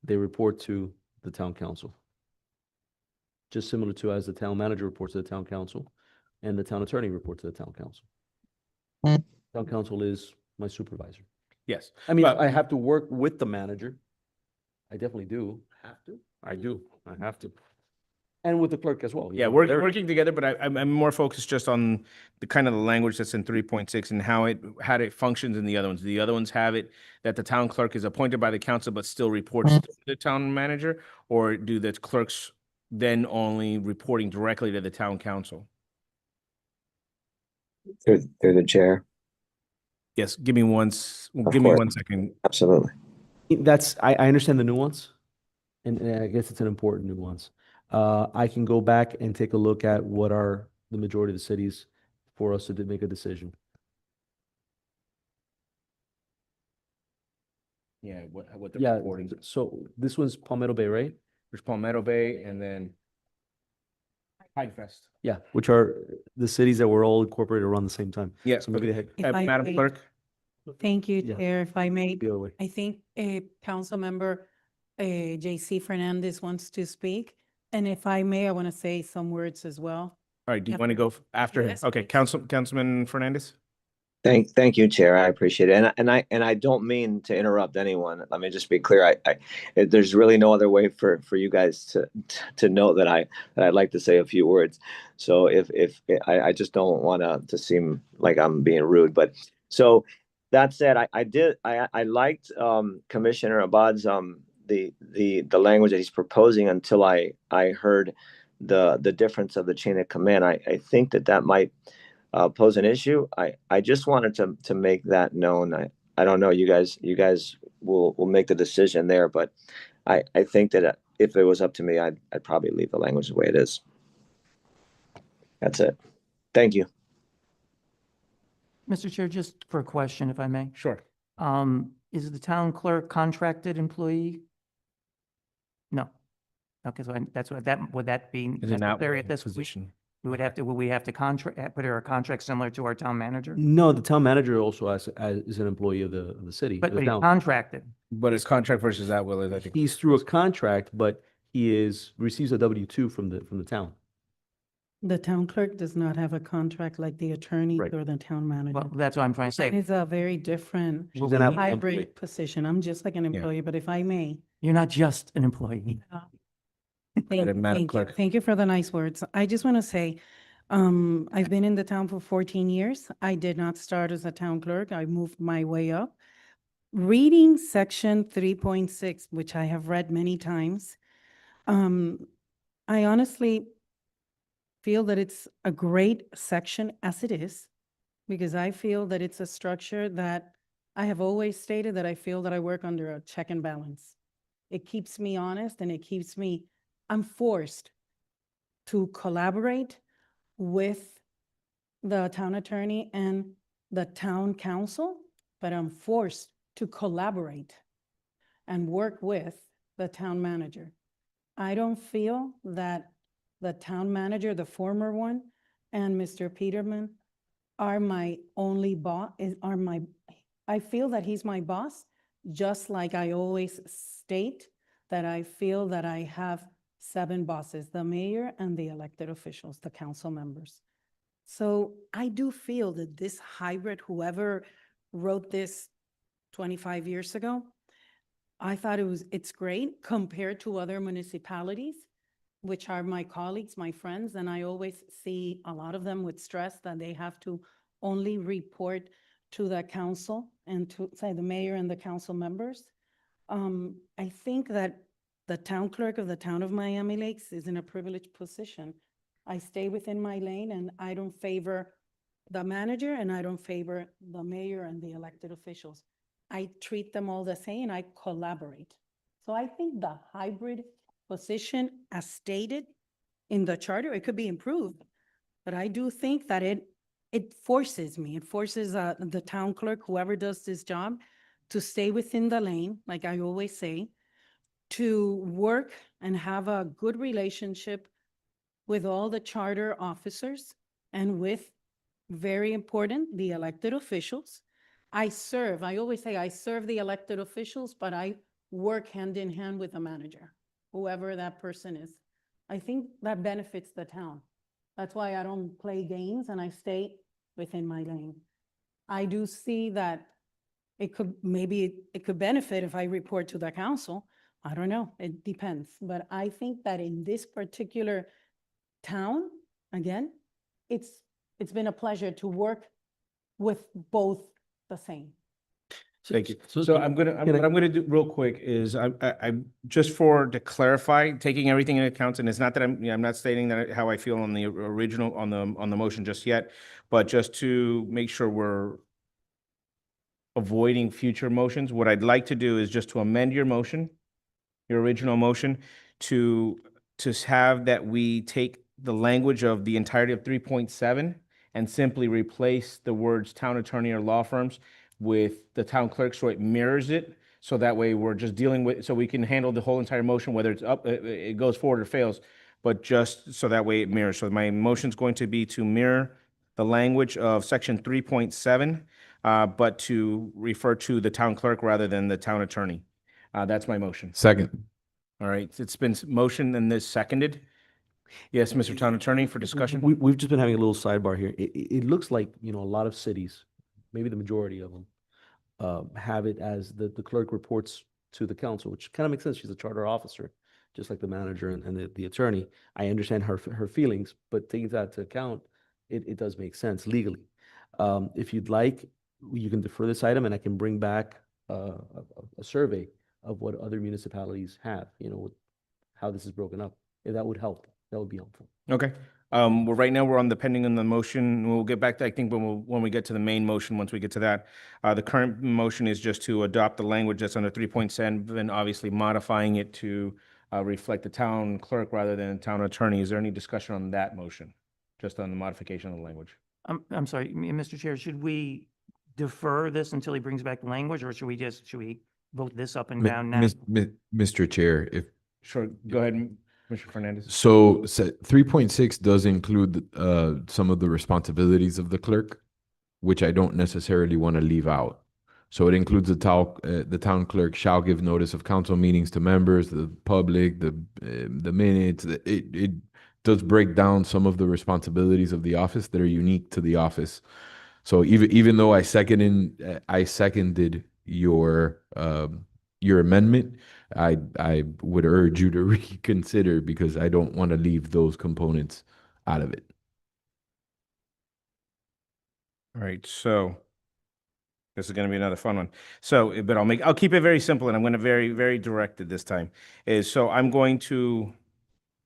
Speaker 4: They report to the town council. Just similar to as the town manager reports to the town council and the town attorney reports to the town council. Town council is my supervisor.
Speaker 6: Yes.
Speaker 4: I mean,
Speaker 6: But-
Speaker 4: I have to work with the manager. I definitely do. Have to? I do. I have to. And with the clerk as well.
Speaker 6: Yeah, working together, but I'm more focused just on the kind of the language that's in 3.6 and how it functions in the other ones. The other ones have it that the town clerk is appointed by the council but still reports to the town manager, or do the clerks then only reporting directly to the town council?
Speaker 11: Through the chair.
Speaker 6: Yes, give me one second.
Speaker 11: Absolutely.
Speaker 4: I understand the nuance, and I guess it's an important nuance. I can go back and take a look at what are the majority of the cities for us to make a decision.
Speaker 6: Yeah, what the
Speaker 4: Yeah,
Speaker 6: reporting.
Speaker 4: so this one's Palmetto Bay, right?
Speaker 6: There's Palmetto Bay and then Pinefest.
Speaker 4: Yeah, which are the cities that were all incorporated around the same time.
Speaker 6: Yeah.
Speaker 4: So maybe they had.
Speaker 1: If I
Speaker 6: Madam
Speaker 1: may-
Speaker 6: Clerk?
Speaker 1: Thank you,
Speaker 4: Yeah.
Speaker 1: Chair. If I may,
Speaker 4: The other way.
Speaker 1: I think Council Member JC Fernandez wants to speak. And if I may, I want to say some words as well.
Speaker 6: All right, do you want to go after him?
Speaker 1: Yes,
Speaker 6: Okay,
Speaker 1: please.
Speaker 6: Councilman Fernandez?
Speaker 11: Thank you, Chair. I appreciate it. And I don't mean to interrupt anyone. Let me just be clear. There's really no other way for you guys to know that I'd like to say a few words. So if I just don't want to seem like I'm being rude, but so that said, I liked Commissioner Abad's the language that he's proposing until I heard the difference of the chain of command. I think that might pose an issue. I just wanted to make that known. I don't know, you guys will make the decision there, but I think that if it was up to me, I'd probably leave the language the way it is. That's it. Thank you.
Speaker 12: Mr. Chair, just for a question, if I may.
Speaker 6: Sure.
Speaker 12: Is the town clerk contracted employee? No. Okay, so that's what would that be
Speaker 6: Is it not
Speaker 12: necessary at this
Speaker 6: position?
Speaker 12: would we have to contract, put her a contract similar to our town manager?
Speaker 4: No, the town manager also is an employee of the city.
Speaker 12: But
Speaker 4: the
Speaker 12: he's
Speaker 4: town.
Speaker 12: contracted.
Speaker 6: But it's contract versus at will, I think.
Speaker 4: He's through a contract, but he receives a W-2 from the town.
Speaker 1: The town clerk does not have a contract like the attorney
Speaker 4: Right.
Speaker 1: or the town manager.
Speaker 12: Well, that's what I'm trying to say.
Speaker 1: It's a very different
Speaker 4: She's an employee.
Speaker 1: hybrid position. I'm just like an employee, but if I may.
Speaker 12: You're not just an employee.
Speaker 6: Madam Clerk.
Speaker 1: Thank you for the nice words. I just want to say, I've been in the town for 14 years. I did not start as a town clerk. I moved my way up. Reading section 3.6, which I have read many times, I honestly feel that it's a great section as it is, because I feel that it's a structure that I have always stated that I feel that I work under a check and balance. It keeps me honest and I'm forced to collaborate with the town attorney and the town council, but I'm forced to collaborate and work with the town manager. I don't feel that the town manager, the former one, and Mr. Peterman are my only boss, I feel that he's my boss, just like I always state that I feel that I have 7 bosses, the mayor and the elected officials, the council members. So I do feel that this hybrid, whoever wrote this 25 years ago, I thought it's great compared to other municipalities, which are my colleagues, my friends, and I always see a lot of them with stress that they have to only report to the council and to, say, the mayor and the council members. I think that the town clerk of the town of Miami Lakes is in a privileged position. I stay within my lane and I don't favor the manager and I don't favor the mayor and the elected officials. I treat them all the same and I collaborate. So I think the hybrid position as stated in the charter, it could be improved, but I do think that it forces the town clerk, whoever does this job, to stay within the lane, like I always say, to work and have a good relationship with all the charter officers and with, very important, the elected officials. I always say I serve the elected officials, but I work hand in hand with the manager, whoever that person is. I think that benefits the town. That's why I don't play games and I stay within my lane. I do see that it could benefit if I report to the council. I don't know, it depends. But I think that in this particular town, again, it's been a pleasure to work with both the same.
Speaker 6: Thank you. So I'm gonna do real quick is I'm just to clarify, taking everything into account, and it's not that I'm not stating that how I feel on the original, on the motion just yet, but just to make sure we're avoiding future motions, what I'd like to do is just to amend your motion, your original motion, to have that we take the language of the entirety of 3.7 and simply replace the words town attorney or law firms with the town clerk, so it mirrors it. So that way we're just dealing with, so we can handle the whole entire motion, whether it's up, it goes forward or fails. but just so that way it mirrors. So my motion is going to be to mirror the language of section 3.7, but to refer to the town clerk rather than the town attorney. That's my motion.
Speaker 10: Second.
Speaker 6: All right, it's been motioned and this seconded. Yes, Mr. Town Attorney, for discussion.
Speaker 4: We've just been having a little sidebar here. It looks like, a lot of cities, maybe the majority of them, have it as the clerk reports to the council, which kind of makes sense. She's a charter officer, just like the manager and the attorney. I understand her feelings, but taking that into account, it does make sense legally. If you'd like, you can defer this item and I can bring back a survey of what other municipalities have, how this is broken up. If that would help, that would be helpful.
Speaker 6: Okay. Well, right now we're on the pending on the motion. We'll get back to, I think, when we get to the main motion, once we get to that. The current motion is just to adopt the language that's under 3.7, obviously modifying it to reflect the town clerk rather than town attorney. Is there any discussion on that motion? Just on the modification of the language?
Speaker 12: I'm sorry, Mr. Chair, should we defer this until he brings back the language, or should we vote this up and down now?
Speaker 10: Mr. Chair, if
Speaker 6: Sure, go ahead, Mr. Fernandez.
Speaker 10: so 3.6 does include some of the responsibilities of the clerk, which I don't necessarily want to leave out. So it includes the town clerk shall give notice of council meetings to members, the public, the minutes. It does break down some of the responsibilities of the office that are unique to the office. So even though I seconded your amendment, I would urge you to reconsider because I don't want to leave those components out of it.
Speaker 6: All right, so this is going to be another fun one. So, but I'll keep it very simple, and I'm going to very, very directed this time. So I'm going to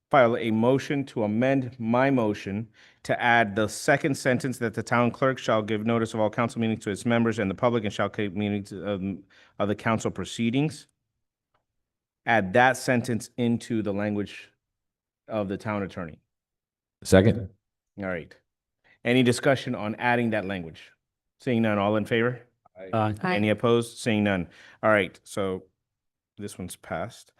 Speaker 6: file a motion to amend my motion to add the second sentence that the town clerk shall give notice of all council meetings to its members and the public and shall keep meetings of the council proceedings. Add that sentence into the language of the town attorney.
Speaker 10: Second.
Speaker 6: All right. Any discussion on adding that language? Seeing none, all in favor?
Speaker 5: Aye.
Speaker 6: Any opposed? Seeing none. All right, so this one's passed.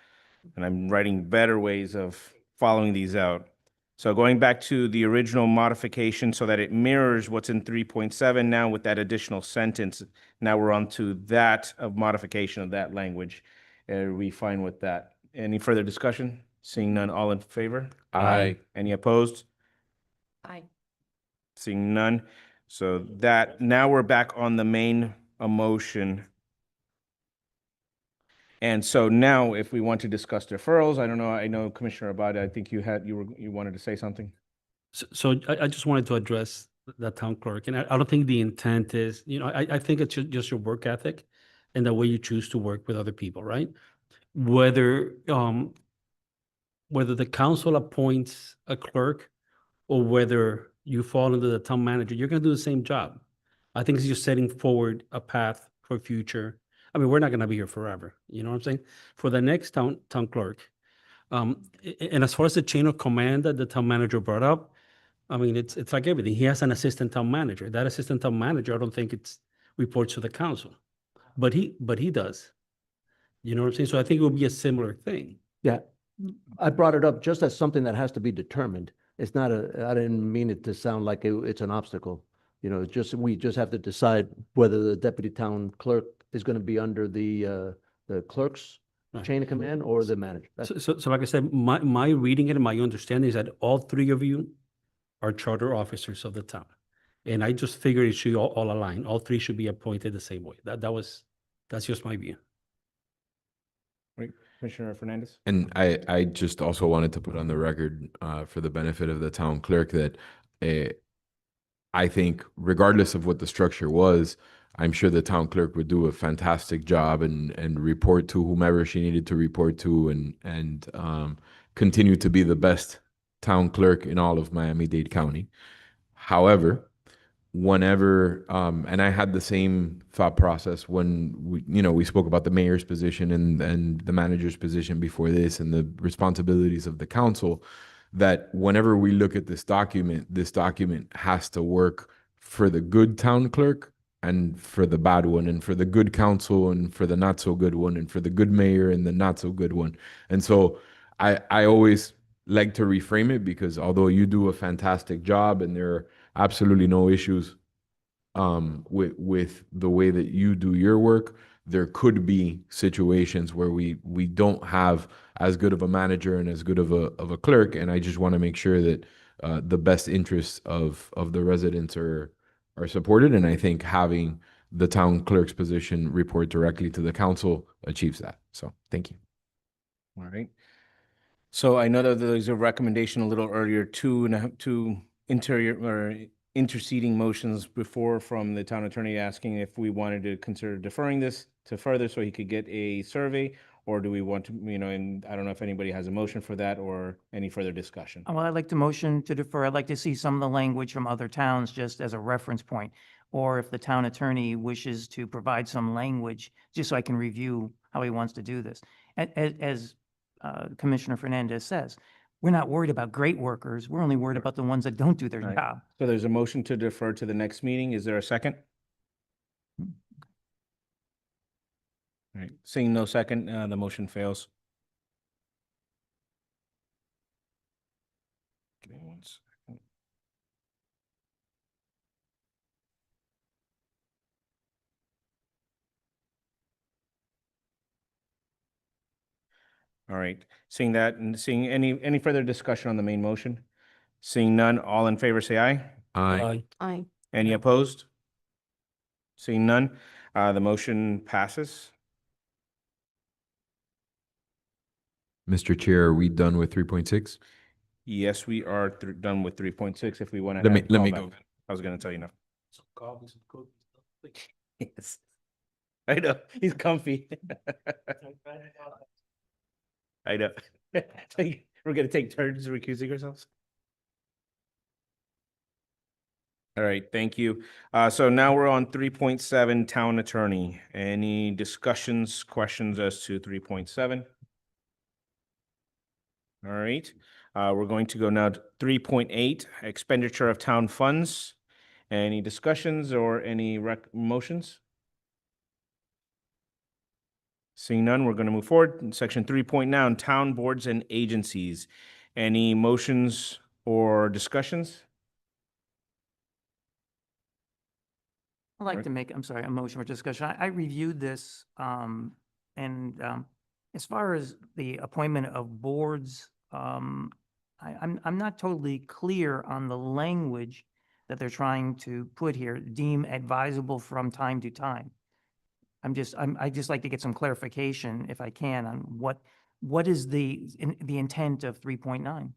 Speaker 6: And I'm writing better ways of following these out. So going back to the original modification so that it mirrors what's in 3.7 now with that additional sentence. Now we're on to that of modification of that language. Are we fine with that? Any further discussion? Seeing none, all in favor?
Speaker 10: Aye.
Speaker 6: Any opposed?
Speaker 15: Aye.
Speaker 6: Seeing none. So that, now we're back on the main motion. And so now if we want to discuss deferrals, I don't know, I know Commissioner Abad, I think you wanted to say something?
Speaker 14: So I just wanted to address the town clerk, and I don't think the intent is, I think it's just your work ethic and the way you choose to work with other people, right? Whether the council appoints a clerk or whether you fall under the town manager, you're gonna do the same job. I think it's just setting forward a path for future. I mean, we're not gonna be here forever, you know what I'm saying? For the next town clerk. And as far as the chain of command that the town manager brought up, I mean, it's like everything. He has an assistant town manager. That assistant town manager, I don't think it's reports to the council, but he does. You know what I'm saying? So I think it would be a similar thing.
Speaker 7: Yeah, I brought it up just as something that has to be determined. It's not I didn't mean it to sound like it's an obstacle. We just have to decide whether the deputy town clerk is going to be under the clerk's
Speaker 14: Right.
Speaker 7: chain of command or the manager.
Speaker 14: So like I said, my reading it and my understanding is that all three of you are charter officers of the town. And I just figured it should all align. All three should be appointed the same way. That's just my view.
Speaker 6: Right, Commissioner Fernandez?
Speaker 10: And I just also wanted to put on the record for the benefit of the town clerk that I think regardless of what the structure was, I'm sure the town clerk would do a fantastic job and report to whomever she needed to report to and continue to be the best town clerk in all of Miami-Dade County. However, whenever and I had the same thought process when we spoke about the mayor's position and the manager's position before this and the responsibilities of the council, that whenever we look at this document has to work for the good town clerk and for the bad one, and for the good council and for the not so good one, and for the good mayor and the not so good one. And so I always like to reframe it, because although you do a fantastic job and there are absolutely no issues with the way that you do your work, there could be situations where we don't have as good of a manager and as good of a clerk, and I just want to make sure that the best interests of the residents are supported, and I think having the town clerk's position report directly to the council achieves that. So thank you.
Speaker 6: All right. So I know that there's a recommendation a little earlier, two interior or interceding motions before from the town attorney asking if we wanted to consider deferring this to further so he could get a survey, or do we want to, and I don't know if anybody has a motion for that or any further discussion.
Speaker 12: Well, I'd like to motion to defer. I'd like to see some of the language from other towns just as a reference point. Or if the town attorney wishes to provide some language, just so I can review how he wants to do this. As Commissioner Fernandez says, we're not worried about great workers. We're only worried about the ones that don't do their
Speaker 6: Right.
Speaker 12: job.
Speaker 6: So there's a motion to defer to the next meeting. Is there a second? All right, seeing no second, the motion fails. Give me 1 second. All right, seeing that and seeing any further discussion on the main motion? Seeing none, all in favor say aye.
Speaker 10: Aye.
Speaker 15: Aye.
Speaker 6: Any opposed? Seeing none, the motion passes.
Speaker 10: Mr. Chair, are we done with 3.6?
Speaker 6: Yes, we are done with 3.6. If we want to.
Speaker 10: Let me go.
Speaker 6: I was going to tell you now. Yes. I know, he's comfy. I know. We're gonna take turns recusing ourselves. All right, thank you. So now we're on 3.7, town attorney. Any discussions, questions as to 3.7? All right, we're going to go now to 3.8, expenditure of town funds. Any discussions or any motions? Seeing none, we're going to move forward. In section 3.9, town boards and agencies. Any motions or discussions?
Speaker 12: I'd like to make, I'm sorry, a motion for discussion. I reviewed this, and as far as the appointment of boards, I'm not totally clear on the language that they're trying to put here, deem advisable from time to time. I just like to get some clarification, if I can, on what is the intent of 3.9?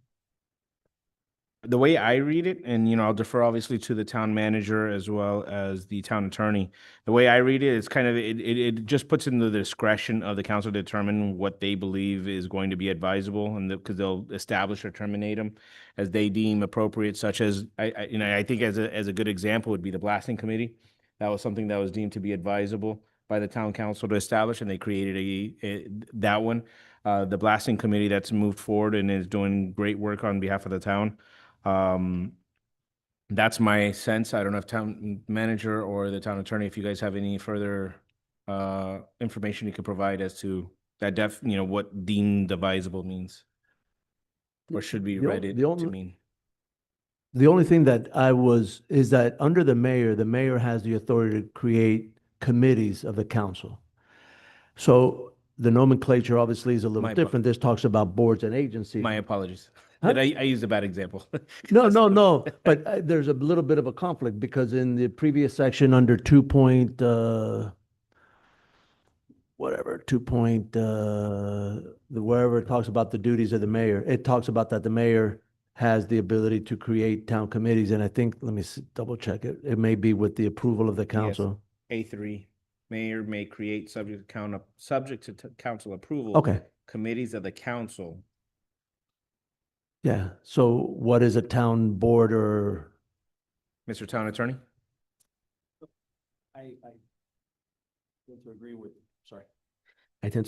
Speaker 6: The way I read it, and I'll defer obviously to the town manager as well as the town attorney. The way I read it is kind of it just puts into the discretion of the council to determine what they believe is going to be advisable, and because they'll establish or terminate them as they deem appropriate. Such as I think as a good example would be the blasting committee. That was something that was deemed to be advisable by the town council to establish, and they created that one. The blasting committee that's moved forward and is doing great work on behalf of the town. That's my sense. I don't know if town manager or the town attorney, if you guys have any further information you could provide as to that what deemed advisable means, or should be read it to mean.
Speaker 7: The only thing that is that under the mayor has the authority to create committees of the council. So the nomenclature obviously is a little different. This talks about boards and agencies.
Speaker 6: My apologies.
Speaker 7: Huh?
Speaker 6: I used a bad example.
Speaker 7: No, but there's a little bit of a conflict because in the previous section under 2. Wherever it talks about the duties of the mayor, it talks about that the mayor has the ability to create town committees, and I think, let me double check it. It may be with the approval of the council.
Speaker 6: A3, mayor may create subject to council approval.
Speaker 7: Okay.
Speaker 6: Committees of the council.
Speaker 7: Yeah, so what is a town board or?
Speaker 6: Mr. Town Attorney?
Speaker 4: I tend to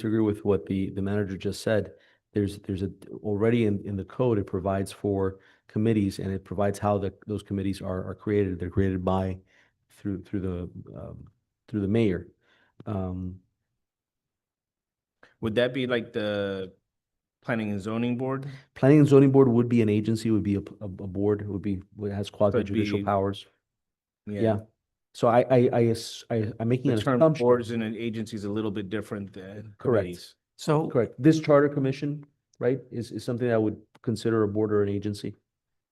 Speaker 4: agree with what the manager just said. There's already in the code, it provides for committees, and it provides how those committees are created. They're created through the mayor.
Speaker 6: Would that be like the Planning and Zoning Board?
Speaker 4: Planning and zoning board would be an agency, would be a board, it has quasi judicial
Speaker 6: be-
Speaker 4: powers. Yeah. So I'm making
Speaker 6: The
Speaker 4: an
Speaker 6: term
Speaker 4: assumption.
Speaker 6: boards and agency is a little bit different than
Speaker 4: Correct.
Speaker 6: committees.
Speaker 12: So,
Speaker 4: Correct. This charter commission, right, is something I would consider a board or an agency.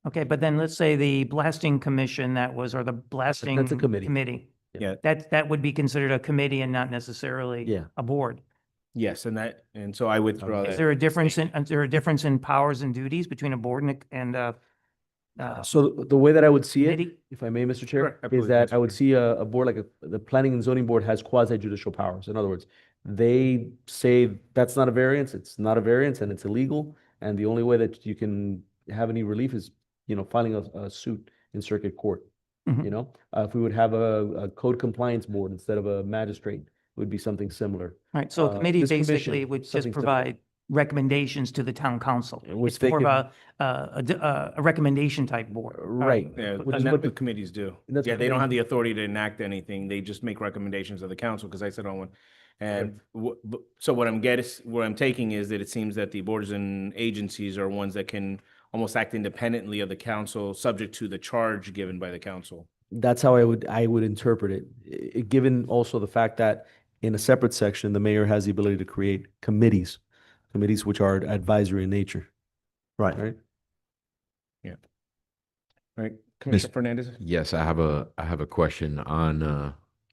Speaker 12: okay, but then let's say the blasting commission that was, or the blasting.
Speaker 4: That's a committee.
Speaker 12: Committee.
Speaker 6: Yeah.
Speaker 12: That would be considered a committee and not necessarily.
Speaker 4: Yeah.
Speaker 12: A board.
Speaker 6: Yes, and so I withdraw
Speaker 12: Is
Speaker 6: that.
Speaker 12: there a difference is there a difference in powers and duties between a board and
Speaker 4: So the way that I would see it,
Speaker 12: committee?
Speaker 4: if I may, Mr.
Speaker 6: Sure,
Speaker 4: Chair, is
Speaker 6: absolutely,
Speaker 4: that
Speaker 6: Mr.
Speaker 4: I would see a board like the planning and zoning board has quasi judicial powers. In other words, they say that's not a variance, it's not a variance and it's illegal. And the only way that you can have any relief is, filing a suit in circuit court.
Speaker 12: Mhm.
Speaker 4: If we would have a code compliance board instead of a magistrate, it would be something similar.
Speaker 12: Right, so a committee
Speaker 4: this commission,
Speaker 12: basically would just
Speaker 4: something similar.
Speaker 12: provide recommendations to the town council.
Speaker 4: Which
Speaker 12: It's
Speaker 4: they
Speaker 12: more of a recommendation type board.
Speaker 4: Right.
Speaker 6: Yeah,
Speaker 4: Which
Speaker 6: and
Speaker 4: is
Speaker 6: that's
Speaker 4: what
Speaker 6: what committees do.
Speaker 4: that's
Speaker 6: Yeah,
Speaker 4: what
Speaker 6: they don't
Speaker 4: they-
Speaker 6: have the authority to enact anything. They just make recommendations of the council, because I sit on one. And so what I'm taking is that it seems that the boards and agencies are ones that can almost act independently of the council, subject to the charge given by the council.
Speaker 4: That's how I would interpret it. Given also the fact that in a separate section, the mayor has the ability to create committees which are advisory in nature. Right?
Speaker 6: Right, Commissioner Fernandez?
Speaker 10: Yes, I have a question on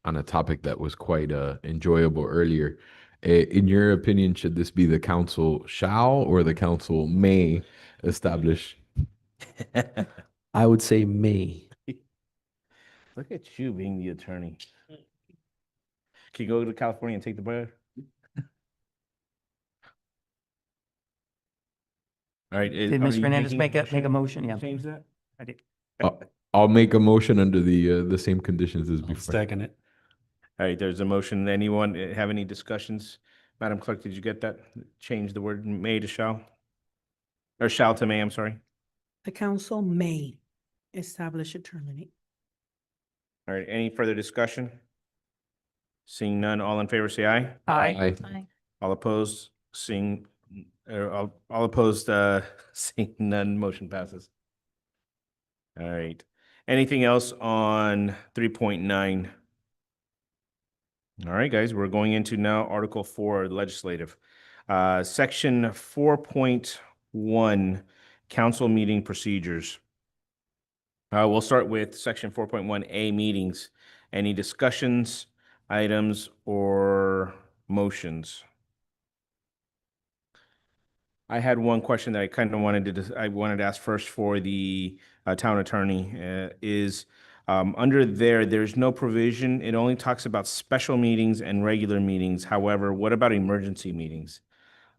Speaker 10: a topic that was quite enjoyable earlier. In your opinion, should this be the council shall or the council may establish?
Speaker 4: I would say may.
Speaker 6: Look at you being the attorney. Can you go to California and take the bread? All right.
Speaker 12: Did Ms. Fernandez make a motion? Yeah.
Speaker 6: Change that?
Speaker 12: I did.
Speaker 10: I'll make a motion under the same conditions as before.
Speaker 14: Second it.
Speaker 6: All right, there's a motion. Anyone have any discussions? Madam Clerk, did you get that? Change the word may to shall? Or shall to may, I'm sorry.
Speaker 5: The council may establish or terminate.
Speaker 6: All right, any further discussion? Seeing none, all in favor, say aye.
Speaker 12: Aye.
Speaker 10: Aye.
Speaker 6: All opposed, seeing, all opposed, seeing none, motion passes. All right, anything else on 3.9? All right, guys, we're going into now Article 4, legislative. Section 4.1, council meeting procedures. We'll start with Section 4.1A, meetings. Any discussions, items, or motions? I had one question that I kind of wanted to ask first for the town attorney, is under there's no provision. It only talks about special meetings and regular meetings. However, what about emergency meetings?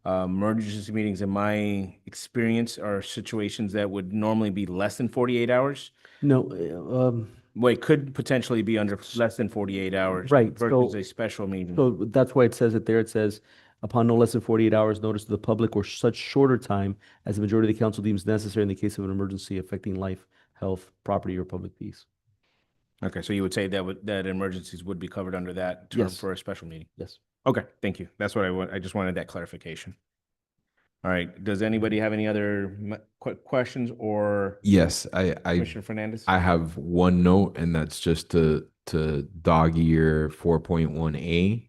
Speaker 6: Emergency meetings, in my experience, are situations that would normally be less than 48 hours.
Speaker 4: No,
Speaker 6: Well, it could potentially be under less than 48 hours.
Speaker 4: Right,
Speaker 6: Versus
Speaker 4: so-
Speaker 6: a special meeting.
Speaker 4: so that's why it says it there. It says, upon no less than 48 hours notice to the public or such shorter time as the majority of the council deems necessary in the case of an emergency affecting life, health, property, or public peace.
Speaker 6: Okay, so you would say that emergencies would be covered under that term
Speaker 4: Yes.
Speaker 6: for a special meeting?
Speaker 4: Yes.
Speaker 6: Okay, thank you. That's what I just wanted that clarification. All right, does anybody have any other questions or
Speaker 10: Yes,
Speaker 6: Commissioner Fernandez?
Speaker 10: I have one note, and that's just to dog ear 4.1A.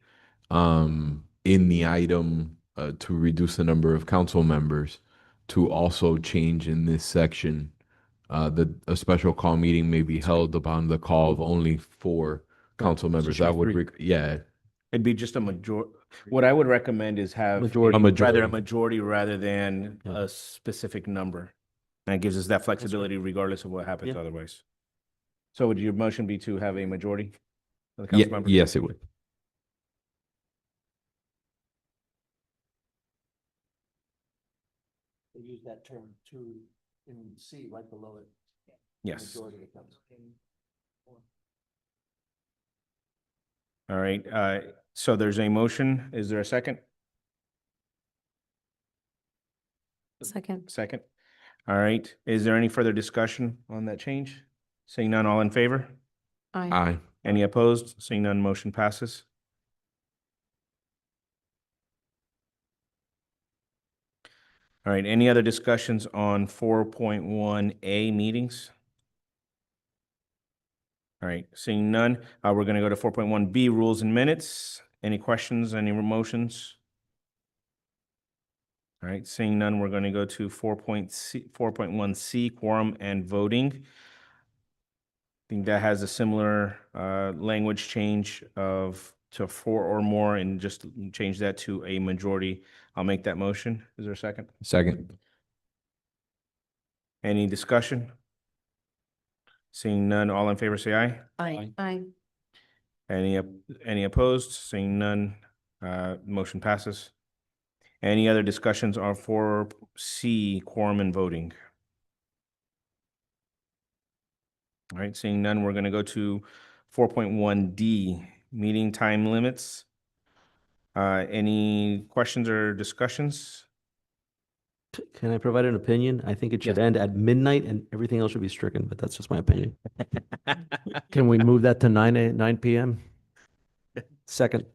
Speaker 10: In the item to reduce the number of council members, to also change in this section that a special call meeting may be held upon the call of only 4 council members. That would, yeah,
Speaker 6: It'd be just a majority. What I would recommend is have
Speaker 4: Majority.
Speaker 10: A majority.
Speaker 6: rather a majority rather than a specific number. That gives us that flexibility regardless of what happens
Speaker 4: Yeah.
Speaker 6: otherwise. So would your motion be to have a majority of the
Speaker 10: yeah,
Speaker 6: council members?
Speaker 10: yes, it would.
Speaker 7: They use that term to, in C, right below it.
Speaker 6: Yes.
Speaker 7: Majority of the council.
Speaker 6: All right, so there's a motion. Is there a second?
Speaker 15: Second.
Speaker 6: Second. All right, is there any further discussion on that change? Seeing none, all in favor?
Speaker 15: Aye.
Speaker 10: Aye.
Speaker 6: Any opposed? Seeing none, motion passes. All right, any other discussions on 4.1A meetings? All right, seeing none, we're gonna go to 4.1B, rules and minutes. Any questions, any motions? All right, seeing none, we're gonna go to 4.1C, quorum and voting. I think that has a similar language change to 4 or more, and just change that to a majority. I'll make that motion. Is there a second?
Speaker 10: Second.
Speaker 6: Any discussion? Seeing none, all in favor, say aye.
Speaker 5: Aye.
Speaker 15: Aye.
Speaker 6: Any opposed? Seeing none, motion passes. Any other discussions on 4C, quorum and voting? All right, seeing none, we're gonna go to 4.1D, meeting time limits. Any questions or discussions?
Speaker 4: Can I provide an opinion? I think it should end at midnight and everything else should be stricken, but that's just my opinion. Can we move that to 9 p.m.? Second.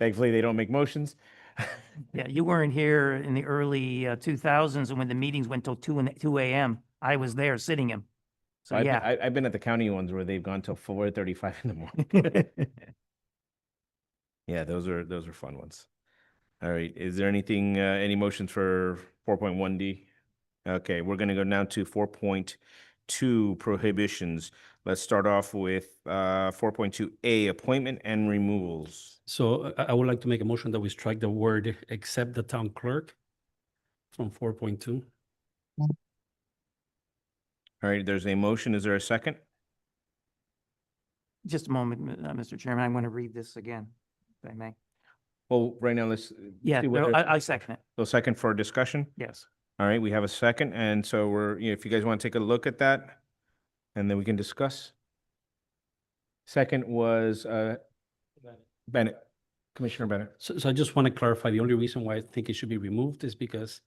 Speaker 6: Thankfully, they don't make motions.
Speaker 12: Yeah, you weren't here in the early 2000s and when the meetings went till 2 a.m. I was there sitting in. So yeah.
Speaker 6: I've been at the county ones where they've gone till 4:35 in the morning. Yeah, those are fun ones. All right, is there anything, any motions for 4.1D? Okay, we're gonna go now to 4.2, prohibitions. Let's start off with 4.2A, appointment and removals.
Speaker 14: So I would like to make a motion that we strike the word except the town clerk from 4.2.
Speaker 6: All right, there's a motion. Is there a second?
Speaker 12: Just a moment, Mr. Chairman. I'm going to read this again, if I may.
Speaker 6: Well, right now, let's.
Speaker 12: Yeah,
Speaker 6: see
Speaker 12: no,
Speaker 6: whether-
Speaker 12: I second it.
Speaker 6: So second for discussion?
Speaker 12: Yes.
Speaker 6: All right, we have a second, and so if you guys want to take a look at that, and then we can discuss. Second was Bennett, Commissioner Bennett.
Speaker 14: So I just want to clarify, the only reason why I think it should be removed is because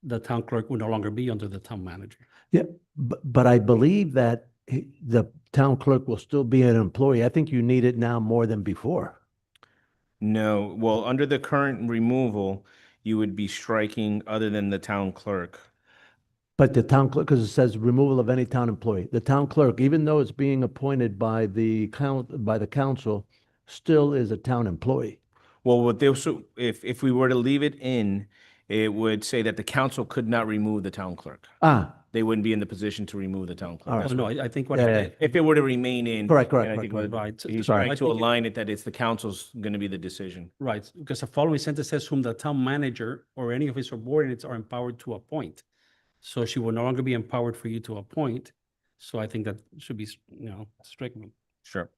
Speaker 14: the town clerk will no longer be under the town manager.
Speaker 7: Yeah, but I believe that the town clerk will still be an employee. I think you need it now more than before.
Speaker 6: No, well, under the current removal, you would be striking other than the town clerk.
Speaker 7: But the town clerk, because it says removal of any town employee, the town clerk, even though it's being appointed by the council, still is a town employee.
Speaker 6: Well, what they also, if we were to leave it in, it would say that the council could not remove the town clerk. They wouldn't be in the position to remove the town clerk.
Speaker 7: All right.
Speaker 14: Oh, no, I think what.
Speaker 6: If it were to remain in.
Speaker 7: Correct.
Speaker 6: and I think what
Speaker 14: Right.
Speaker 6: He's
Speaker 14: Sorry.
Speaker 6: trying to align it that it's the council's going to be the decision.
Speaker 14: Right, because the following sentence says whom the town manager or any of his subordinates are empowered to appoint. So she will no longer be empowered for you to appoint. So I think that should be, stricken.
Speaker 6: Sure.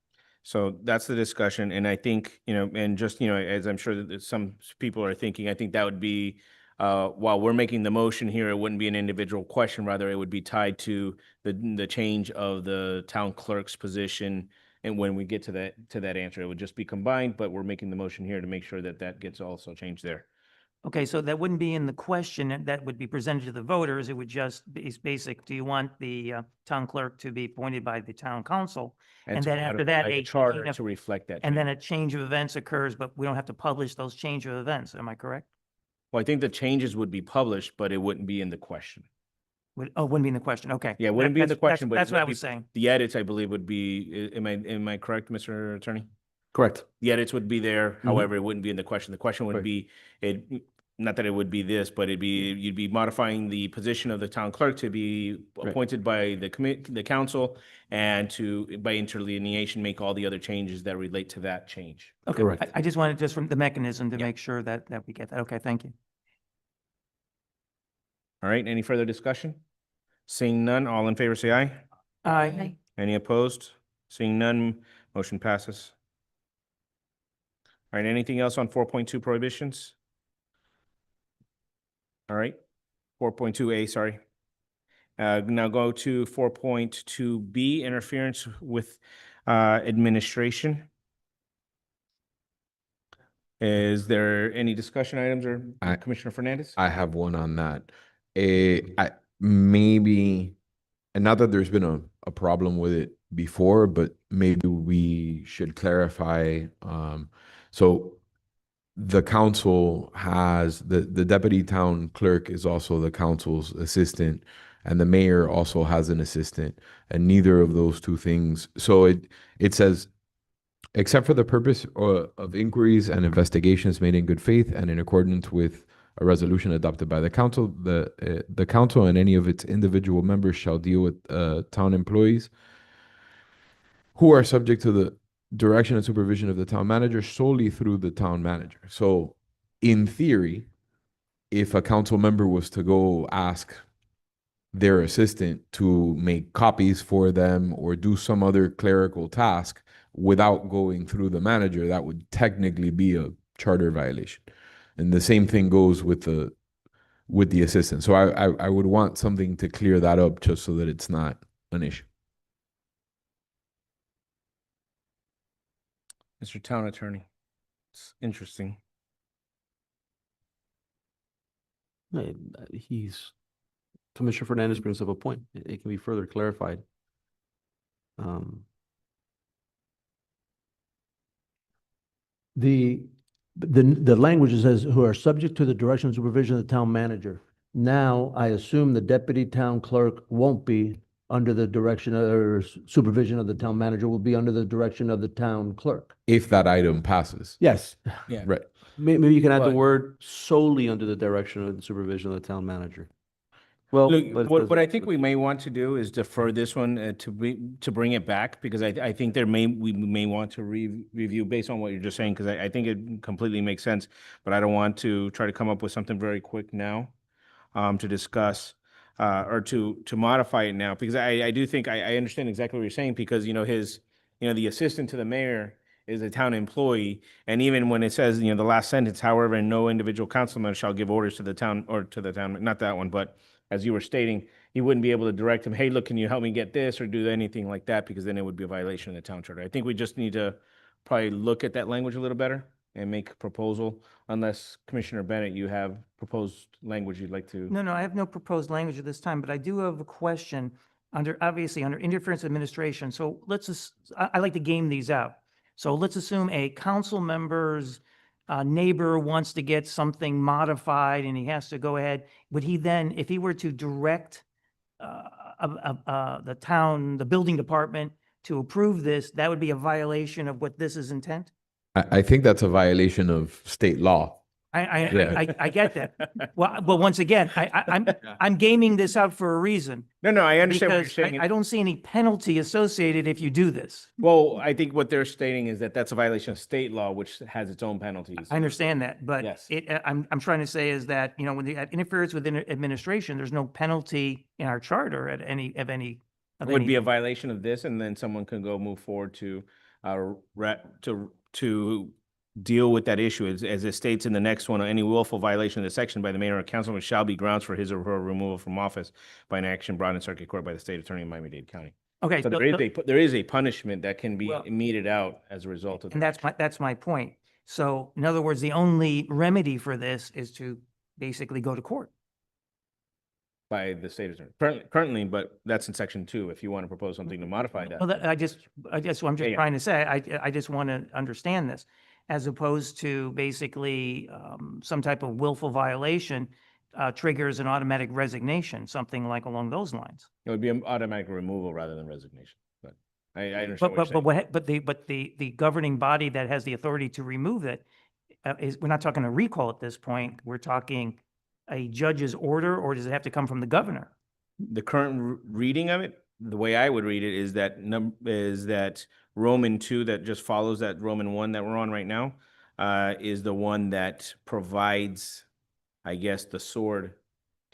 Speaker 6: So that's the discussion. And I think, and just, as I'm sure that some people are thinking, I think that would be, while we're making the motion here, it wouldn't be an individual question, rather it would be tied to the change of the town clerk's position. And when we get to that answer, it would just be combined, but we're making the motion here to make sure that that gets also changed there.
Speaker 12: Okay, so that wouldn't be in the question that would be presented to the voters. It would just be basic. Do you want the town clerk to be appointed by the town council? And
Speaker 6: to
Speaker 12: then after that,
Speaker 6: modify the
Speaker 12: a
Speaker 6: charter
Speaker 12: chain of-
Speaker 6: to reflect that.
Speaker 12: And then
Speaker 6: change.
Speaker 12: a change of events occurs, but we don't have to publish those change of events. Am I correct?
Speaker 6: Well, I think the changes would be published, but it wouldn't be in the question.
Speaker 12: Wouldn't be in the question. Okay.
Speaker 6: Yeah, it wouldn't be in the
Speaker 12: That's-
Speaker 6: question, but.
Speaker 12: That's
Speaker 6: it
Speaker 12: what I
Speaker 6: would be-
Speaker 12: was saying.
Speaker 6: The edits, I believe, would be, am I correct, Mr. Attorney?
Speaker 4: Correct.
Speaker 6: The edits would be there, however, it wouldn't be in the question. The question would
Speaker 4: Right.
Speaker 6: be, not that it would be this, but you'd be modifying the position of the town clerk to be
Speaker 4: Right.
Speaker 6: appointed by the council, and by interlineation, make all the other changes that relate to that change.
Speaker 12: Okay,
Speaker 4: Correct.
Speaker 12: I just wanted just from the mechanism to
Speaker 6: Yeah.
Speaker 12: make sure that we get that. Okay, thank you.
Speaker 6: All right, any further discussion? Seeing none, all in favor, say aye.
Speaker 12: Aye.
Speaker 6: Any opposed? Seeing none, motion passes. All right, anything else on 4.2 prohibitions? All right, 4.2A, sorry. Now go to 4.2B, interference with administration. Is there any discussion items or Commissioner Fernandez?
Speaker 10: I have one on that. Maybe, and not that there's been a problem with it before, but maybe we should clarify. So the council has, the deputy town clerk is also the council's assistant, and the mayor also has an assistant, and neither of those two things. So it says, except for the purpose of inquiries and investigations made in good faith and in accordance with a resolution adopted by the council, the council and any of its individual members shall deal with town employees who are subject to the direction and supervision of the town manager solely through the town manager. So in theory, if a council member was to go ask their assistant to make copies for them or do some other clerical task without going through the manager, that would technically be a charter violation. And the same thing goes with the assistant. So I would want something to clear that up just so that it's not an issue.
Speaker 6: Mr. Town Attorney, it's interesting.
Speaker 4: Commissioner Fernandez brings up a point. It can be further clarified.
Speaker 7: The language says who are subject to the direction and supervision of the town manager. Now, I assume the deputy town clerk won't be under the direction or supervision of the town manager, will be under the direction of the town clerk.
Speaker 10: If that item passes.
Speaker 7: Yes.
Speaker 6: Yeah.
Speaker 10: Right.
Speaker 4: Maybe you can add the
Speaker 6: But-
Speaker 4: word solely under the direction of the supervision of the town manager. Well,
Speaker 6: Look,
Speaker 4: but-
Speaker 6: what I think we may want to do is defer this one to bring it back, because I think we may want to review based on what you're just saying, because I think it completely makes sense, but I don't want to try to come up with something very quick now to discuss or to modify it now, because I do think I understand exactly what you're saying, because the assistant to the mayor is a town employee, and even when it says, the last sentence, however, no individual council member shall give orders to the town, not that one, but as you were stating, he wouldn't be able to direct him, hey, look, can you help me get this, or do anything like that, because then it would be a violation of the town charter. I think we just need to probably look at that language a little better and make a proposal, unless Commissioner Bennett, you have proposed language you'd like to.
Speaker 12: No, I have no proposed language at this time, but I do have a question obviously under interference of administration. So I like to game these out. So let's assume a council member's neighbor wants to get something modified and he has to go ahead. Would he then, if he were to direct the building department to approve this, that would be a violation of what this is intent?
Speaker 10: I think that's a violation of state law.
Speaker 12: I get that. Well, once again, I'm gaming this out for a reason.
Speaker 6: No, I understand what you're
Speaker 12: Because
Speaker 6: saying.
Speaker 12: I don't see any penalty associated if you do this.
Speaker 6: Well, I think what they're stating is that that's a violation of state law, which has its own penalties.
Speaker 12: I understand that, but
Speaker 6: Yes.
Speaker 12: I'm trying to say is that, when the interference with administration, there's no penalty in our charter at any.
Speaker 6: It would be a violation of this, and then someone can go move forward to deal with that issue. As it states in the next one, any willful violation of the section by the mayor or councilman shall be grounds for his or her removal from office by an action brought in circuit court by the state attorney of Miami-Dade County.
Speaker 12: Okay.
Speaker 6: So there is a punishment that can be meted out as a result of
Speaker 12: And
Speaker 6: that.
Speaker 12: that's my point. So in other words, the only remedy for this is to basically go to court.
Speaker 6: By the state attorney. Currently, but that's in section 2, if you want to propose something to modify that.
Speaker 12: Well, I'm just
Speaker 6: Yeah, yeah.
Speaker 12: trying to say, I just want to understand this, as opposed to basically some type of willful violation triggers an automatic resignation, something like along those lines.
Speaker 6: It would be an automatic removal rather than resignation, but I understand what you're saying.
Speaker 12: But the governing body that has the authority to remove it we're not talking a recall at this point. We're talking a judge's order, or does it have to come from the governor?
Speaker 6: The current reading of it, the way I would read it is that Roman 2 that just follows that Roman 1 that we're on right now is the one that provides, I guess, the sword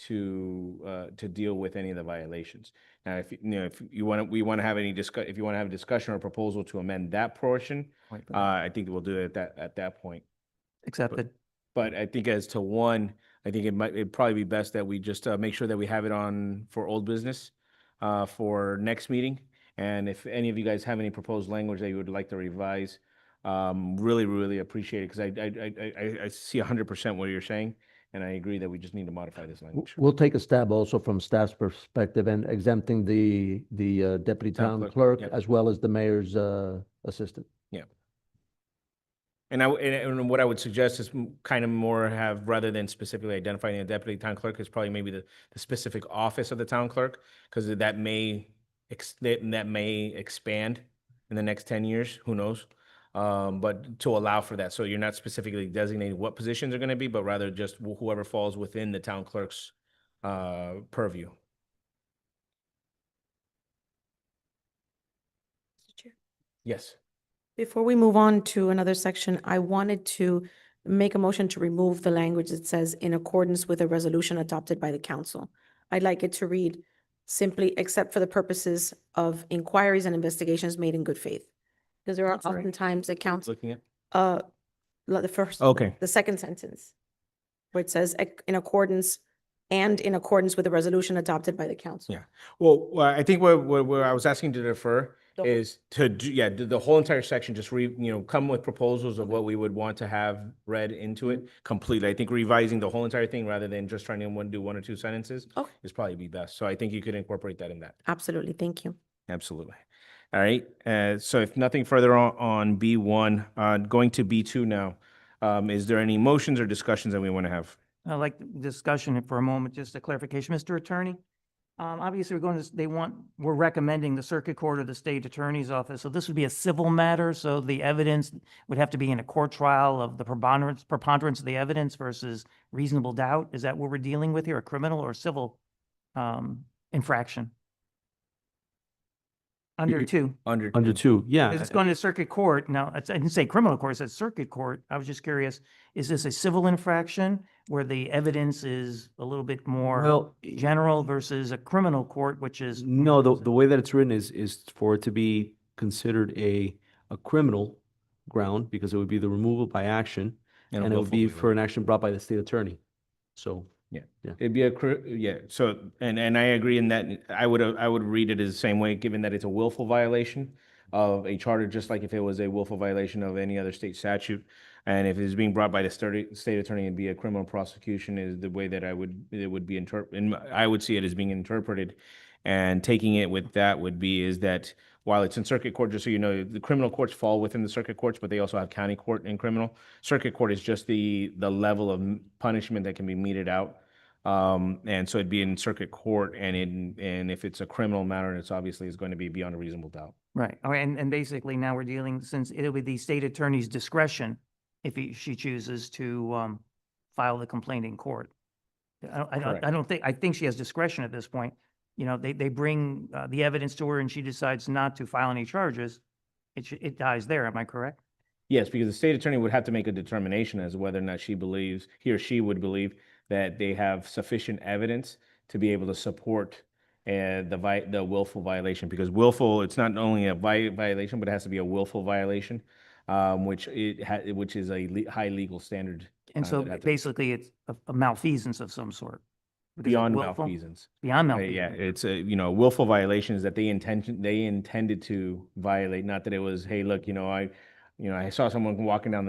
Speaker 6: to deal with any of the violations. Now, if you want to have if you want to have a discussion or proposal to amend that portion, I think we'll do it at that point.
Speaker 12: Accepted.
Speaker 6: But I think as to 1, I think it'd probably be best that we just make sure that we have it on for old business for next meeting. And if any of you guys have any proposed language that you would like to revise, really, really appreciate it, because I see 100% what you're saying, and I agree that we just need to modify this language.
Speaker 7: We'll take a stab also from staff's perspective and exempting the deputy
Speaker 6: Town
Speaker 7: town
Speaker 6: clerk,
Speaker 7: clerk
Speaker 6: yep.
Speaker 7: as well as the mayor's assistant.
Speaker 6: Yeah. And what I would suggest is kind of more have, rather than specifically identifying a deputy town clerk, is probably maybe the specific office of the town clerk, because that may expand in the next 10 years, who knows? But to allow for that, so you're not specifically designating what positions are going to be, but rather just whoever falls within the town clerk's purview. Yes.
Speaker 15: Before we move on to another section, I wanted to make a motion to remove the language that says in accordance with a resolution adopted by the council. I'd like it to read simply, except for the purposes of inquiries and investigations made in good faith. Because there are
Speaker 6: That's right.
Speaker 15: oftentimes accounts,
Speaker 6: Looking at.
Speaker 15: the first,
Speaker 6: Okay.
Speaker 15: the second sentence, where it says in accordance with a resolution adopted by the council.
Speaker 6: Yeah. Well, I think what I was asking to defer
Speaker 15: The-
Speaker 6: is to do the whole entire section, just come with proposals of what we would want to have read into it completely. I think revising the whole entire thing rather than just trying to do one or two sentences
Speaker 15: Okay.
Speaker 6: is probably be best. So I think you could incorporate that in that.
Speaker 15: Absolutely, thank you.
Speaker 6: Absolutely. All right. So if nothing further on B1, going to B2 now, is there any motions or discussions that we want to have?
Speaker 12: I'd like discussion for a moment, just a clarification, Mr. Attorney. Obviously, we're recommending the circuit court or the state attorney's office. So this would be a civil matter. So the evidence would have to be in a court trial of the preponderance of the evidence versus reasonable doubt. Is that what we're dealing with here, a criminal or civil infraction? Under two.
Speaker 4: Under two, yeah.
Speaker 12: It's going to circuit court. Now, I didn't say criminal court, I said circuit court. I was just curious, is this a civil infraction where the evidence is a little bit more
Speaker 4: Well,
Speaker 12: general versus a criminal court, which is?
Speaker 4: no, the way that it's written is for it to be considered a criminal ground, because it would be the removal by action,
Speaker 6: And a
Speaker 4: and it would
Speaker 6: willful
Speaker 4: be
Speaker 6: violation.
Speaker 4: for an action brought by the state attorney. So,
Speaker 6: Yeah.
Speaker 4: Yeah.
Speaker 6: It'd be yeah. So, and I agree in that I would read it as the same way, given that it's a willful violation of a charter, just like if it was a willful violation of any other state statute. And if it's being brought by the state attorney and be a criminal prosecution is the way that it would be and I would see it as being interpreted. And taking it with that would be is that while it's in circuit court, just so you know, the criminal courts fall within the circuit courts, but they also have county court and criminal. Circuit court is just the level of punishment that can be meted out. And so it'd be in circuit court, and if it's a criminal matter, it's obviously is going to be beyond a reasonable doubt.
Speaker 12: Right. All right. And basically now we're dealing, since it would be the state attorney's discretion if she chooses to file the complaint in court. I think she has discretion at this point. You know, they bring the evidence to her and she decides not to file any charges. It dies there. Am I correct?
Speaker 6: Yes, because the state attorney would have to make a determination as to whether or not he or she would believe that they have sufficient evidence to be able to support the willful violation. Because willful, it's not only a violation, but it has to be a willful violation, which is a high legal standard.
Speaker 12: And so
Speaker 6: that
Speaker 12: basically it's a malfeasance of some sort. Because
Speaker 6: beyond
Speaker 12: willful-
Speaker 6: malfeasance.
Speaker 12: Beyond
Speaker 6: Yeah,
Speaker 12: malfeasance.
Speaker 6: it's a willful violation is that they intended to violate, not that it was, hey, look, I saw someone walking down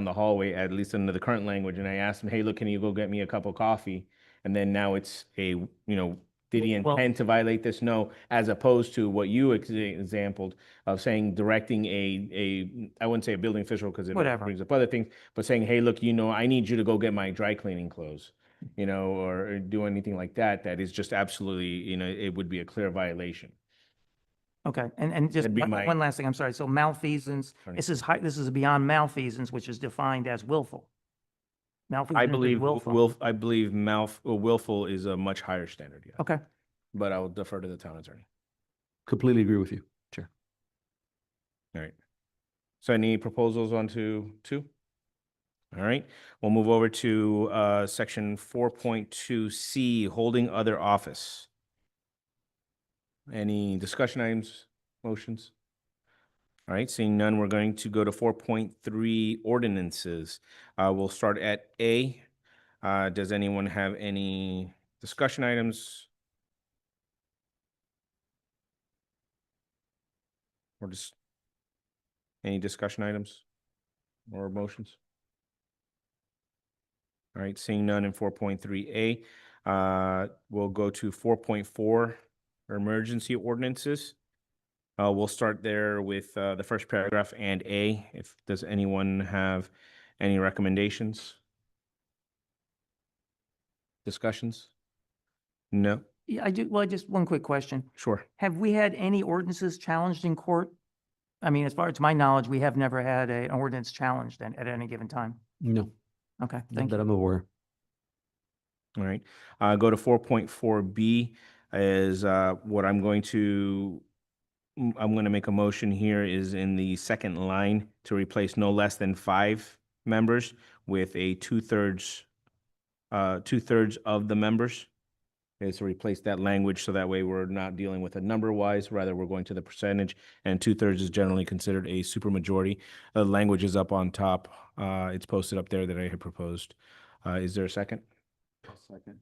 Speaker 6: the hallway, at least under the current language, and I asked him, hey, look, can you go get me a cup of coffee? And then now it's did he
Speaker 12: Well-
Speaker 6: intend to violate this? No, as opposed to what you exampled of saying, directing I wouldn't say a building official because it
Speaker 12: Whatever.
Speaker 6: brings up other things, but saying, hey, look, I need you to go get my dry cleaning clothes, or do anything like that. That is just absolutely, it would be a clear violation.
Speaker 12: Okay, and just
Speaker 6: That'd be my-
Speaker 12: one last thing, I'm sorry. So malfeasance,
Speaker 6: Sorry.
Speaker 12: this is beyond malfeasance, which is defined as willful. Malfeasance
Speaker 6: I
Speaker 12: is
Speaker 6: believe
Speaker 12: willful.
Speaker 6: willful is a much higher standard, yeah.
Speaker 12: Okay,
Speaker 6: But I will defer to the town attorney.
Speaker 4: completely agree with you, Chair.
Speaker 6: All right. So any proposals on to 2? All right, we'll move over to section 4.2C, holding other office. Any discussion items, motions? All right, seeing none, we're going to go to 4.3 ordinances. We'll start at A. Does anyone have any discussion items? Or just any discussion items or motions? All right, seeing none in 4.3A, we'll go to 4.4, emergency ordinances. We'll start there with the first paragraph and A. Does anyone have any recommendations? Discussions? No?
Speaker 12: Yeah, I do, well, just one quick question.
Speaker 6: Sure.
Speaker 12: Have we had any ordinances challenged in court? I mean, as far as my knowledge, we have never had an ordinance challenged at any given time.
Speaker 4: No,
Speaker 12: Okay,
Speaker 4: not
Speaker 12: thank
Speaker 4: that
Speaker 12: you.
Speaker 4: I'm aware.
Speaker 6: All right. Go to 4.4B is what I'm going to make a motion here is in the second line to replace no less than 5 members with a two-thirds of the members. Is to replace that language so that way we're not dealing with a number wise, rather we're going to the percentage, and 2/3 is generally considered a supermajority. The language is up on top. It's posted up there that I had proposed. Is there a second?
Speaker 2: Second.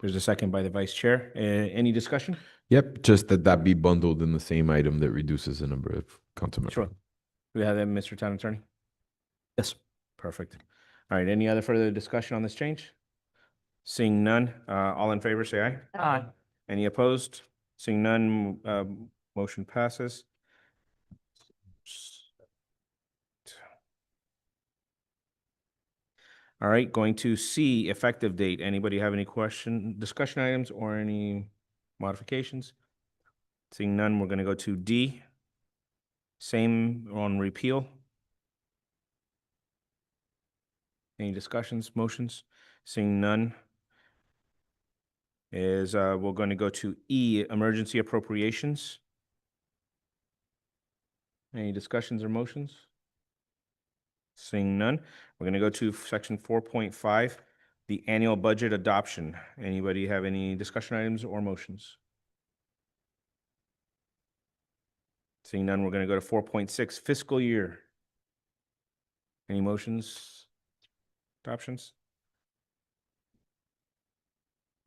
Speaker 6: There's a second by the vice chair. Any discussion?
Speaker 10: Yep, just that be bundled in the same item that reduces the number of council members.
Speaker 6: Sure. Do we have that, Mr. Town Attorney?
Speaker 4: Yes.
Speaker 6: Perfect. All right, any other further discussion on this change? Seeing none, all in favor, say aye.
Speaker 12: Aye.
Speaker 6: Any opposed? Seeing none, motion passes. All right, going to C, effective date. Anybody have any discussion items or any modifications? Seeing none, we're going to go to D. Same on repeal. Any discussions, motions? Seeing none, we're going to go to E, emergency appropriations. Any discussions or motions? Seeing none, we're going to go to section 4.5, the annual budget adoption. Anybody have any discussion items or motions? Seeing none, we're going to go to 4.6, fiscal year. Any motions, adoptions?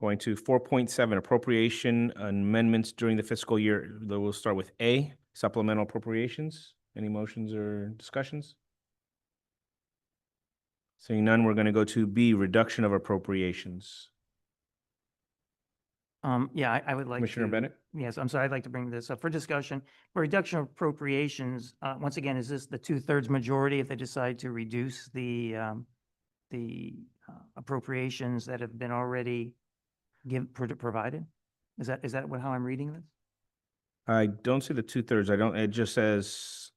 Speaker 6: Going to 4.7, appropriation amendments during the fiscal year. We'll start with A, supplemental appropriations. Any motions or discussions? Seeing none, we're going to go to B, reduction of appropriations.
Speaker 12: Yeah, I would like
Speaker 6: Commissioner
Speaker 12: to-
Speaker 6: Bennett?
Speaker 12: Yes, I'm sorry, I'd like to bring this up for discussion. For reduction of appropriations, once again, is this the 2/3 majority if they decide to reduce the appropriations that have been already provided? Is that how I'm reading this?
Speaker 6: I don't see the 2/3. It just says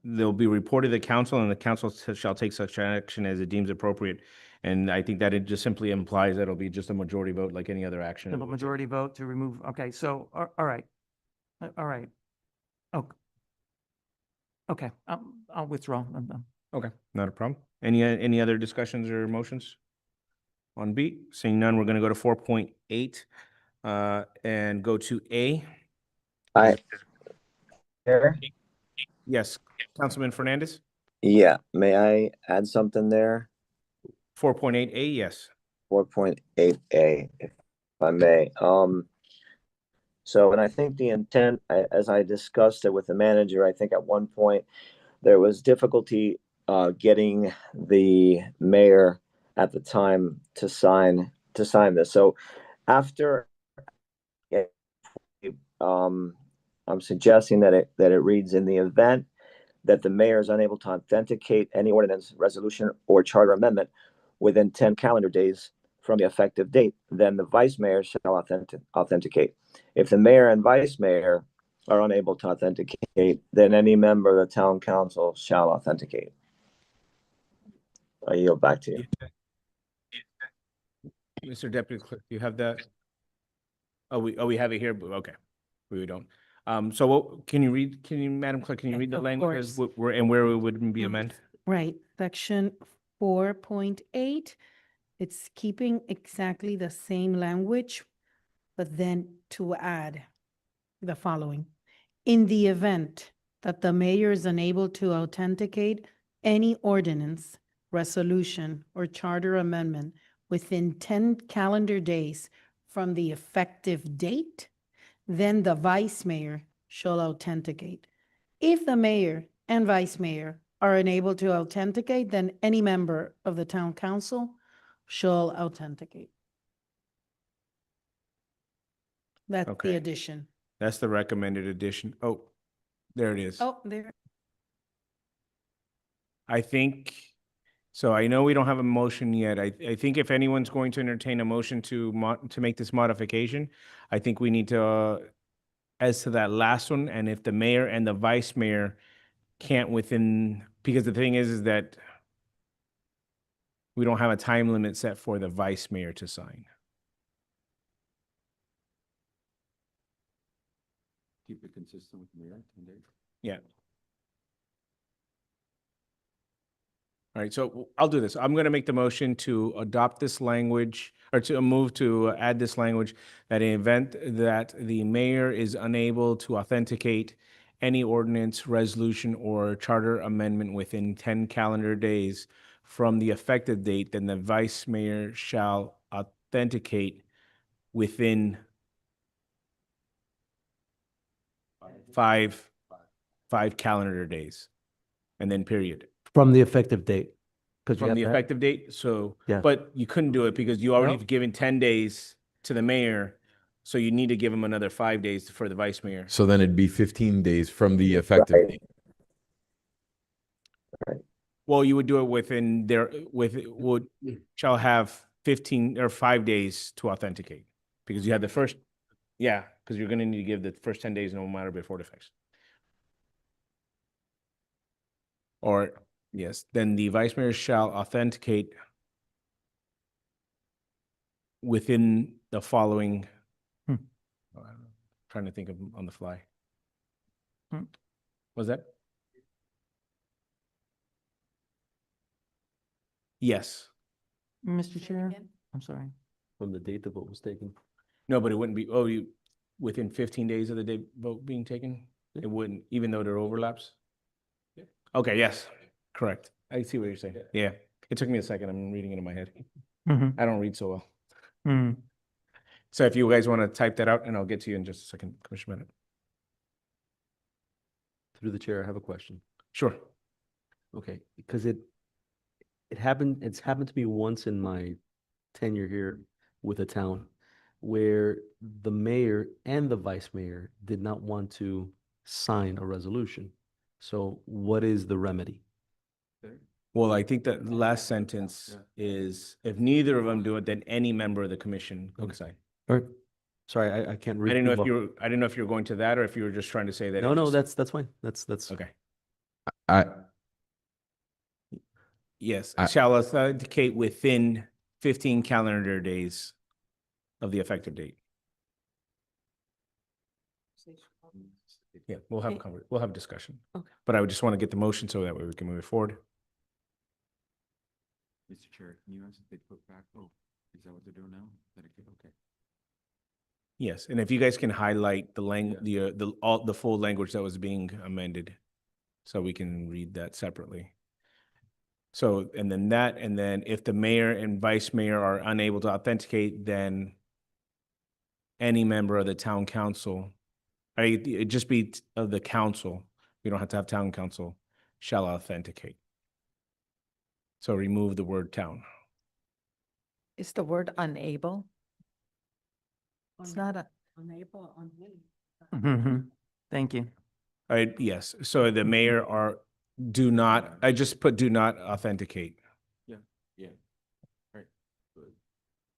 Speaker 6: they'll be reported to council and the council shall take such action as it deems appropriate. And I think that it just simply implies that it'll be just a majority vote like any other action.
Speaker 12: Simple majority vote to remove, okay, so, all right. All right. Okay, I'll withdraw.
Speaker 6: Okay, not a problem. Any other discussions or motions on B? Seeing none, we're going to go to 4.8 and go to A.
Speaker 11: Aye. Chair?
Speaker 6: Yes, Councilman Fernandez?
Speaker 11: Yeah, may I add something there?
Speaker 6: 4.8A, yes.
Speaker 11: 4.8A, if I may. So, and I think the intent, as I discussed it with the manager, I think at one point there was difficulty getting the mayor at the time to sign this. So after, I'm suggesting that it reads, in the event that the mayor is unable to authenticate any ordinance, resolution, or charter amendment within 10 calendar days from the effective date, then the vice mayor shall authenticate. If the mayor and vice mayor are unable to authenticate, then any member of the town council shall authenticate. I yield back to you.
Speaker 6: Mr. Deputy Clerk, you have that? Oh, we have it here, but okay, we don't. So what, Madam Clerk, can you read the
Speaker 1: Of
Speaker 6: language
Speaker 1: course.
Speaker 6: where it would be amended?
Speaker 1: Right, section 4.8, it's keeping exactly the same language, but then to add the following. In the event that the mayor is unable to authenticate any ordinance, resolution, or charter amendment within 10 calendar days from the effective date, then the vice mayor shall authenticate. If the mayor and vice mayor are unable to authenticate, then any member of the town council shall authenticate. That's the
Speaker 6: Okay.
Speaker 1: addition.
Speaker 6: That's the recommended addition. Oh, there it is.
Speaker 5: Oh, there.
Speaker 6: I think, so I know we don't have a motion yet. I think if anyone's going to entertain a motion to make this modification, I think we need to, as to that last one, and if the mayor and the vice mayor can't because the thing is that we don't have a time limit set for the vice mayor to sign.
Speaker 13: Keep it consistent with the mayor, 10 days.
Speaker 6: Yeah. All right, so I'll do this. I'm going to make the motion to adopt this language, or to move to add this language, that in event that the mayor is unable to authenticate any ordinance, resolution, or charter amendment within 10 calendar days from the effective date, then the vice mayor shall authenticate within five calendar days, and then period.
Speaker 7: From the effective date. 'Cause you
Speaker 6: From
Speaker 7: have
Speaker 6: the
Speaker 7: to have-
Speaker 6: effective date, so,
Speaker 7: Yeah.
Speaker 6: but you couldn't do it because you already
Speaker 7: No.
Speaker 6: have given 10 days to the mayor, so you need to give him another 5 days for the vice mayor.
Speaker 10: So then it'd be 15 days from the effective
Speaker 11: Right.
Speaker 10: date.
Speaker 6: Well, you would do it within shall have 15 or 5 days to authenticate, because you had the first, yeah, because you're gonna need to give the first 10 days no matter before it affects. Or, yes, then the vice mayor shall authenticate within the following.
Speaker 12: Hmm.
Speaker 6: I don't know, trying to think of on the fly.
Speaker 12: Hmm.
Speaker 6: Was that? Yes.
Speaker 12: Mr. Chair, I'm sorry.
Speaker 4: From the date the vote was taken.
Speaker 6: No, but it wouldn't be, within 15 days of the day vote being taken? It wouldn't, even though there are overlaps? Okay, yes, correct. I see what you're saying. Yeah, it took me a second. I'm reading it in my head.
Speaker 12: Mhm.
Speaker 6: I don't read so well.
Speaker 12: Mhm.
Speaker 6: So if you guys want to type that out, and I'll get to you in just a second, Commissioner Bennett.
Speaker 4: Through the chair, I have a question.
Speaker 6: Sure.
Speaker 4: Okay, because it's happened to me once in my tenure here with a town where the mayor and the vice mayor did not want to sign a resolution. So what is the remedy?
Speaker 6: Well, I think that the last sentence is, if neither of them do it, then any member of the commission can sign.
Speaker 4: All right, sorry, I can't read.
Speaker 6: I didn't know
Speaker 4: too
Speaker 6: if
Speaker 4: well.
Speaker 6: I didn't know if you were going to that, or if you were just trying to say that.
Speaker 4: No,
Speaker 6: it
Speaker 4: no,
Speaker 6: just-
Speaker 4: that's fine. That's
Speaker 6: Okay.
Speaker 10: I,
Speaker 6: Yes,
Speaker 10: I-
Speaker 6: shall authenticate within 15 calendar days of the effective date. Yeah, we'll have, we'll have discussion.
Speaker 15: Okay.
Speaker 6: But I would just want to get the motion so that way we can move it forward.
Speaker 13: Mr. Chair, can you ask if they put back, is that what they're doing now? Okay.
Speaker 6: Yes, and if you guys can highlight the full language that was being amended, so we can read that separately. So, and then if the mayor and vice mayor are unable to authenticate, then any member of the town council, it'd just be of the council, we don't have to have town council, shall authenticate. So remove the word town.
Speaker 5: Is the word unable? It's not a.
Speaker 3: Unable, unwilling.
Speaker 12: Mhm. Thank you.
Speaker 6: Yes, so the mayor I just put do not authenticate.
Speaker 13: Yeah, right. Good.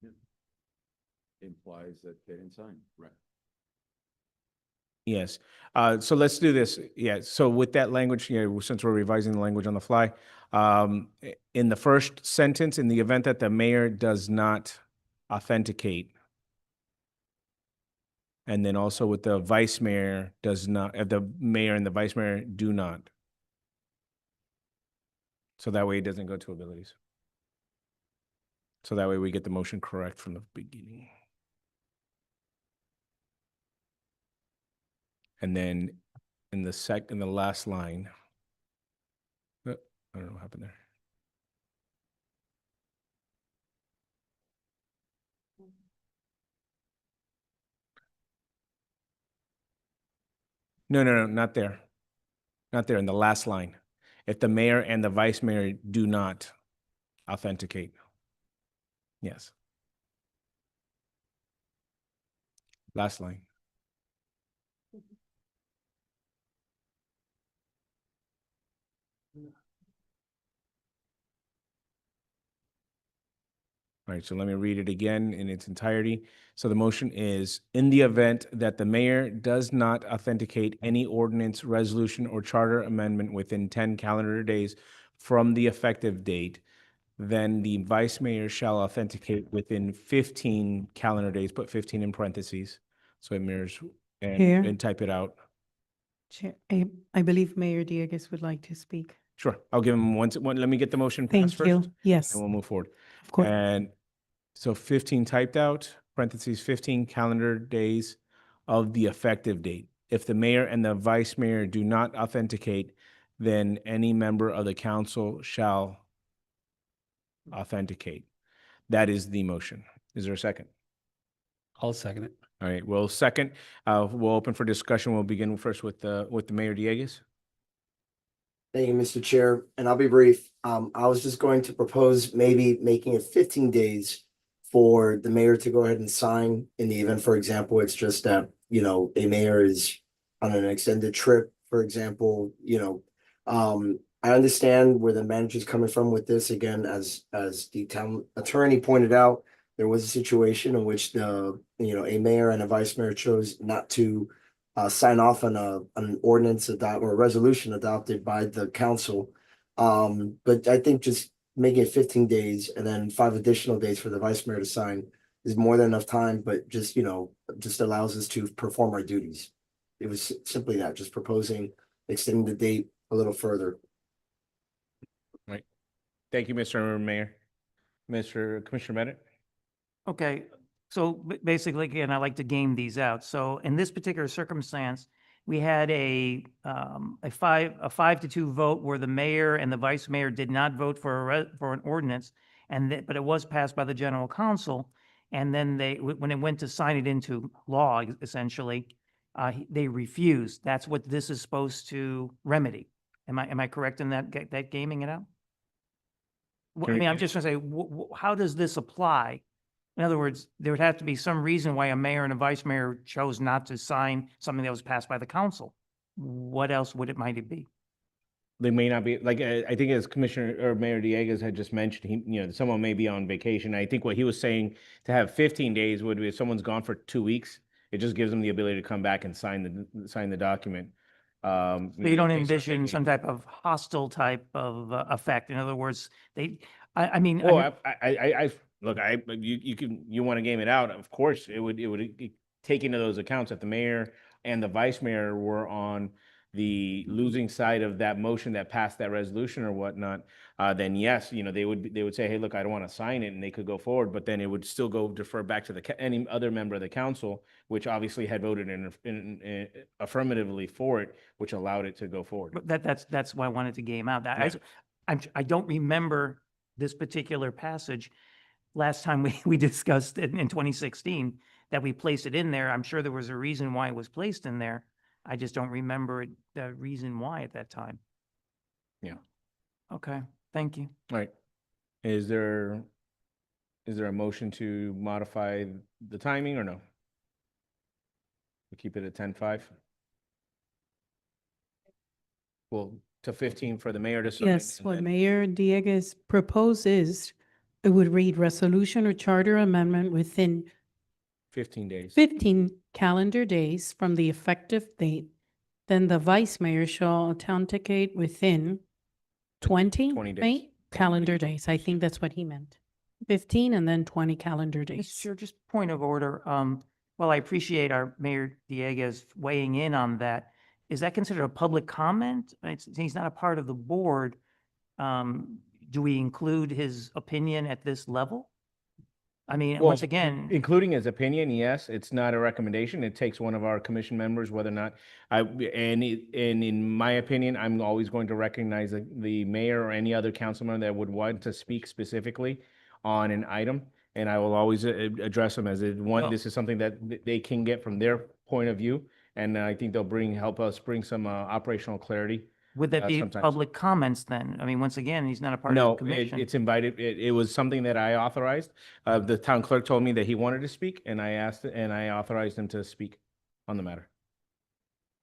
Speaker 13: Yeah. Implies that they didn't sign, right?
Speaker 6: Yes, so let's do this. Yeah, so with that language, since we're revising the language on the fly, in the first sentence, in the event that the mayor does not authenticate, and then also with the vice mayor does not, if the mayor and the vice mayor do not. So that way it doesn't go to abilities. So that way we get the motion correct from the beginning. And then in the last line, I don't know what happened there. No, not there. Not there, in the last line. If the mayor and the vice mayor do not authenticate. Yes. Last line. All right, so let me read it again in its entirety. So the motion is, in the event that the mayor does not authenticate any ordinance, resolution, or charter amendment within 10 calendar days from the effective date, then the vice mayor shall authenticate within 15 calendar days, put 15 in parentheses, so it mirrors,
Speaker 5: Here.
Speaker 6: and type it out.
Speaker 5: Chair, I believe Mayor Diegues would like to speak.
Speaker 6: Sure, I'll give him one, let me get the motion
Speaker 5: Thank
Speaker 6: passed first.
Speaker 5: you. Yes,
Speaker 6: And we'll move forward.
Speaker 5: of course.
Speaker 6: And so 15 typed out, parentheses, 15 calendar days of the effective date. If the mayor and the vice mayor do not authenticate, then any member of the council shall authenticate. That is the motion. Is there a second?
Speaker 14: I'll second it.
Speaker 6: All right, well, second, we'll open for discussion. We'll begin first with the Mayor Diegues.
Speaker 16: Thank you, Mr. Chair, and I'll be brief. I was just going to propose maybe making it 15 days for the mayor to go ahead and sign in the event, for example, it's just that, you know, a mayor is on an extended trip, for example, you know. I understand where the manager's coming from with this. Again, as the town attorney pointed out, there was a situation in which a mayor and a vice mayor chose not to sign off on an ordinance or a resolution adopted by the council. But I think just making it 15 days and then 5 additional days for the vice mayor to sign is more than enough time, but just allows us to perform our duties. It was simply that, just proposing extending the date a little further.
Speaker 6: Right. Thank you, Mr. Mayor. Commissioner Bennett?
Speaker 12: Okay, so basically, again, I like to game these out. So in this particular circumstance, we had a 5-2 vote where the mayor and the vice mayor did not vote for an ordinance, but it was passed by the general council. And then when it went to sign it into law, essentially, they refused. That's what this is supposed to remedy. Am I correct in that gaming it out? I mean, I'm just gonna say, how does this apply? In other words, there would have to be some reason why a mayor and a vice mayor chose not to sign something that was passed by the council. What else might it be?
Speaker 6: They may not be, like, I think as Commissioner or Mayor Diegues had just mentioned, someone may be on vacation. I think what he was saying, to have 15 days would be if someone's gone for 2 weeks, it just gives them the ability to come back and sign the document.
Speaker 12: So you don't envision some type of hostile type of effect. In other words, I mean.
Speaker 6: Well, look, you want to game it out. Of course, it would take into those accounts that the mayor and the vice mayor were on the losing side of that motion that passed that resolution or whatnot. Then yes, they would say, hey, look, I don't want to sign it, and they could go forward. But then it would still defer back to any other member of the council, which obviously had voted in affirmatively for it, which allowed it to go forward.
Speaker 12: But that's why I wanted to game out that. I don't remember this particular passage. Last time we discussed it in 2016 that we placed it in there. I'm sure there was a reason why it was placed in there. I just don't remember the reason why at that time.
Speaker 6: Yeah.
Speaker 12: Okay, thank you.
Speaker 6: All right. Is there a motion to modify the timing or no? We keep it at 10:05? Well, to 15 for the mayor to sign.
Speaker 5: Yes,
Speaker 6: and
Speaker 5: what
Speaker 6: then-
Speaker 5: Mayor Diegues proposes, it would read resolution or charter amendment within
Speaker 6: 15 days.
Speaker 5: 15 calendar days from the effective date. Then the vice mayor shall authenticate within 20
Speaker 6: days.
Speaker 5: right? Calendar days. I think that's what he meant. 15 and then 20 calendar
Speaker 12: Mr.
Speaker 5: days.
Speaker 12: Chair, just point of order. Well, I appreciate our Mayor Diegues weighing in on that. Is that considered a public comment? He's not a part of the board. Do we include his opinion at this level? I mean,
Speaker 6: Well,
Speaker 12: once again,
Speaker 6: including his opinion, yes, it's not a recommendation. It takes one of our commission members, whether or not and in my opinion, I'm always going to recognize the mayor or any other councilman that would want to speak specifically on an item. And I will always address them as this is something that they can get from their point of view. And I think they'll help us bring some operational clarity.
Speaker 12: would that be
Speaker 6: sometimes.
Speaker 12: public comments then? I mean, once again, he's not a part of the
Speaker 6: No,
Speaker 12: commission.
Speaker 6: it's invited. It was something that I authorized. The town clerk told me that he wanted to speak, and I authorized him to speak on the matter.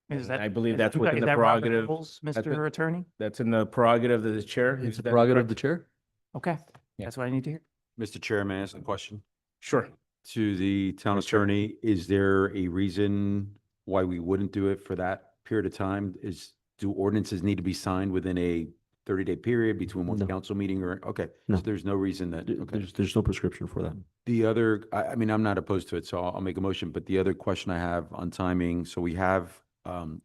Speaker 12: Is that?
Speaker 6: I believe
Speaker 12: is
Speaker 6: that's
Speaker 12: that-
Speaker 6: within
Speaker 12: is
Speaker 6: the
Speaker 12: that Robert
Speaker 6: prerogative.
Speaker 12: Rules,
Speaker 6: that's
Speaker 12: Mr.
Speaker 6: it.
Speaker 12: Attorney?
Speaker 6: That's in the prerogative of the chair.
Speaker 4: It's
Speaker 6: Is
Speaker 4: the
Speaker 6: that
Speaker 4: prerogative of
Speaker 6: correct?
Speaker 4: the chair.
Speaker 12: Okay,
Speaker 6: Yeah.
Speaker 12: that's what I need to hear.
Speaker 13: Mr. Chair, may I ask a question?
Speaker 6: Sure.
Speaker 13: To the town attorney, is there a reason why we wouldn't do it for that period of time? Do ordinances need to be signed within a 30-day period between one
Speaker 4: No.
Speaker 13: council meeting or, okay?
Speaker 4: No.
Speaker 13: So there's no reason that, okay.
Speaker 4: There's no prescription for that.
Speaker 13: The other, I mean, I'm not opposed to it, so I'll make a motion, but the other question I have on timing, so we have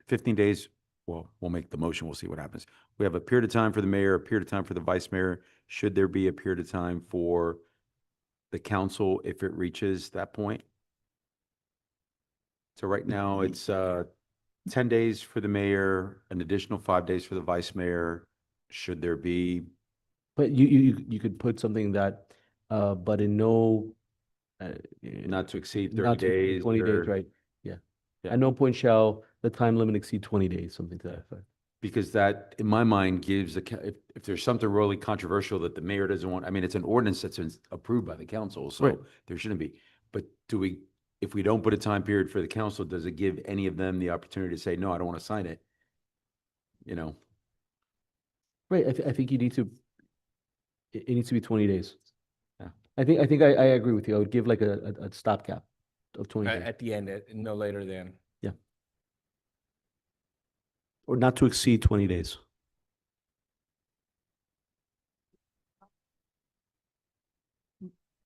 Speaker 13: 15 days. Well, we'll make the motion, we'll see what happens. We have a period of time for the mayor, a period of time for the vice mayor. Should there be a period of time for the council if it reaches that point? So right now, it's 10 days for the mayor, an additional 5 days for the vice mayor. Should there be,
Speaker 4: But you could put something that, but in no.
Speaker 13: not to exceed 30
Speaker 4: not to-
Speaker 13: days?
Speaker 4: 20 days,
Speaker 13: or-
Speaker 4: right, yeah.
Speaker 13: Yeah.
Speaker 4: At no point shall the time limit exceed 20 days, something to that effect.
Speaker 13: Because that, in my mind, gives if there's something really controversial that the mayor doesn't want, I mean, it's an ordinance that's been approved by the council, so
Speaker 4: Right.
Speaker 13: there shouldn't be. But if we don't put a time period for the council, does it give any of them the opportunity to say, no, I don't want to sign it? You know,
Speaker 4: Right, I think you need to, it needs to be 20 days.
Speaker 13: Yeah.
Speaker 4: I think I agree with you. I would give like a stopgap of 20 days,
Speaker 6: At the end, no later than.
Speaker 4: or not to exceed 20 days.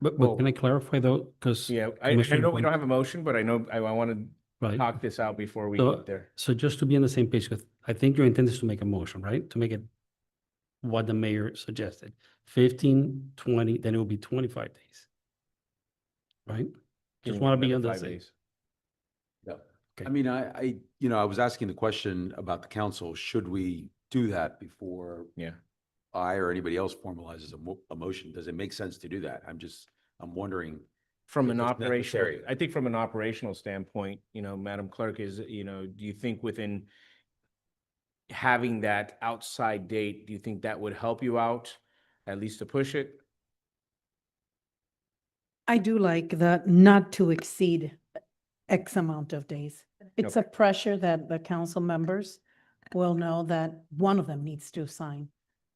Speaker 14: But
Speaker 6: Well-
Speaker 14: can I clarify though? Because.
Speaker 6: Yeah, I know we don't have a motion, but I know I want to
Speaker 14: Right.
Speaker 6: talk this out before we
Speaker 14: So-
Speaker 6: get there.
Speaker 14: So just to be on the same page, because I think your intent is to make a motion, right? To make it what the mayor suggested, 15, 20, then it will be 25 days. Right? Just want to be on the
Speaker 6: 5
Speaker 14: same.
Speaker 6: days.
Speaker 13: I mean, I was asking the question about the council, should we do that before
Speaker 6: Yeah.
Speaker 13: I or anybody else formalizes a motion? Does it make sense to do that? I'm wondering.
Speaker 6: From
Speaker 13: if
Speaker 6: an
Speaker 13: it's
Speaker 6: operational,
Speaker 13: necessary.
Speaker 6: I think from an operational standpoint, Madam Clerk, do you think within having that outside date, do you think that would help you out, at least to push it?
Speaker 5: I do like the not to exceed X amount of days. It's a pressure that the council members will know that one of them needs to sign.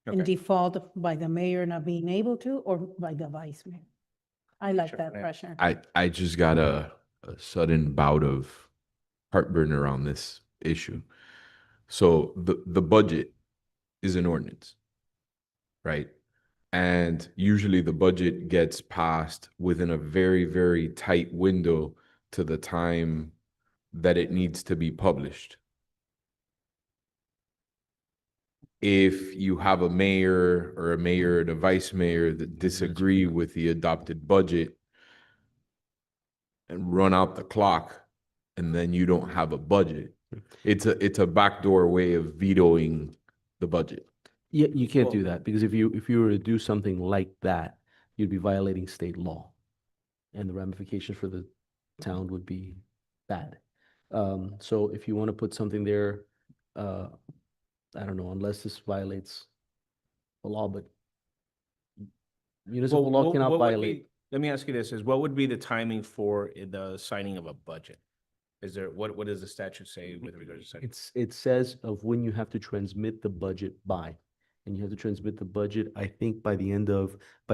Speaker 5: In
Speaker 6: Okay.
Speaker 5: default by the mayor not being able to, or by the vice mayor. I like
Speaker 6: Sure,
Speaker 5: that
Speaker 6: yeah.
Speaker 5: pressure.
Speaker 10: I just got a sudden bout of heartburn around this issue. So the budget is an ordinance, right? And usually the budget gets passed within a very, very tight window to the time that it needs to be published. If you have a mayor or a mayor and a vice mayor that disagree with the adopted budget and run out the clock, and then you don't have a budget, it's a backdoor way of vetoing the budget.
Speaker 4: Yeah, you can't do
Speaker 6: Well-
Speaker 4: that, because if you were to do something like that, you'd be violating state law. And the ramifications for the town would be bad. So if you want to put something there, I don't know, unless this violates the law, but municipal law cannot
Speaker 6: what would
Speaker 4: violate.
Speaker 6: be- Let me ask you this, what would be the timing for the signing of a budget? What does the statute say with regards to signing?
Speaker 4: It says of when you have to transmit the budget by, and you have to transmit the budget, I think by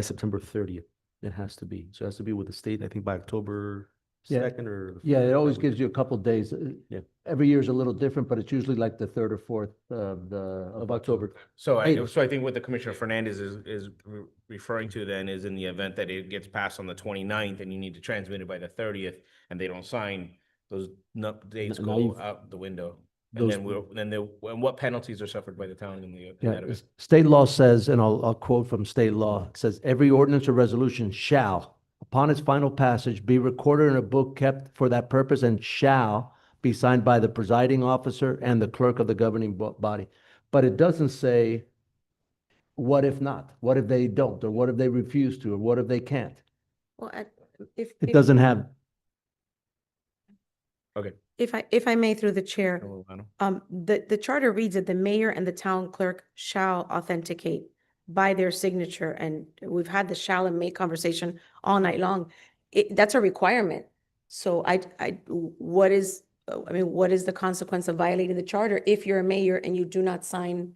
Speaker 4: September 30th, it has to be. So it has to be with the state, I think by October
Speaker 7: Yeah.
Speaker 4: 2nd or.
Speaker 7: Yeah, it always gives you a couple days.
Speaker 4: Yeah.
Speaker 7: Every year is a little different, but it's usually like the 3rd or 4th
Speaker 4: Of October.
Speaker 6: So I
Speaker 7: Hey.
Speaker 6: think what the Commissioner Fernandez is referring to then is in the event that it gets passed on the 29th and you need to transmit it by the 30th and they don't sign, those dates
Speaker 4: Now
Speaker 6: go
Speaker 4: you've-
Speaker 6: out the window. And
Speaker 4: Those-
Speaker 6: then and what penalties are suffered by the town in
Speaker 7: Yeah,
Speaker 6: that event?
Speaker 7: state law says, and I'll quote from state law, it says, every ordinance or resolution shall, upon its final passage, be recorded in a book kept for that purpose and shall be signed by the presiding officer and the clerk of the governing body. But it doesn't say, what if not? What if they don't? Or what if they refuse to? Or what if they can't?
Speaker 15: Well, if,
Speaker 7: It doesn't have,
Speaker 6: Okay.
Speaker 15: if I may, through the chair,
Speaker 6: Hello, Lano.
Speaker 15: the charter reads that the mayor and the town clerk shall authenticate by their signature, and we've had the shall and may conversation all night long. That's a requirement. So what is the consequence of violating the charter if you're a mayor and you do not sign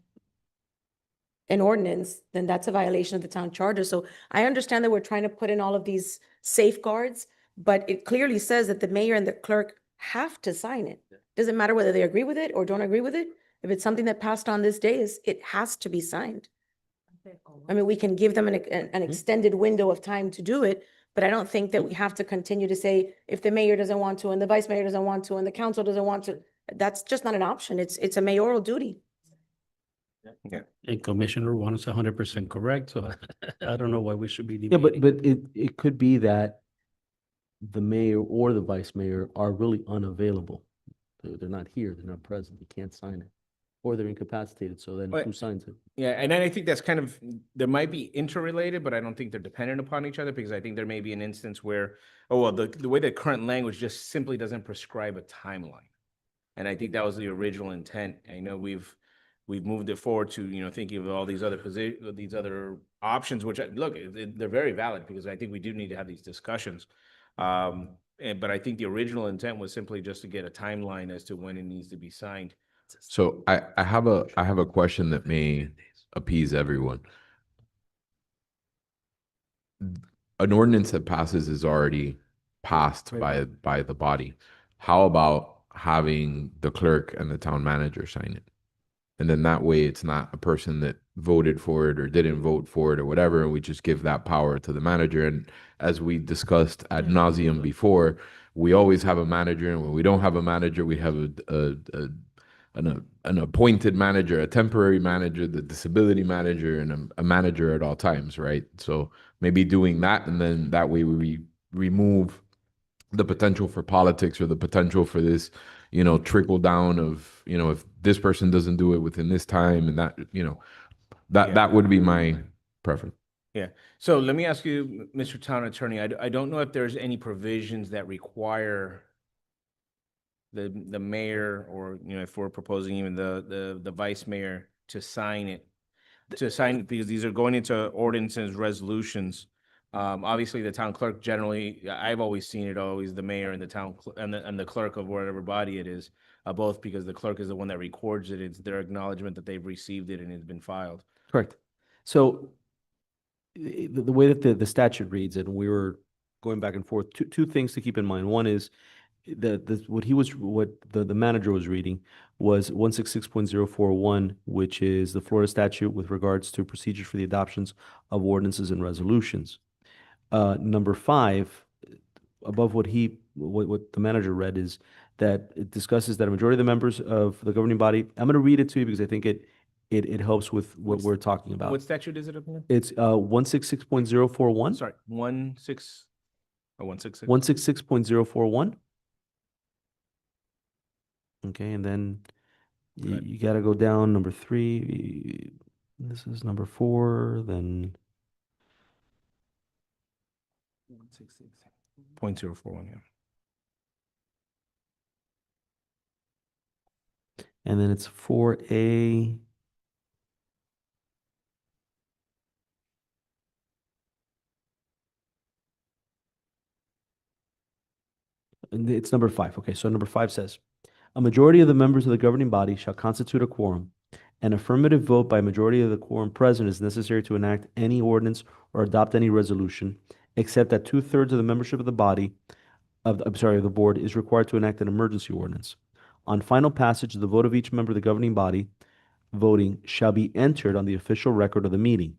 Speaker 15: an ordinance, then that's a violation of the town charter. So I understand that we're trying to put in all of these safeguards, but it clearly says that the mayor and the clerk have to sign it. Doesn't matter whether they agree with it or don't agree with it. If it's something that passed on this day, it has to be signed. I mean, we can give them an extended window of time to do it, but I don't think that we have to continue to say, if the mayor doesn't want to, and the vice mayor doesn't want to, and the council doesn't want to, that's just not an option. It's a mayoral duty.
Speaker 14: And Commissioner Juan is 100% correct, so I don't know why we should be
Speaker 4: Yeah,
Speaker 14: debating.
Speaker 4: but it could be that the mayor or the vice mayor are really unavailable. They're not here, they're not present, they can't sign it. Or they're incapacitated, so then
Speaker 6: But-
Speaker 4: who signs it?
Speaker 6: Yeah, and then I think that's kind of, there might be interrelated, but I don't think they're dependent upon each other, because I think there may be an instance where, oh, well, the way the current language just simply doesn't prescribe a timeline. And I think that was the original intent. I know we've moved it forward to, thinking of all these other these other options, which, look, they're very valid, because I think we do need to have these discussions. But I think the original intent was simply just to get a timeline as to when it needs to be signed.
Speaker 10: So I have a question that may appease everyone. An ordinance that passes is already passed by the body. How about having the clerk and the town manager sign it? And then that way it's not a person that voted for it or didn't vote for it or whatever, and we just give that power to the manager. And as we discussed ad nauseum before, we always have a manager, and when we don't have a manager, we have an appointed manager, a temporary manager, the disability manager, and a manager at all times, right? So maybe doing that, and then that way we remove the potential for politics or the potential for this, trickle down of, if this person doesn't do it within this time, and that, that would be my preference.
Speaker 6: Yeah. So let me ask you, Mr. Town Attorney, I don't know if there's any provisions that require the mayor, or, if we're proposing even the vice mayor to sign it, because these are going into ordinances, resolutions. Obviously, the town clerk generally, I've always seen it, always the mayor and the town and the clerk of whatever body it is, both, because the clerk is the one that records it. It's their acknowledgement that they've received it and it's been filed.
Speaker 4: Correct. So the way that the statute reads, and we were going back and forth, two things to keep in mind. One is what the manager was reading was 166.041, which is the Florida statute with regards to procedures for the adoptions of ordinances and resolutions. Number 5, above what the manager read, is that it discusses that a majority of the members of the governing body. I'm going to read it to you because I think it helps with what we're talking about.
Speaker 6: What statute is it again?
Speaker 4: It's 166.041.
Speaker 6: Sorry, 166.
Speaker 4: 166.041. Okay, and then you got to go down number 3. This is number 4, then
Speaker 6: 0.041, yeah.
Speaker 4: and then it's 4A. And it's number 5. Okay, so number 5 says, a majority of the members of the governing body shall constitute a quorum. An affirmative vote by a majority of the quorum present is necessary to enact any ordinance or adopt any resolution, except that 2/3 of the membership of the body, of the board, is required to enact an emergency ordinance. On final passage, the vote of each member of the governing body voting shall be entered on the official record of the meeting.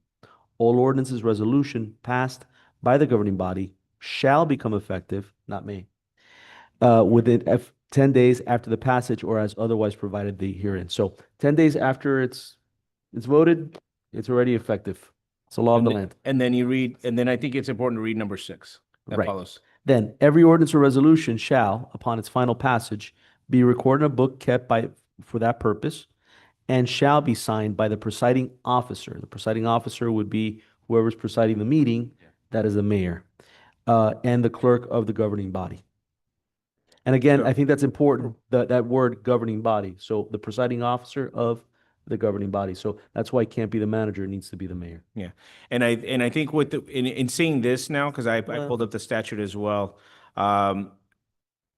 Speaker 4: All ordinances, resolution passed by the governing body shall become effective, not may, within 10 days after the passage or as otherwise provided herein. So 10 days after it's voted, it's already effective. It's a law of the land.
Speaker 6: And then I think it's important to read number 6. That
Speaker 4: Right.
Speaker 6: follows.
Speaker 4: Then every ordinance or resolution shall, upon its final passage, be recorded in a book kept for that purpose, and shall be signed by the presiding officer. The presiding officer would be whoever's presiding the meeting, that is the mayor, and the clerk of the governing body. And again, I think that's important, that word governing body. So the presiding officer of the governing body. So that's why it can't be the manager, it needs to be the mayor.
Speaker 6: Yeah, and I think in seeing this now, because I pulled up the statute as well,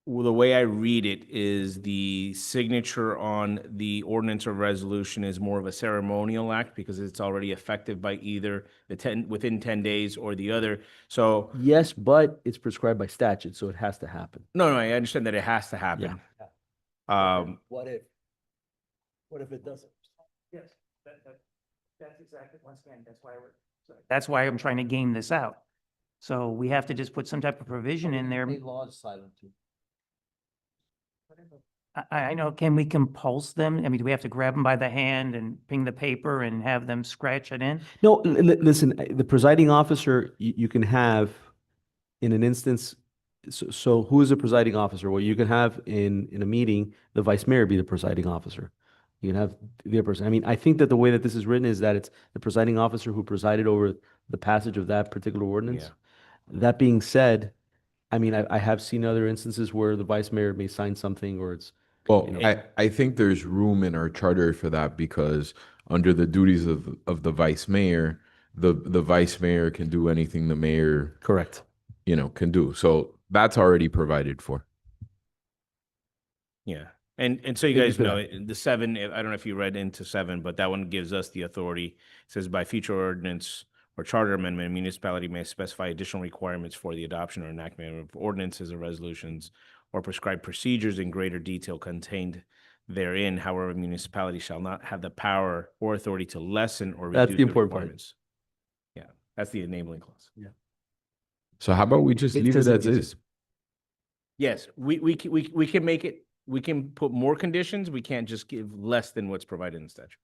Speaker 6: Well, the way I read it is the signature on the ordinance or resolution is more of a ceremonial act because it's already effective by either within 10 days or the other. So,
Speaker 4: Yes, but it's prescribed by statute, so it has to happen.
Speaker 6: no, I understand that it has to happen.
Speaker 7: What if it doesn't?
Speaker 12: Yes, that's exactly, once again, that's why I'm trying to game this out. So we have to just put some type of provision in there.
Speaker 7: Law is silent too.
Speaker 12: I know, can we compulse them? I mean, do we have to grab them by the hand and ping the paper and have them scratch it in?
Speaker 4: No, listen, the presiding officer, you can have in an instance, so who is the presiding officer? Well, you can have in a meeting, the vice mayor be the presiding officer. You can have the other person. I mean, I think that the way that this is written is that it's the presiding officer who presided over the passage of that particular ordinance. That being said, I mean, I have seen other instances where the vice mayor may sign something or it's,
Speaker 10: Well,
Speaker 4: you know.
Speaker 10: I think there's room in our charter for that because under the duties of the vice mayor, the vice mayor can do anything the mayor,
Speaker 4: correct,
Speaker 10: can do. So that's already provided for.
Speaker 6: Yeah. And so you
Speaker 4: Thank you
Speaker 6: guys
Speaker 4: for
Speaker 6: know, the 7, I don't know if you read into 7, but that one gives us the authority. It says by future ordinance or charter amendment, a municipality may specify additional requirements for the adoption or enactment of ordinances or resolutions or prescribe procedures in greater detail contained therein. However, a municipality shall not have the power or authority to lessen or
Speaker 4: That's
Speaker 6: reduce
Speaker 4: the
Speaker 6: the
Speaker 4: important part.
Speaker 6: requirements. Yeah, that's the enabling clause.
Speaker 4: Yeah.
Speaker 10: So how about we just
Speaker 4: It
Speaker 10: leave it
Speaker 4: doesn't
Speaker 10: as
Speaker 4: exist.
Speaker 10: is?
Speaker 6: Yes, we can make it, we can put more conditions. We can't just give less than what's provided in the statute.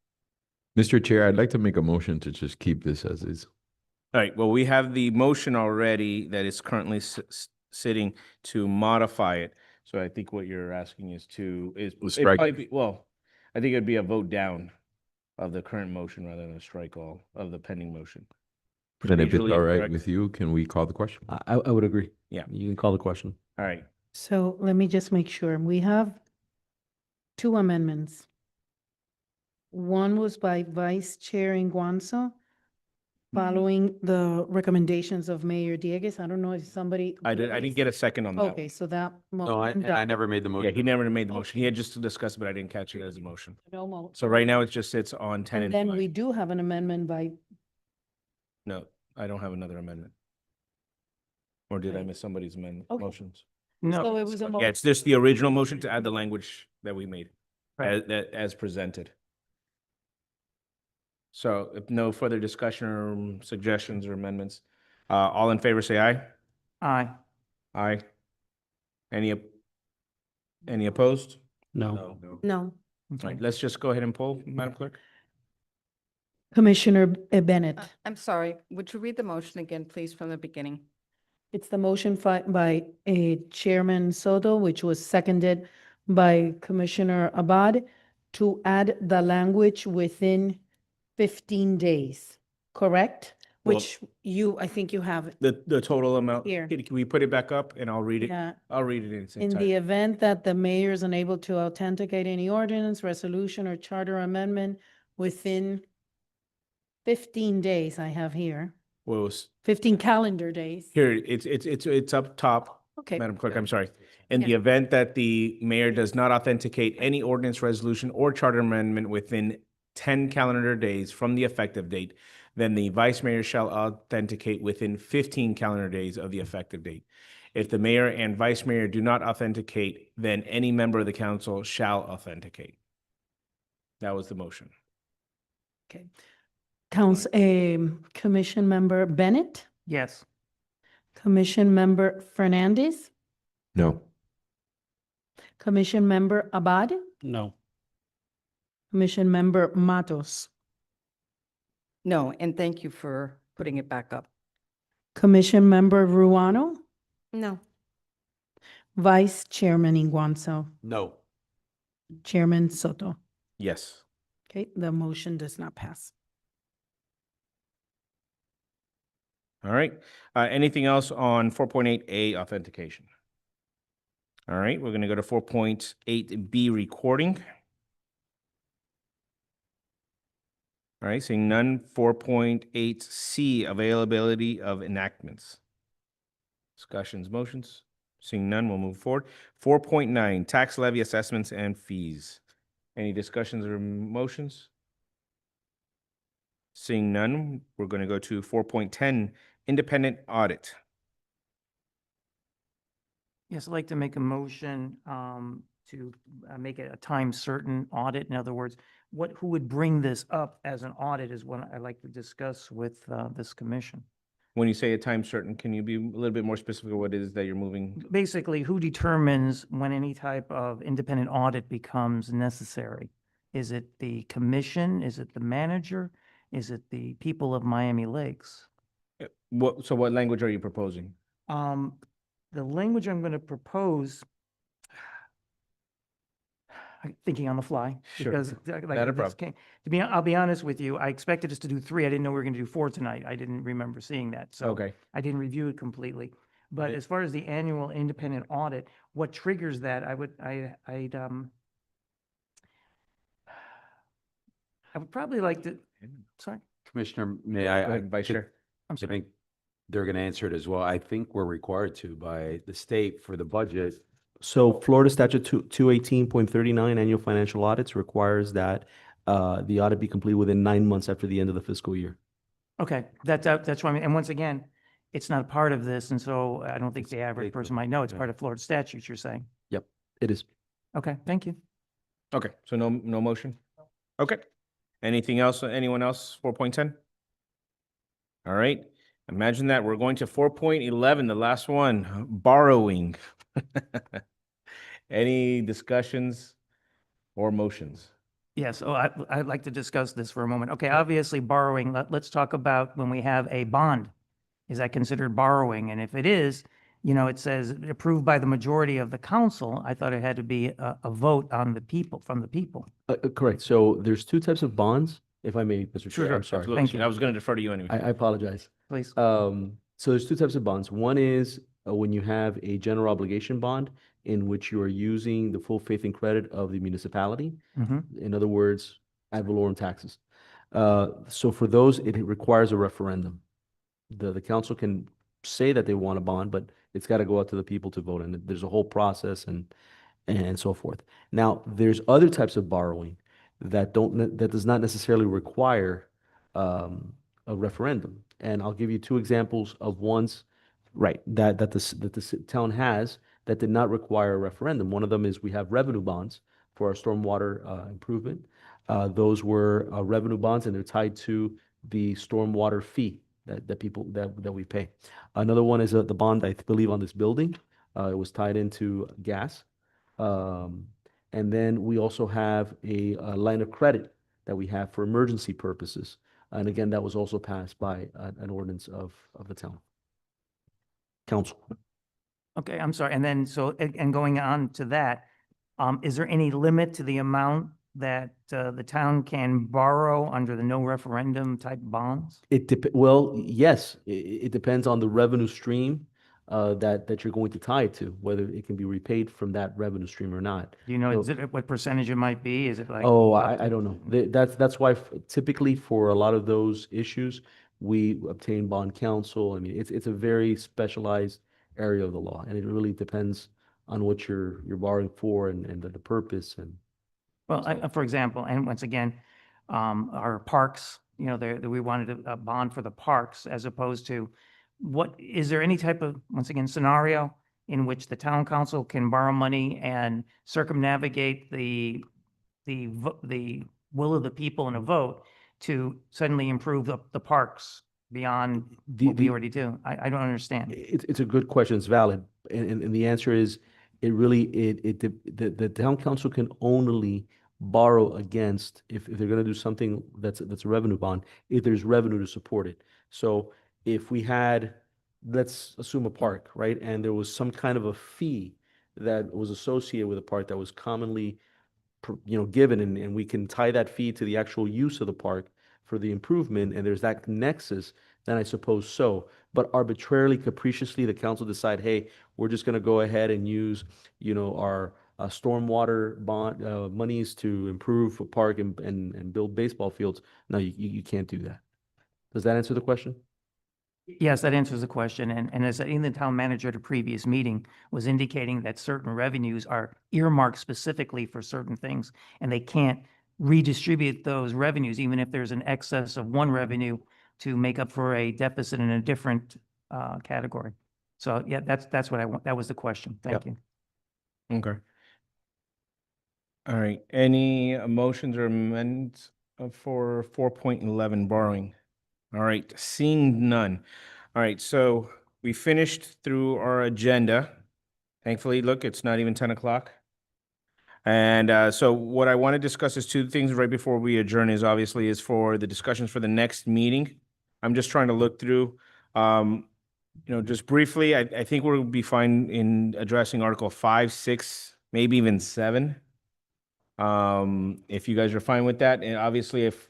Speaker 10: Mr. Chair, I'd like to make a motion to just keep this as is.
Speaker 6: All right, well, we have the motion already that is currently sitting to modify it. So I think what you're asking is it'd
Speaker 10: strike.
Speaker 6: probably be- well, I think it'd be a vote down of the current motion rather than a strike all of the pending motion.
Speaker 10: And if it's
Speaker 6: Procedurally
Speaker 10: all right
Speaker 6: correct.
Speaker 10: with you, can we call the question?
Speaker 4: I would agree.
Speaker 6: Yeah.
Speaker 4: You can call the question.
Speaker 6: All right,
Speaker 5: So let me just make sure. We have 2 amendments. One was by Vice Chair Inguanzo, following the recommendations of Mayor Diegues. I don't know if somebody.
Speaker 6: I didn't get a second on that.
Speaker 5: Okay, so that.
Speaker 13: No, I
Speaker 5: motion
Speaker 13: never made the
Speaker 6: Yeah,
Speaker 13: motion.
Speaker 6: he never made the motion. He had just discussed it, but I didn't catch it as a motion.
Speaker 5: no mo-
Speaker 6: So right now it just sits on 10
Speaker 5: And
Speaker 6: and
Speaker 5: then
Speaker 6: 5.
Speaker 5: we do have an amendment by,
Speaker 6: No, I don't have another amendment. Or did I miss somebody's amendment,
Speaker 5: Okay.
Speaker 6: motions?
Speaker 5: so
Speaker 12: No,
Speaker 5: it was a.
Speaker 6: Yeah, it's just the original motion to add the language that we made
Speaker 12: Right.
Speaker 6: as presented. So if no further discussion or suggestions or amendments, all in favor, say aye.
Speaker 12: aye.
Speaker 6: Aye. Any opposed?
Speaker 14: No.
Speaker 15: No.
Speaker 6: All right, let's just go ahead and poll, Madam Clerk.
Speaker 5: Commissioner Bennett.
Speaker 17: I'm sorry, would you read the motion again, please, from the beginning?
Speaker 5: It's the motion by Chairman Soto, which was seconded by Commissioner Abad to add the language within 15 days, correct?
Speaker 6: Well-
Speaker 5: Which I think you have it.
Speaker 6: The total amount.
Speaker 5: Here.
Speaker 6: Can we put it back up and I'll read it?
Speaker 5: Yeah.
Speaker 6: I'll read it in its
Speaker 5: In the
Speaker 6: entirety.
Speaker 5: event that the mayor is unable to authenticate any ordinance, resolution, or charter amendment within 15 days, I have here,
Speaker 6: Well,
Speaker 5: 15 calendar days.
Speaker 6: here, it's up top.
Speaker 5: Okay.
Speaker 6: Madam Clerk, I'm sorry. In the
Speaker 5: Yeah.
Speaker 6: event that the mayor does not authenticate any ordinance, resolution, or charter amendment within 10 calendar days from the effective date, then the vice mayor shall authenticate within 15 calendar days of the effective date. If the mayor and vice mayor do not authenticate, then any member of the council shall authenticate. That was the motion.
Speaker 5: Okay. Commission Member Bennett,
Speaker 12: Yes.
Speaker 5: Commission Member Fernandez,
Speaker 10: No.
Speaker 5: Commission Member Abad,
Speaker 14: No.
Speaker 5: Commission Member Matos,
Speaker 17: No, and thank you for putting it back up.
Speaker 5: Commission Member Ruano,
Speaker 15: No.
Speaker 5: Vice Chairman Inguanzo,
Speaker 13: No.
Speaker 5: Chairman Soto.
Speaker 6: Yes.
Speaker 5: Okay, the motion does not pass.
Speaker 6: All right. Anything else on 4.8A authentication? All right, we're going to go to 4.8B recording. All right, seeing none. 4.8C availability of enactments. Discussions, motions. Seeing none, we'll move forward. 4.9, tax levy assessments and fees. Any discussions or motions? Seeing none, we're going to go to 4.10, independent audit.
Speaker 12: Yes, I'd like to make a motion to make it a time certain audit. In other words, who would bring this up as an audit is what I'd like to discuss with this commission.
Speaker 6: When you say a time certain, can you be a little bit more specific of what it is that you're moving?
Speaker 12: Basically, who determines when any type of independent audit becomes necessary? Is it the commission? Is it the manager? Is it the people of Miami Lakes?
Speaker 6: So what language are you proposing?
Speaker 12: The language I'm going to propose, I'm thinking on the fly.
Speaker 6: Sure.
Speaker 12: Because
Speaker 6: Not a
Speaker 12: this
Speaker 6: problem.
Speaker 12: I'll be honest with you, I expected us to do 3. I didn't know we were going to do 4 tonight. I didn't remember seeing that. So
Speaker 6: Okay.
Speaker 12: I didn't review it completely. But as far as the annual independent audit, what triggers that, I would probably like to, sorry.
Speaker 13: Commissioner, may
Speaker 6: Go
Speaker 13: I?
Speaker 6: ahead, Vice Chair.
Speaker 12: I'm
Speaker 13: I
Speaker 12: sorry.
Speaker 13: think they're going to answer it as well. I think we're required to by the state for the budget.
Speaker 4: So Florida Statute 218.39, annual financial audits requires that the audit be complete within 9 months after the end of the fiscal year.
Speaker 12: Okay, that's what I mean. And once again, it's not a part of this, and so I don't think the average
Speaker 4: state
Speaker 12: person
Speaker 4: law,
Speaker 12: might know. It's
Speaker 4: yeah.
Speaker 12: part of Florida statutes, you're saying?
Speaker 4: Yep, it is.
Speaker 12: Okay, thank you.
Speaker 6: Okay, so no motion? Okay. Anything else, anyone else, 4.10? All right, imagine that, we're going to 4.11, the last one, borrowing. Any discussions or motions?
Speaker 12: Yes, I'd like to discuss this for a moment. Okay, obviously borrowing, let's talk about when we have a bond. Is that considered borrowing? And if it is, it says approved by the majority of the council. I thought it had to be a vote on the people, from the people.
Speaker 4: Correct. So there's 2 types of bonds, if I may, Mr. Chair. I'm sorry.
Speaker 6: Absolutely.
Speaker 12: Thank you.
Speaker 6: I was going to defer to you anyway.
Speaker 4: I apologize.
Speaker 12: Please.
Speaker 4: So there's 2 types of bonds. One is when you have a general obligation bond in which you are using the full faith and credit of the municipality.
Speaker 12: Mhm.
Speaker 4: In other words, ad valorem taxes. So for those, it requires a referendum. The council can say that they want a bond, but it's got to go out to the people to vote, and there's a whole process and so forth. Now, there's other types of borrowing that does not necessarily require a referendum. And I'll give you 2 examples of ones, right, that the town has that did not require a referendum. One of them is we have revenue bonds for our stormwater improvement. Those were revenue bonds, and they're tied to the stormwater fee that we pay. Another one is the bond, I believe, on this building. It was tied into gas. And then we also have a line of credit that we have for emergency purposes. And again, that was also passed by an ordinance of the town council.
Speaker 12: Okay, I'm sorry. And then, and going on to that, is there any limit to the amount that the town can borrow under the no referendum type bonds?
Speaker 4: Well, yes, it depends on the revenue stream that you're going to tie it to, whether it can be repaid from that revenue stream or not.
Speaker 12: Do you know
Speaker 4: So-
Speaker 12: what percentage it might be? Is it like?
Speaker 4: Oh, I don't know. That's why typically for a lot of those issues, we obtain bond counsel. I mean, it's a very specialized area of the law, and it really depends on what you're borrowing for and the purpose and.
Speaker 12: Well, for example, and once again, our parks, we wanted a bond for the parks as opposed to is there any type of, once again, scenario in which the town council can borrow money and circumnavigate the will of the people in a vote to suddenly improve the parks beyond what we already do? I don't understand.
Speaker 4: It's a good question. It's valid. And the answer is, the town council can only borrow against, if they're going to do something that's a revenue bond, if there's revenue to support it. So if we had, let's assume a park, right? And there was some kind of a fee that was associated with a park that was commonly, given, and we can tie that fee to the actual use of the park for the improvement, and there's that nexus, then I suppose so. But arbitrarily, capriciously, the council decide, hey, we're just going to go ahead and use, our stormwater bond monies to improve a park and build baseball fields. No, you can't do that. Does that answer the question?
Speaker 12: Yes, that answers the question. And as in the town manager at a previous meeting was indicating that certain revenues are earmarked specifically for certain things, and they can't redistribute those revenues, even if there's an excess of one revenue to make up for a deficit in a different category. So yeah, that's what I want. That was the question. Thank you.
Speaker 6: Okay. All right, any motions or amendments for 4.11 borrowing? All right, seeing none. All right, so we finished through our agenda. Thankfully, look, it's not even 10 o'clock. And so what I want to discuss is two things right before we adjourn is obviously is for the discussions for the next meeting. I'm just trying to look through, just briefly, I think we'll be fine in addressing Article 5, 6, maybe even 7. If you guys are fine with that, and obviously if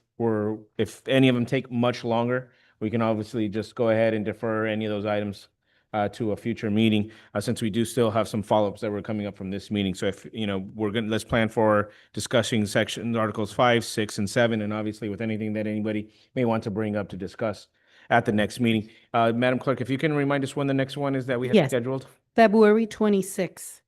Speaker 6: any of them take much longer, we can obviously just go ahead and defer any of those items to a future meeting, since we do still have some follow-ups that were coming up from this meeting. So if, let's plan for discussing section Articles 5, 6, and 7, and obviously with anything that anybody may want to bring up to discuss at the next meeting. Madam Clerk, if you can remind us when the next one is that we have
Speaker 5: Yes.
Speaker 6: scheduled?
Speaker 5: February 26th.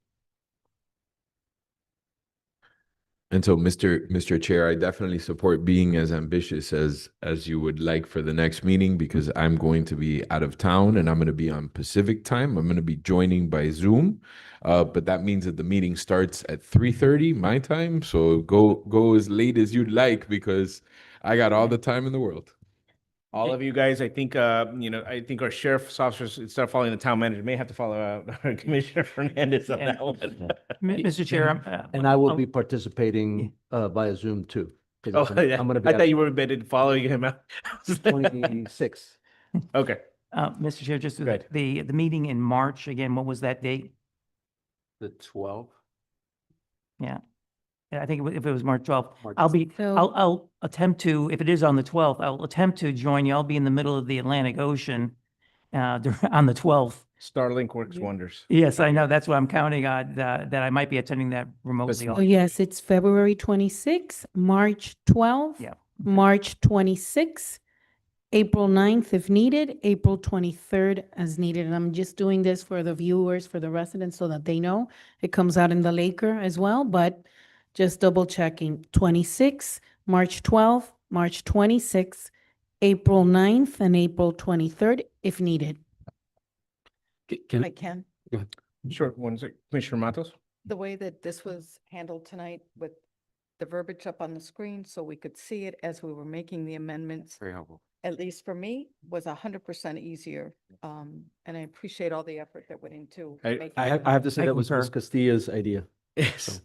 Speaker 10: And so, Mr. Chair, I definitely support being as ambitious as you would like for the next meeting, because I'm going to be out of town and I'm going to be on Pacific time. I'm going to be joining by Zoom, but that means that the meeting starts at 3:30 my time. So go as late as you'd like, because I got all the time in the world.
Speaker 6: All of you guys, I think, I think our sheriff's officers, instead of following the town manager, may have to follow Commissioner Fernandez on that one.
Speaker 12: Mr. Chair,
Speaker 7: And I will be participating via Zoom too. 'cause
Speaker 6: Oh, yeah.
Speaker 7: I'm gonna be
Speaker 6: I thought you were embedded following him out.
Speaker 7: 26.
Speaker 6: Okay.
Speaker 12: Mr. Chair, just
Speaker 6: Go ahead.
Speaker 12: the meeting in March, again, what was that date?
Speaker 13: The 12th?
Speaker 12: Yeah. I think if it was March 12th,
Speaker 13: March
Speaker 12: I'll attempt to, if it is on the 12th, I'll attempt to join you. I'll be in the middle of the Atlantic Ocean on the 12th.
Speaker 6: Starlink works wonders.
Speaker 12: Yes, I know. That's what I'm counting on, that I might be attending that remotely.
Speaker 5: Oh, yes, it's February 26th, March 12th.
Speaker 12: Yeah.
Speaker 5: March 26th, April 9th if needed, April 23rd as needed. And I'm just doing this for the viewers, for the residents, so that they know. It comes out in the Laker as well, but just double checking. 26th, March 12th, March 26th, April 9th, and April 23rd if needed.
Speaker 17: I can.
Speaker 6: Sure, one sec. Commissioner Matos?
Speaker 17: The way that this was handled tonight with the verbiage up on the screen so we could see it as we were making the amendments,
Speaker 13: Very helpful.
Speaker 17: at least for me, was 100% easier. And I appreciate all the effort that went into making.
Speaker 7: I have to say
Speaker 12: I
Speaker 7: that was
Speaker 12: concur.
Speaker 7: Ms. Castilla's idea.
Speaker 6: Yes.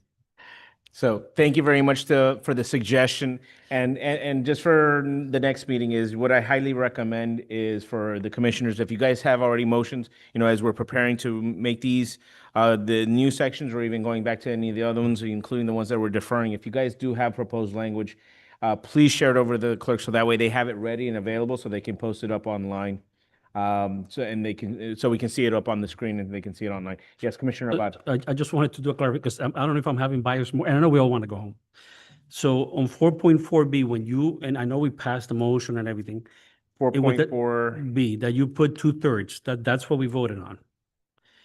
Speaker 6: So thank you very much for the suggestion. And just for the next meeting is what I highly recommend is for the commissioners, if you guys have already motions, as we're preparing to make these, the new sections, or even going back to any of the other ones, including the ones that we're deferring, if you guys do have proposed language, please share it over to the clerk so that way they have it ready and available so they can post it up online. So we can see it up on the screen and they can see it online. Yes, Commissioner Abad.
Speaker 14: I just wanted to do a clarification, because I don't know if I'm having bias more, and I know we all want to go home. So on 4.4B, and I know we passed the motion and everything. it was that
Speaker 6: 4.4,
Speaker 14: that you put 2/3, that's what we voted on.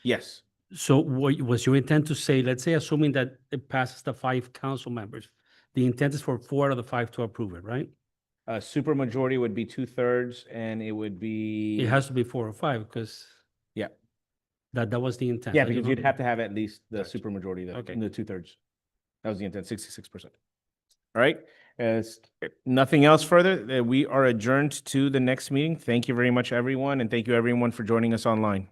Speaker 6: yes.
Speaker 14: So what was your intent to say, let's say, assuming that it passes the 5 council members, the intent is for 4 out of the 5 to approve it, right?
Speaker 6: Super majority would be 2/3 and it would be.
Speaker 14: It has to be 4 or 5, because
Speaker 6: Yeah.
Speaker 14: that was the intent.
Speaker 6: Yeah,
Speaker 14: I just
Speaker 6: because you'd
Speaker 14: want-
Speaker 6: have to have at least the
Speaker 14: Gotcha.
Speaker 6: super majority, the
Speaker 14: Okay.
Speaker 6: 2/3. That was the intent, 66%. All right, as nothing else further, we are adjourned to the next meeting. Thank you very much, everyone, and thank you everyone for joining us online.